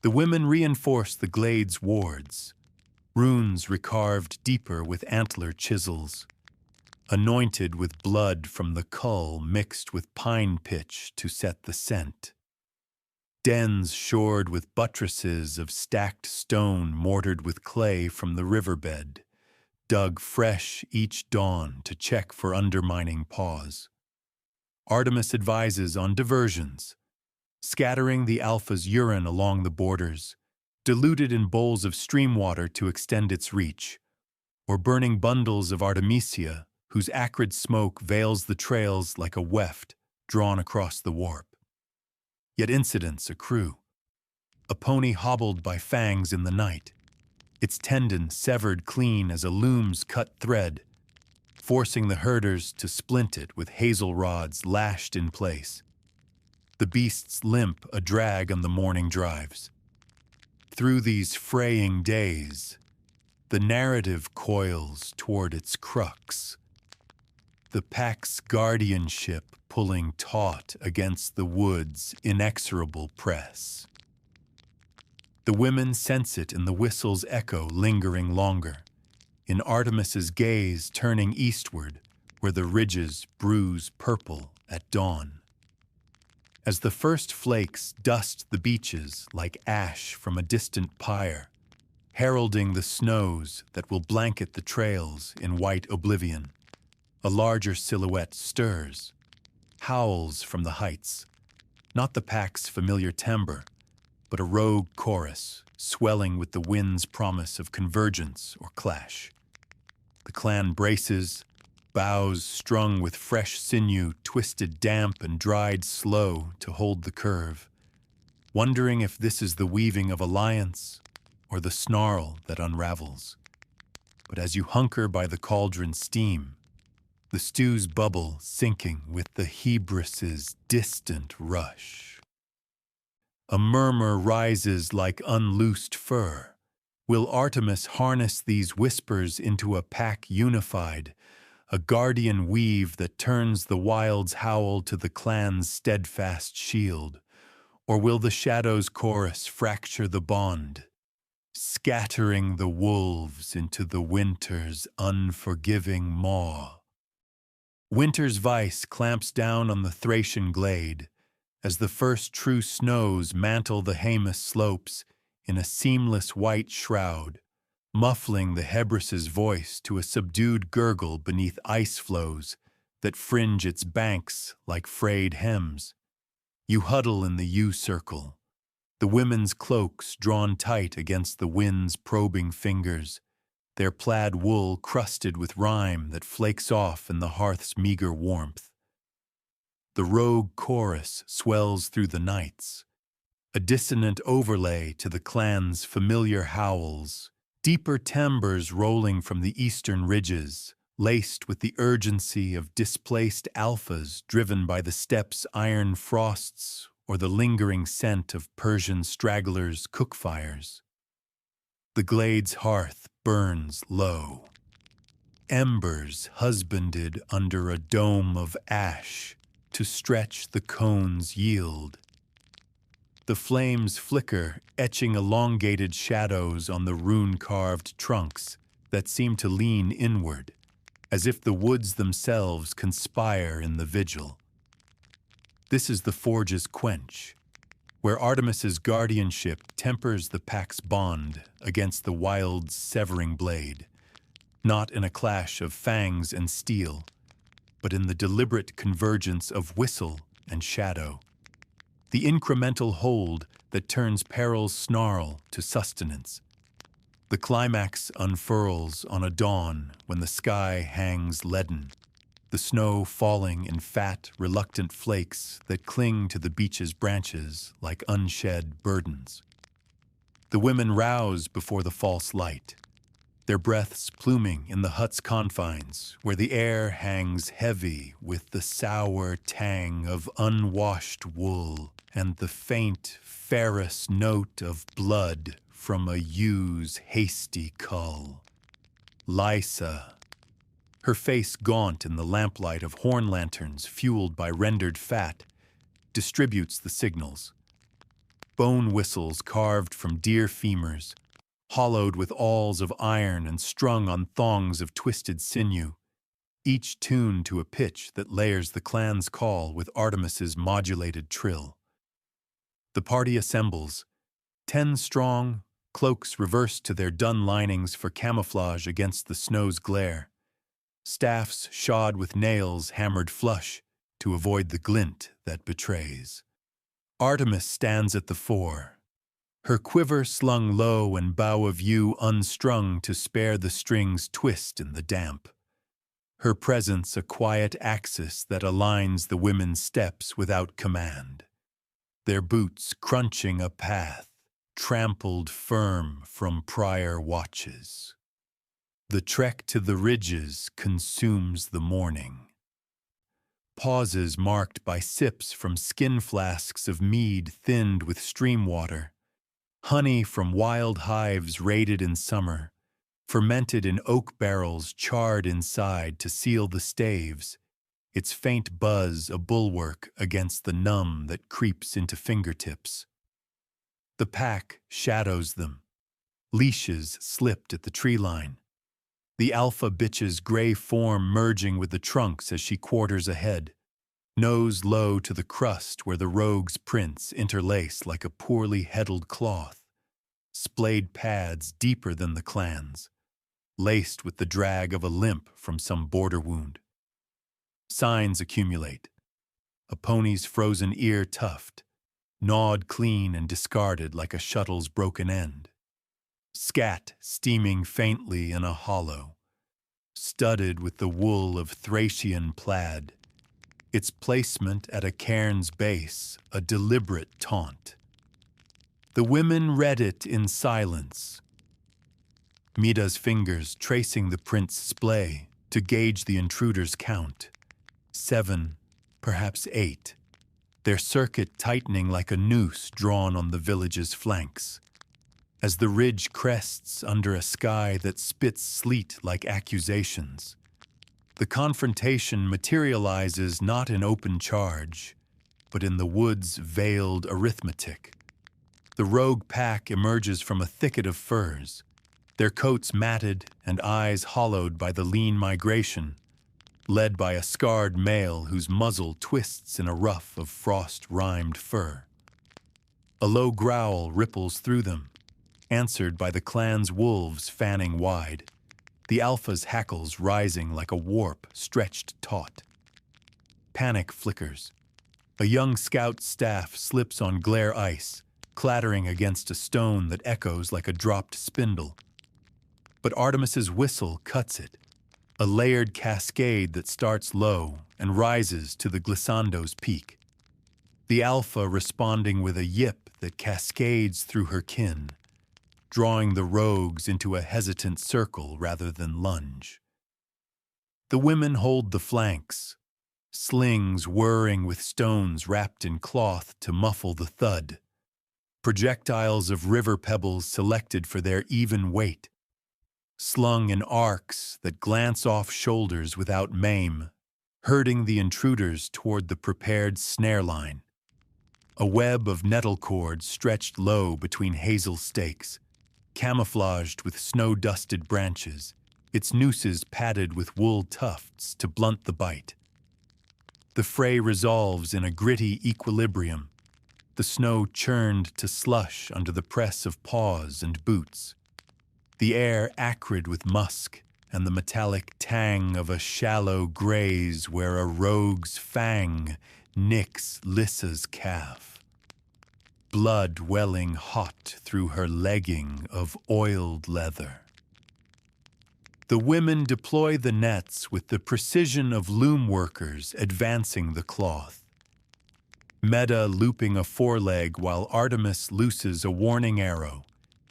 The women reinforce the glade's wards, runes recarved deeper with antler chisels, anointed with blood from the cull mixed with pine pitch to set the scent. Dens shored with buttresses of stacked stone mortared with clay from the riverbed, dug fresh each dawn to check for undermining paws. Artemis advises on diversions, scattering the alpha's urine along the borders, diluted in bowls of stream water to extend its reach, or burning bundles of artemisia whose acrid smoke veils the trails like a weft drawn across the warp. Yet incidents accrue. A pony hobbled by fangs in the night, its tendon severed clean as a loom's cut thread, forcing the herders to splint it with hazel rods lashed in place. The beast's limp a drag on the morning drives. Through these fraying days, the narrative coils toward its crux. The pack's guardianship pulling taut against the wood's inexorable press. The women sense it in the whistle's echo lingering longer, in Artemis's gaze turning eastward where the ridges bruise purple at dawn. As the first flakes dust the beaches like ash from a distant pyre, heralding the snows that will blanket the trails in white oblivion, a larger silhouette stirs, howls from the heights, not the pack's familiar timbre, but a rogue chorus swelling with the wind's promise of convergence or clash. The clan braces, bows strung with fresh sinew twisted damp and dried slow to hold the curve, wondering if this is the weaving of alliance or the snarl that unravels. But as you hunker by the cauldron's steam, the stew's bubble sinking with the Hebrus's distant rush. A murmur rises like unloosed fur. Will Artemis harness these whispers into a pack unified, a guardian weave that turns the wild's howl to the clan's steadfast shield? Or will the shadow's chorus fracture the bond, scattering the wolves into the winter's unforgiving maw? Winter's vice clamps down on the Thracian glade, as the first true snows mantle the Haemus slopes in a seamless white shroud, muffling the Hebrus's voice to a subdued gurgle beneath ice flows that fringe its banks like frayed hems. You huddle in the U-circle, the women's cloaks drawn tight against the wind's probing fingers, their plaid wool crusted with rime that flakes off in the hearth's meager warmth. The rogue chorus swells through the nights, a dissonant overlay to the clan's familiar howls, deeper timbres rolling from the eastern ridges, laced with the urgency of displaced alphas driven by the steppes' iron frosts or the lingering scent of Persian stragglers' cookfires. The glade's hearth burns low, embers husbanded under a dome of ash to stretch the cone's yield. The flames flicker, etching elongated shadows on the rune-carved trunks that seem to lean inward, as if the woods themselves conspire in the vigil. This is the forge's quench, where Artemis's guardianship tempers the pack's bond against the wild's severing blade, not in a clash of fangs and steel, but in the deliberate convergence of whistle and shadow, the incremental hold that turns peril's snarl to sustenance. The climax unfurls on a dawn when the sky hangs leaden, the snow falling in fat, reluctant flakes that cling to the beach's branches like unshed burdens. The women rouse before the false light, their breaths pluming in the hut's confines, where the air hangs heavy with the sour tang of unwashed wool and the faint, ferrous note of blood from a ew's hasty cull. Lysa, her face gaunt in the lamplight of horn lanterns fueled by rendered fat, distributes the signals. Bone whistles carved from deer femurs, hollowed with awls of iron and strung on thongs of twisted sinew, each tuned to a pitch that layers the clan's call with Artemis's modulated trill. The party assembles, 10 strong, cloaks reversed to their dun linings for camouflage against the snow's glare, staffs shod with nails hammered flush to avoid the glint that betrays. Artemis stands at the fore, her quiver slung low and bow of yew unstrung to spare the string's twist in the damp. her presence a quiet axis that aligns the women's steps without command, their boots crunching a path, trampled firm from prior watches. The trek to the ridges consumes the morning. Pauses marked by sips from skin flasks of mead thinned with stream water, honey from wild hives raided in summer, fermented in oak barrels charred inside to seal the staves, its faint buzz a bulwark against the numb that creeps into fingertips. The pack shadows them, leashes slipped at the tree line, the alpha bitch's gray form merging with the trunks as she quarters ahead, nose low to the crust where the rogue's prints interlace like a poorly heddled cloth, splayed pads deeper than the clan's, laced with the drag of a limp from some border wound. Signs accumulate. A pony's frozen ear tuft, gnawed clean and discarded like a shuttle's broken end. Scat steaming faintly in a hollow, studded with the wool of Thracian plaid, its placement at a cairn's base a deliberate taunt. The women read it in silence, Mida's fingers tracing the print's splay to gauge the intruder's count. 7, perhaps 8, their circuit tightening like a noose drawn on the village's flanks. As the ridge crests under a sky that spits sleet like accusations, the confrontation materializes not in open charge, but in the wood's veiled arithmetic. The rogue pack emerges from a thicket of firs, their coats matted and eyes hollowed by the lean migration, led by a scarred male whose muzzle twists in a ruff of frost-rimed fur. A low growl ripples through them, answered by the clan's wolves fanning wide, the alpha's hackles rising like a warp stretched taut. Panic flickers. A young scout's staff slips on glare ice, clattering against a stone that echoes like a dropped spindle. But Artemis's whistle cuts it, a layered cascade that starts low and rises to the glissando's peak. The alpha responding with a yip that cascades through her kin, drawing the rogues into a hesitant circle rather than lunge. The women hold the flanks, slings whirring with stones wrapped in cloth to muffle the thud, projectiles of river pebbles selected for their even weight, slung in arcs that glance off shoulders without maim, herding the intruders toward the prepared snare line. A web of nettle cord stretched low between hazel stakes, camouflaged with snow-dusted branches, its nooses padded with wool tufts to blunt the bite. The fray resolves in a gritty equilibrium, the snow churned to slush under the press of paws and boots, the air acrid with musk and the metallic tang of a shallow graze where a rogue's fang nicks Lissa's calf. Blood welling hot through her legging of oiled leather. The women deploy the nets with the precision of loom workers advancing the cloth. Meda looping a foreleg while Artemis looses a warning arrow,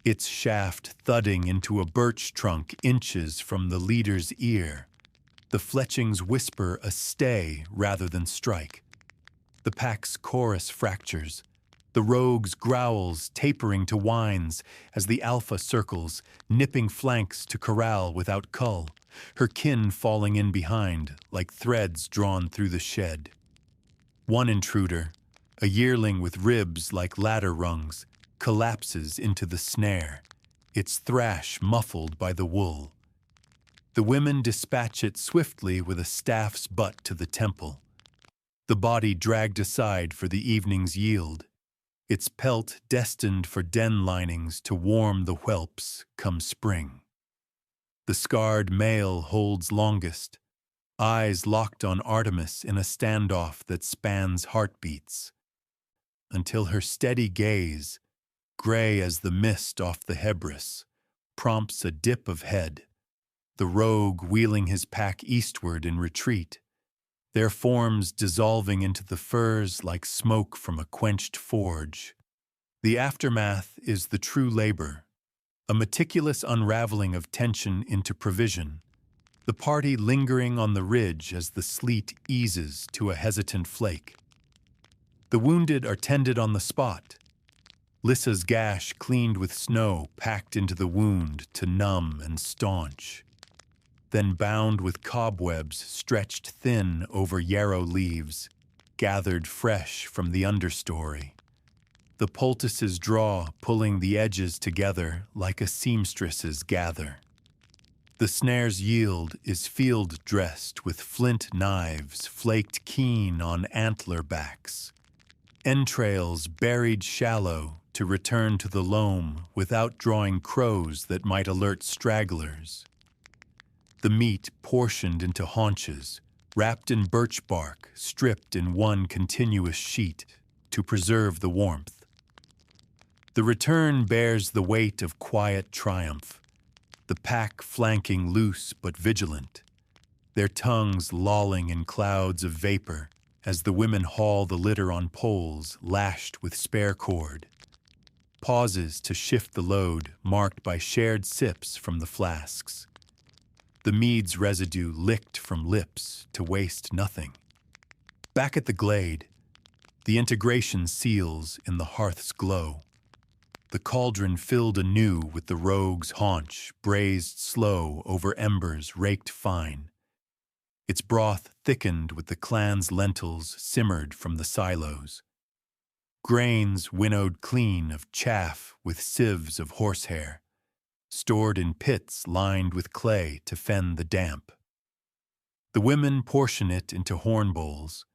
its shaft thudding into a birch trunk inches from the leader's ear. The fletchings whisper a stay rather than strike. The pack's chorus fractures, the rogue's growls tapering to whines as the alpha circles, nipping flanks to corral without cull, her kin falling in behind like threads drawn through the shed. One intruder, a yearling with ribs like ladder rungs, collapses into the snare, its thrash muffled by the wool. The women dispatch it swiftly with a staff's butt to the temple, the body dragged aside for the evening's yield, its pelt destined for den linings to warm the whelps come spring. The scarred male holds longest, eyes locked on Artemis in a standoff that spans heartbeats, until her steady gaze, gray as the mist off the Hebrus, prompts a dip of head, the rogue wheeling his pack eastward in retreat, their forms dissolving into the firs like smoke from a quenched forge. The aftermath is the true labor, a meticulous unraveling of tension into provision, the party lingering on the ridge as the sleet eases to a hesitant flake. The wounded are tended on the spot, Lissa's gash cleaned with snow packed into the wound to numb and staunch, then bound with cobwebs stretched thin over yarrow leaves, gathered fresh from the understory. The poultices draw, pulling the edges together like a seamstress's gather. The snare's yield is field-dressed with flint knives flaked keen on antler backs, entrails buried shallow to return to the loam without drawing crows that might alert stragglers. The meat portioned into haunches, wrapped in birch bark, stripped in one continuous sheet to preserve the warmth. The return bears the weight of quiet triumph, the pack flanking loose but vigilant, their tongues lolling in clouds of vapor as the women haul the litter on poles lashed with spare cord. Pauses to shift the load marked by shared sips from the flasks. The mead's residue licked from lips to waste nothing. Back at the glade, the integration seals in the hearth's glow. The cauldron filled anew with the rogue's haunch, braised slow over embers raked fine. Its broth thickened with the clan's lentils simmered from the silos. Grains winnowed clean of chaff with sieves of horsehair, stored in pits lined with clay to fend the damp. The women portion it into horn bowls,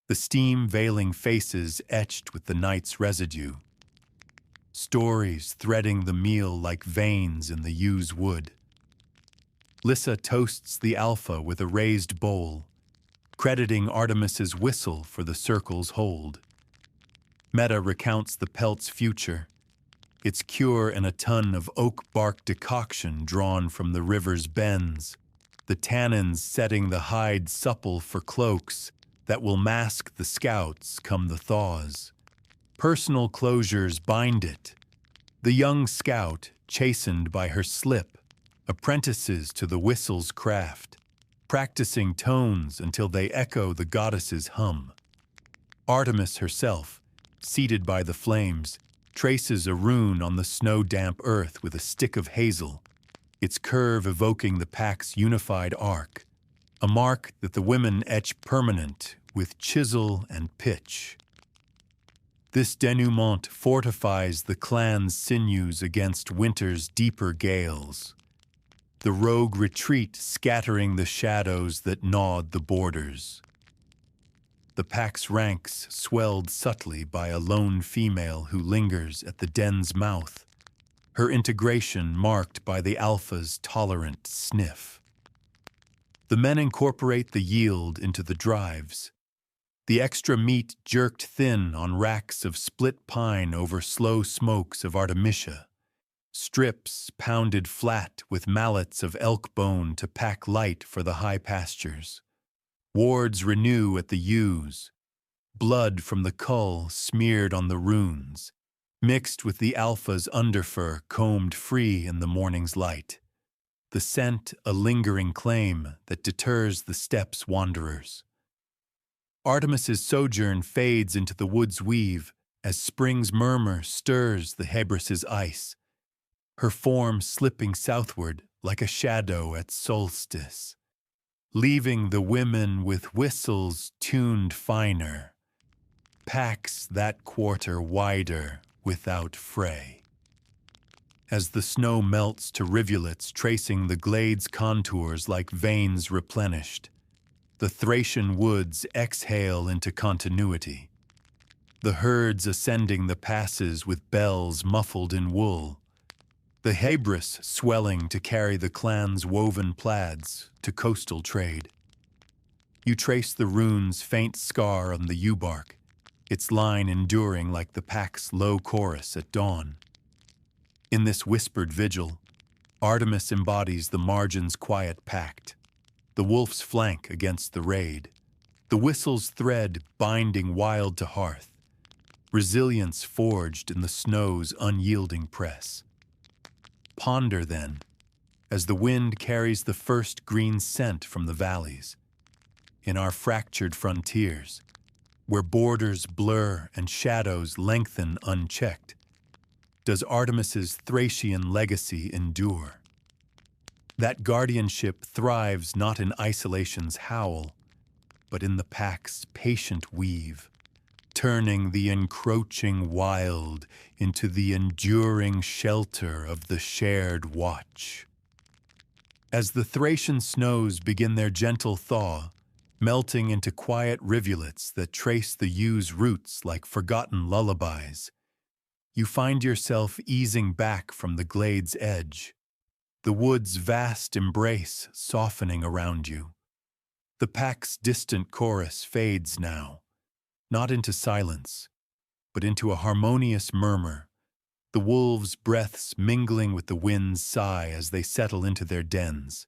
the steam-veiling faces etched with the night's residue. Stories threading the meal like veins in the yews wood. Lissa toasts the alpha with a raised bowl, crediting Artemis's whistle for the circle's hold. Meta recounts the pelt's future, its cure in a ton of oak bark decoction drawn from the river's bends, the tannins setting the hide supple for cloaks that will mask the scouts come the thaws. Personal closures bind it. The young scout, chastened by her slip, apprentices to the whistle's craft, practicing tones until they echo the goddess's hum. Artemis herself, seated by the flames, traces a rune on the snow-damp earth with a stick of hazel, its curve evoking the pack's unified arc, a mark that the women etch permanent with chisel and pitch. This denouement fortifies the clan's sinews against winter's deeper gales, the rogue retreat scattering the shadows that gnawed the borders. The pack's ranks swelled subtly by a lone female who lingers at the den's mouth, her integration marked by the alpha's tolerant sniff. The men incorporate the yield into the drives, the extra meat jerked thin on racks of split pine over slow smokes of Artemisia, strips pounded flat with mallets of elk bone to pack light for the high pastures. Wards renew at the ewes, blood from the cull smeared on the runes, mixed with the alpha's underfur combed free in the morning's light. The scent a lingering claim that deters the steppes' wanderers. Artemis's sojourn fades into the wood's weave as spring's murmur stirs the Hebrus's ice, her form slipping southward like a shadow at solstice, leaving the women with whistles tuned finer, packs that quarter wider without fray. As the snow melts to rivulets tracing the glade's contours like veins replenished, the Thracian woods exhale into continuity, the herds ascending the passes with bells muffled in wool, the Hebrus swelling to carry the clan's woven plaids to coastal trade. You trace the rune's faint scar on the yew bark, its line enduring like the pack's low chorus at dawn. In this whispered vigil, Artemis embodies the margin's quiet pact, the wolf's flank against the raid, the whistle's thread binding wild to hearth, resilience forged in the snow's unyielding press. Ponder, then, as the wind carries the first green scent from the valleys, in our fractured frontiers, where borders blur and shadows lengthen unchecked, does Artemis's Thracian legacy endure? That guardianship thrives not in isolation's howl, but in the pack's patient weave, turning the encroaching wild into the enduring shelter of the shared watch. As the Thracian snows begin their gentle thaw, melting into quiet rivulets that trace the yew's roots like forgotten lullabies, you find yourself easing back from the glade's edge, the wood's vast embrace softening around you. The pack's distant chorus fades now, not into silence, but into a harmonious murmur, the wolves' breaths mingling with the wind's sigh as they settle into their dens,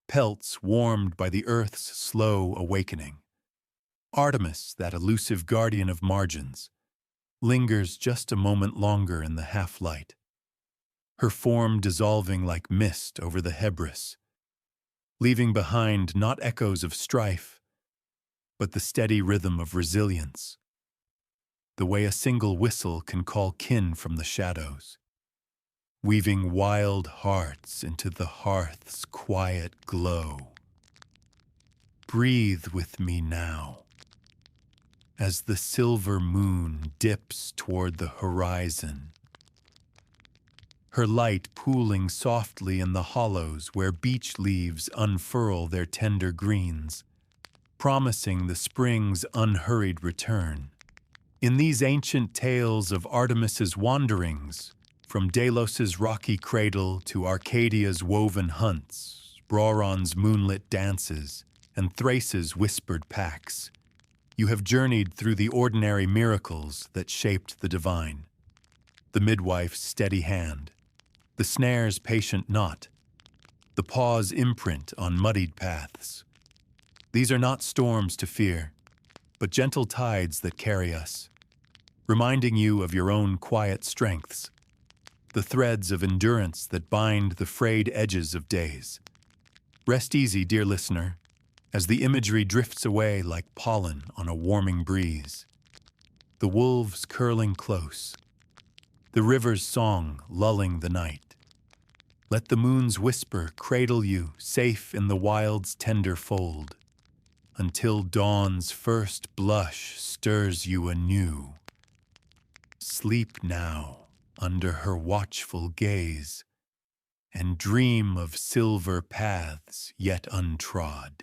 pelts warmed by the earth's slow awakening. Artemis, that elusive guardian of margins, lingers just a moment longer in the half-light, her form dissolving like mist over the Hebrus, leaving behind not echoes of strife, but the steady rhythm of resilience, the way a single whistle can call kin from the shadows, weaving wild hearts into the hearth's quiet glow. Breathe with me now, as the silver moon dips toward the horizon, her light pooling softly in the hollows where beech leaves unfurl their tender greens, promising the spring's unhurried return. In these ancient tales of Artemis's wanderings, from Delos's rocky cradle to Arcadia's woven hunts, Brauron's moonlit dances, and Thrace's whispered pacts, you have journeyed through the ordinary miracles that shaped the divine. The midwife's steady hand, the snare's patient knot, the paw's imprint on muddied paths. These are not storms to fear, but gentle tides that carry us, reminding you of your own quiet strengths, the threads of endurance that bind the frayed edges of days. Rest easy, dear listener, as the imagery drifts away like pollen on a warming breeze. The wolves curling close, the river's song lulling the night. Let the moon's whisper cradle you safe in the wild's tender fold, until dawn's first blush stirs you anew. Sleep now under her watchful gaze, and dream of silver paths yet untrod.